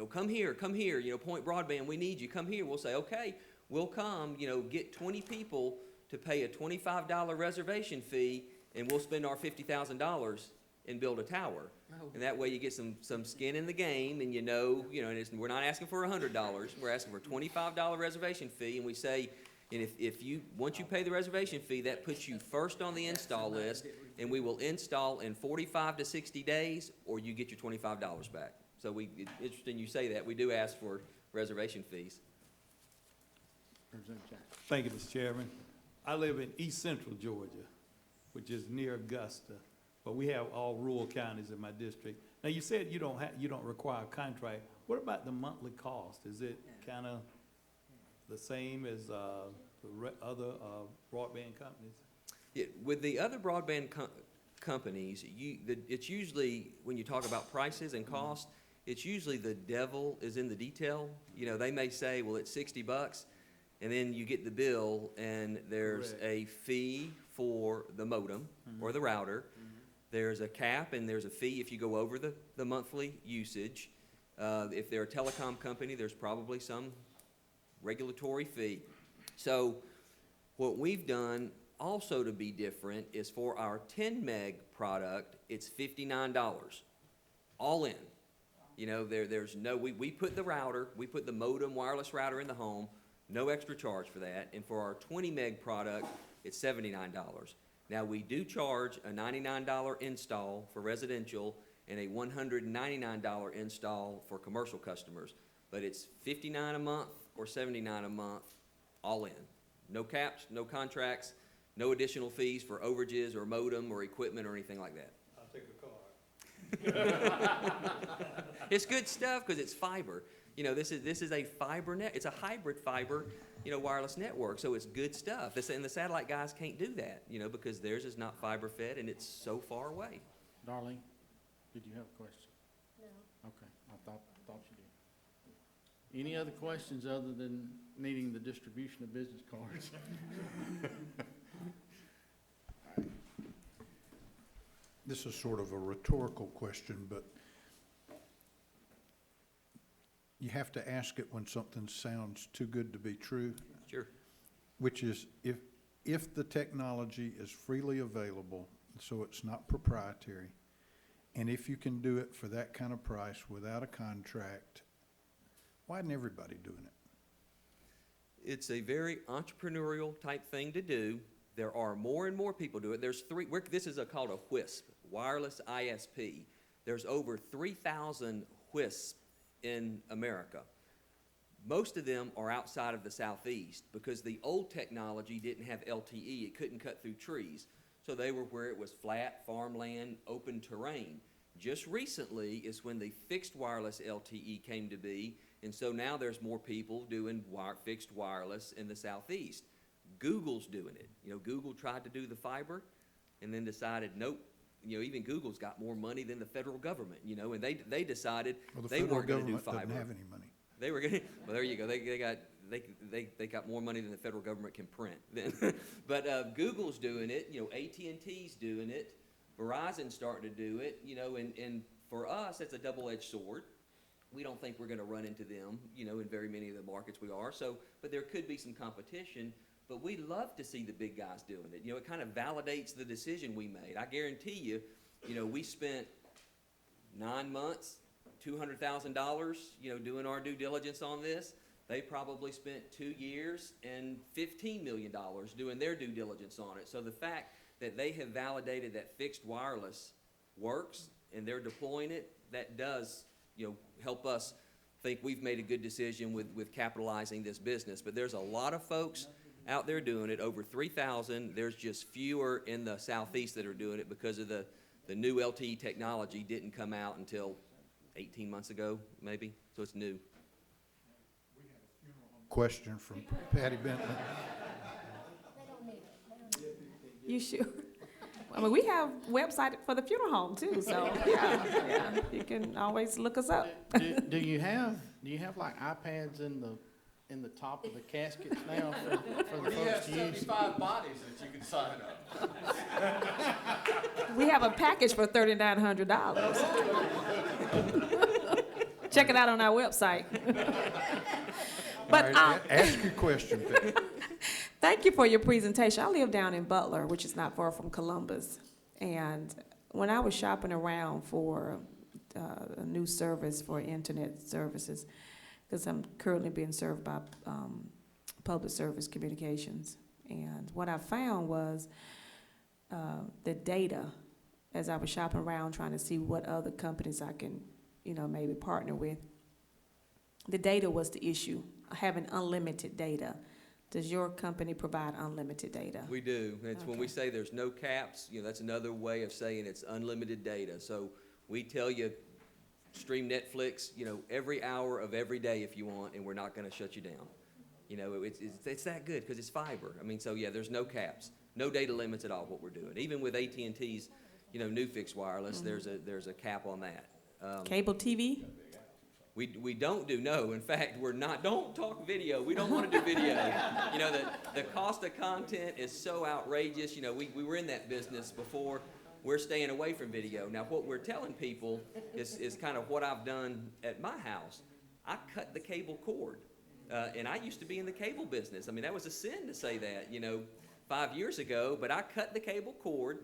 come here, Point Broadband, we need you, come here. We'll say, okay, we'll come, get 20 people to pay a $25 reservation fee, and we'll spend our $50,000 and build a tower. And that way you get some skin in the game, and and we're not asking for $100, we're asking for a $25 reservation fee, and we say, and once you pay the reservation fee, that puts you first on the install list, and we will install in 45 to 60 days, or you get your $25 back. So interesting you say that, we do ask for reservation fees. Representative Jackson. Thank you, Mr. Chairman. I live in East Central Georgia, which is near Augusta, but we have all rural counties in my district. Now, you said you don't require a contract. What about the monthly cost? Is it kind of the same as the other broadband companies? Yeah, with the other broadband companies, it's usually, when you talk about prices and cost, it's usually the devil is in the detail. You know, they may say, well, it's $60, and then you get the bill, and there's Correct. a fee for the modem or the router. There's a cap, and there's a fee if you go over the monthly usage. If they're a telecom company, there's probably some regulatory fee. So what we've done also to be different is for our 10 meg product, it's $59, all in. You know, there's no, we put the router, we put the modem wireless router in the home, no extra charge for that. And for our 20 meg product, it's $79. Now, we do charge a $99 install for residential and a $199 install for commercial customers. But it's $59 a month or $79 a month, all in. No caps, no contracts, no additional fees for overages or modem or equipment or anything like that. I'll take a card. It's good stuff because it's fiber. You know, this is a fiber net. It's a hybrid fiber, you know, wireless network. So it's good stuff. And the satellite guys can't do that, you know, because theirs is not fiber fed and it's so far away. Darlene, did you have a question? No. Okay, I thought you did. Any other questions other than needing the distribution of business cards? This is sort of a rhetorical question, but you have to ask it when something sounds too good to be true. Sure. Which is, if the technology is freely available, so it's not proprietary, and if you can do it for that kind of price without a contract, why isn't everybody doing it? It's a very entrepreneurial type thing to do. There are more and more people do it. There's this is called a WISP, Wireless ISP. There's over 3,000 WISP in America. Most of them are outside of the Southeast because the old technology didn't have LTE. It couldn't cut through trees. So they were where it was flat, farmland, open terrain. Just recently is when the fixed wireless LTE came to be, and so now there's more people doing fixed wireless in the Southeast. Google's doing it. You know, Google tried to do the fiber and then decided, nope. You know, even Google's got more money than the federal government, you know, and they decided they weren't going to do fiber. Well, the federal government doesn't have any money. They were going to, well, there you go. They got more money than the federal government can print. But Google's doing it. You know, AT&T's doing it. Verizon's starting to do it. You know, and for us, it's a double-edged sword. We don't think we're going to run into them, you know, in very many of the markets we are. So, but there could be some competition. But we love to see the big guys doing it. You know, it kind of validates the decision we made. I guarantee you, you know, we spent 9 months, $200,000, you know, doing our due diligence on this. They probably spent 2 years and $15 million doing their due diligence on it. So the fact that they have validated that fixed wireless works and they're deploying it, that does, you know, help us think we've made a good decision with capitalizing this business. But there's a lot of folks out there doing it, over 3,000. There's just fewer in the Southeast that are doing it because of the new LTE technology didn't come out until 18 months ago, maybe, so it's new. Question from Patty Bentley. You sure? I mean, we have website for the funeral home too, so yeah, you can always look us up. Do you have like iPads in the top of the caskets now for the We have folks to use? 75 bodies that you can sign up. We have a package for $3,900. Check it out on our website. But All right, ask your question, Patty. thank you for your presentation. I live down in Butler, which is not far from Columbus. And when I was shopping around for a new service for internet services, because I'm currently being served by Public Service Communications. And what I found was the data, as I was shopping around trying to see what other companies I can, you know, maybe partner with, the data was the issue, having unlimited data. Does your company provide unlimited data? We do. It's when we say there's no caps, you know, that's another way of saying it's unlimited data. So we tell you, stream Netflix, you know, every hour of every day if you want, and we're not going to shut you down. You know, it's that good because it's fiber. I mean, so yeah, there's no caps, no data limits at all. What we're doing, even with AT&T's, you know, new fixed wireless, there's a cap on that. Cable TV? We don't do, no, in fact, we're not, don't talk video, we don't want to do video. You know, the cost of content is so outrageous, you know, we were in that business before, we're staying away from video. Now, what we're telling people is kind of what I've done at my house. I cut the cable cord, and I used to be in the cable business. I mean, that was a sin to say that, you know, 5 years ago, but I cut the cable cord.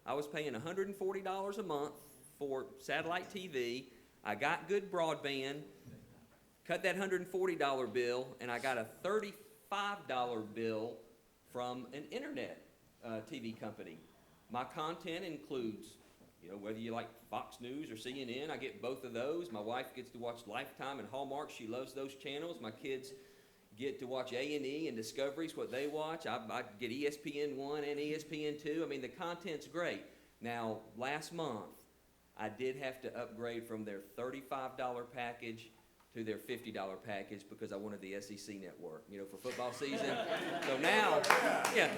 I was paying $140 a month for satellite TV. I got good broadband, cut that $140 bill, and I got a $35 bill from an internet TV company. My content includes, you know, whether you like Fox News or CNN, I get both of those. My wife gets to watch Lifetime and Hallmark. She loves those channels. My kids get to watch A&E and Discovery's what they watch. I get ESPN1 and ESPN2. I mean, the content's great. Now, last month, I did have to upgrade from their $35 package to their $50 package because I wanted the SEC network, you know, for football season. So now, yeah,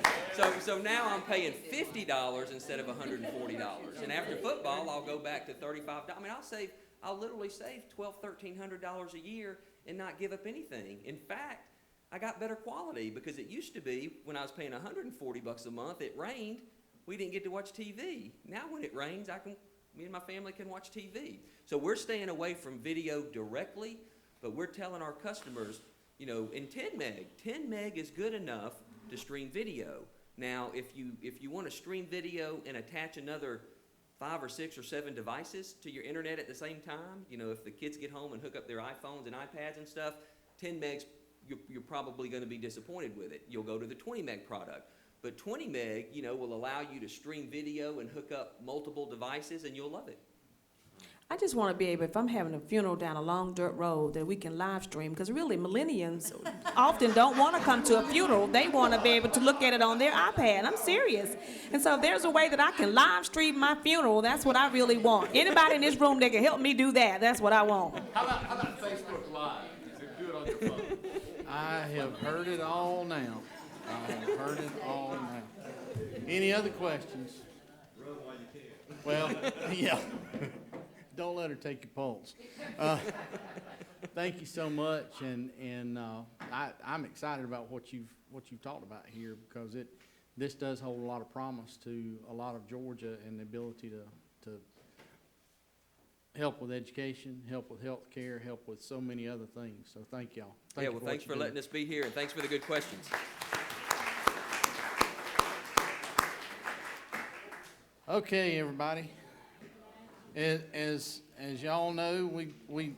so now I'm paying $50 instead of $140. And after football, I'll go back to $35. I mean, I'll literally save $1,200, $1,300 a year and not give up anything. In fact, I got better quality because it used to be when I was paying $140 a month, it rained, we didn't get to watch TV. Now when it rains, me and my family can watch TV. So we're staying away from video directly, but we're telling our customers, you know, in 10 meg is good enough to stream video. Now, if you want to stream video and attach another 5 or 6 or 7 devices to your internet at the same time, you know, if the kids get home and hook up their iPhones and iPads and stuff, 10 megs, you're probably going to be disappointed with it. You'll go to the 20 meg product. But 20 meg, you know, will allow you to stream video and hook up multiple devices, and you'll love it. I just want to be able, if I'm having a funeral down a long dirt road, that we can live stream, because really millennials often don't want to come to a funeral. They want to be able to look at it on their iPad. I'm serious. And so if there's a way that I can live stream my funeral, that's what I really want. Anybody in this room that can help me do that, that's what I want. How about Facebook Live? Do it on your phone. I have heard it all now. I have heard it all now. Any other questions? Run while you can. Well, yeah. Don't let her take your pulse. Thank you so much, and I'm excited about what you've talked about here, because this does hold a lot of promise to a lot of Georgia and the ability to help with education, help with health care, help with so many other things. So thank y'all. Thanks for letting us be here, and thanks for the good questions. Okay, everybody. As y'all know, we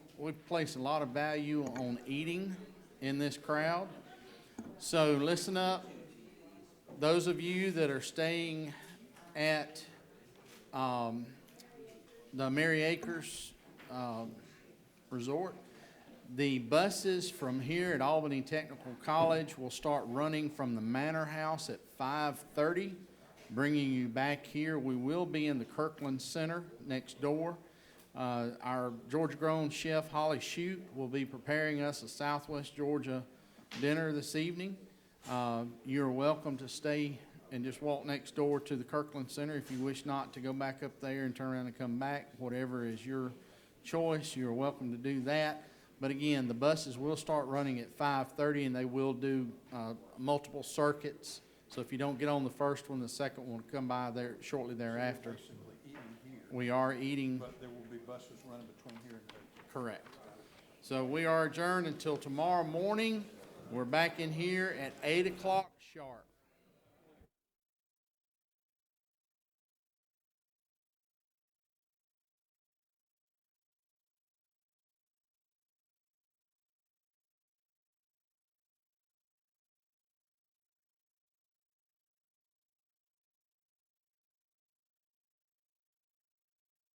place a lot of value on eating in this crowd. So listen up. Those of you that are staying at the Mary Acres Resort, the buses from here at Albany Technical College will start running from the Manor House at 5:30. Bringing you back here. We will be in the Kirkland Center next door. Our Georgia-grown chef, Holly Shute, will be preparing us a Southwest Georgia dinner this evening. You're welcome to stay and just walk next door to the Kirkland Center. If you wish not to go back up there and turn around and come back, whatever is your choice, you're welcome to do that. But again, the buses will start running at 5:30, and they will do multiple circuits. So if you don't get on the first one, the second one will come by there shortly thereafter. Basically eating here. We are eating. But there will be buses running between here and there. Correct. So we are adjourned until tomorrow morning. We're back in here at 8 o'clock sharp.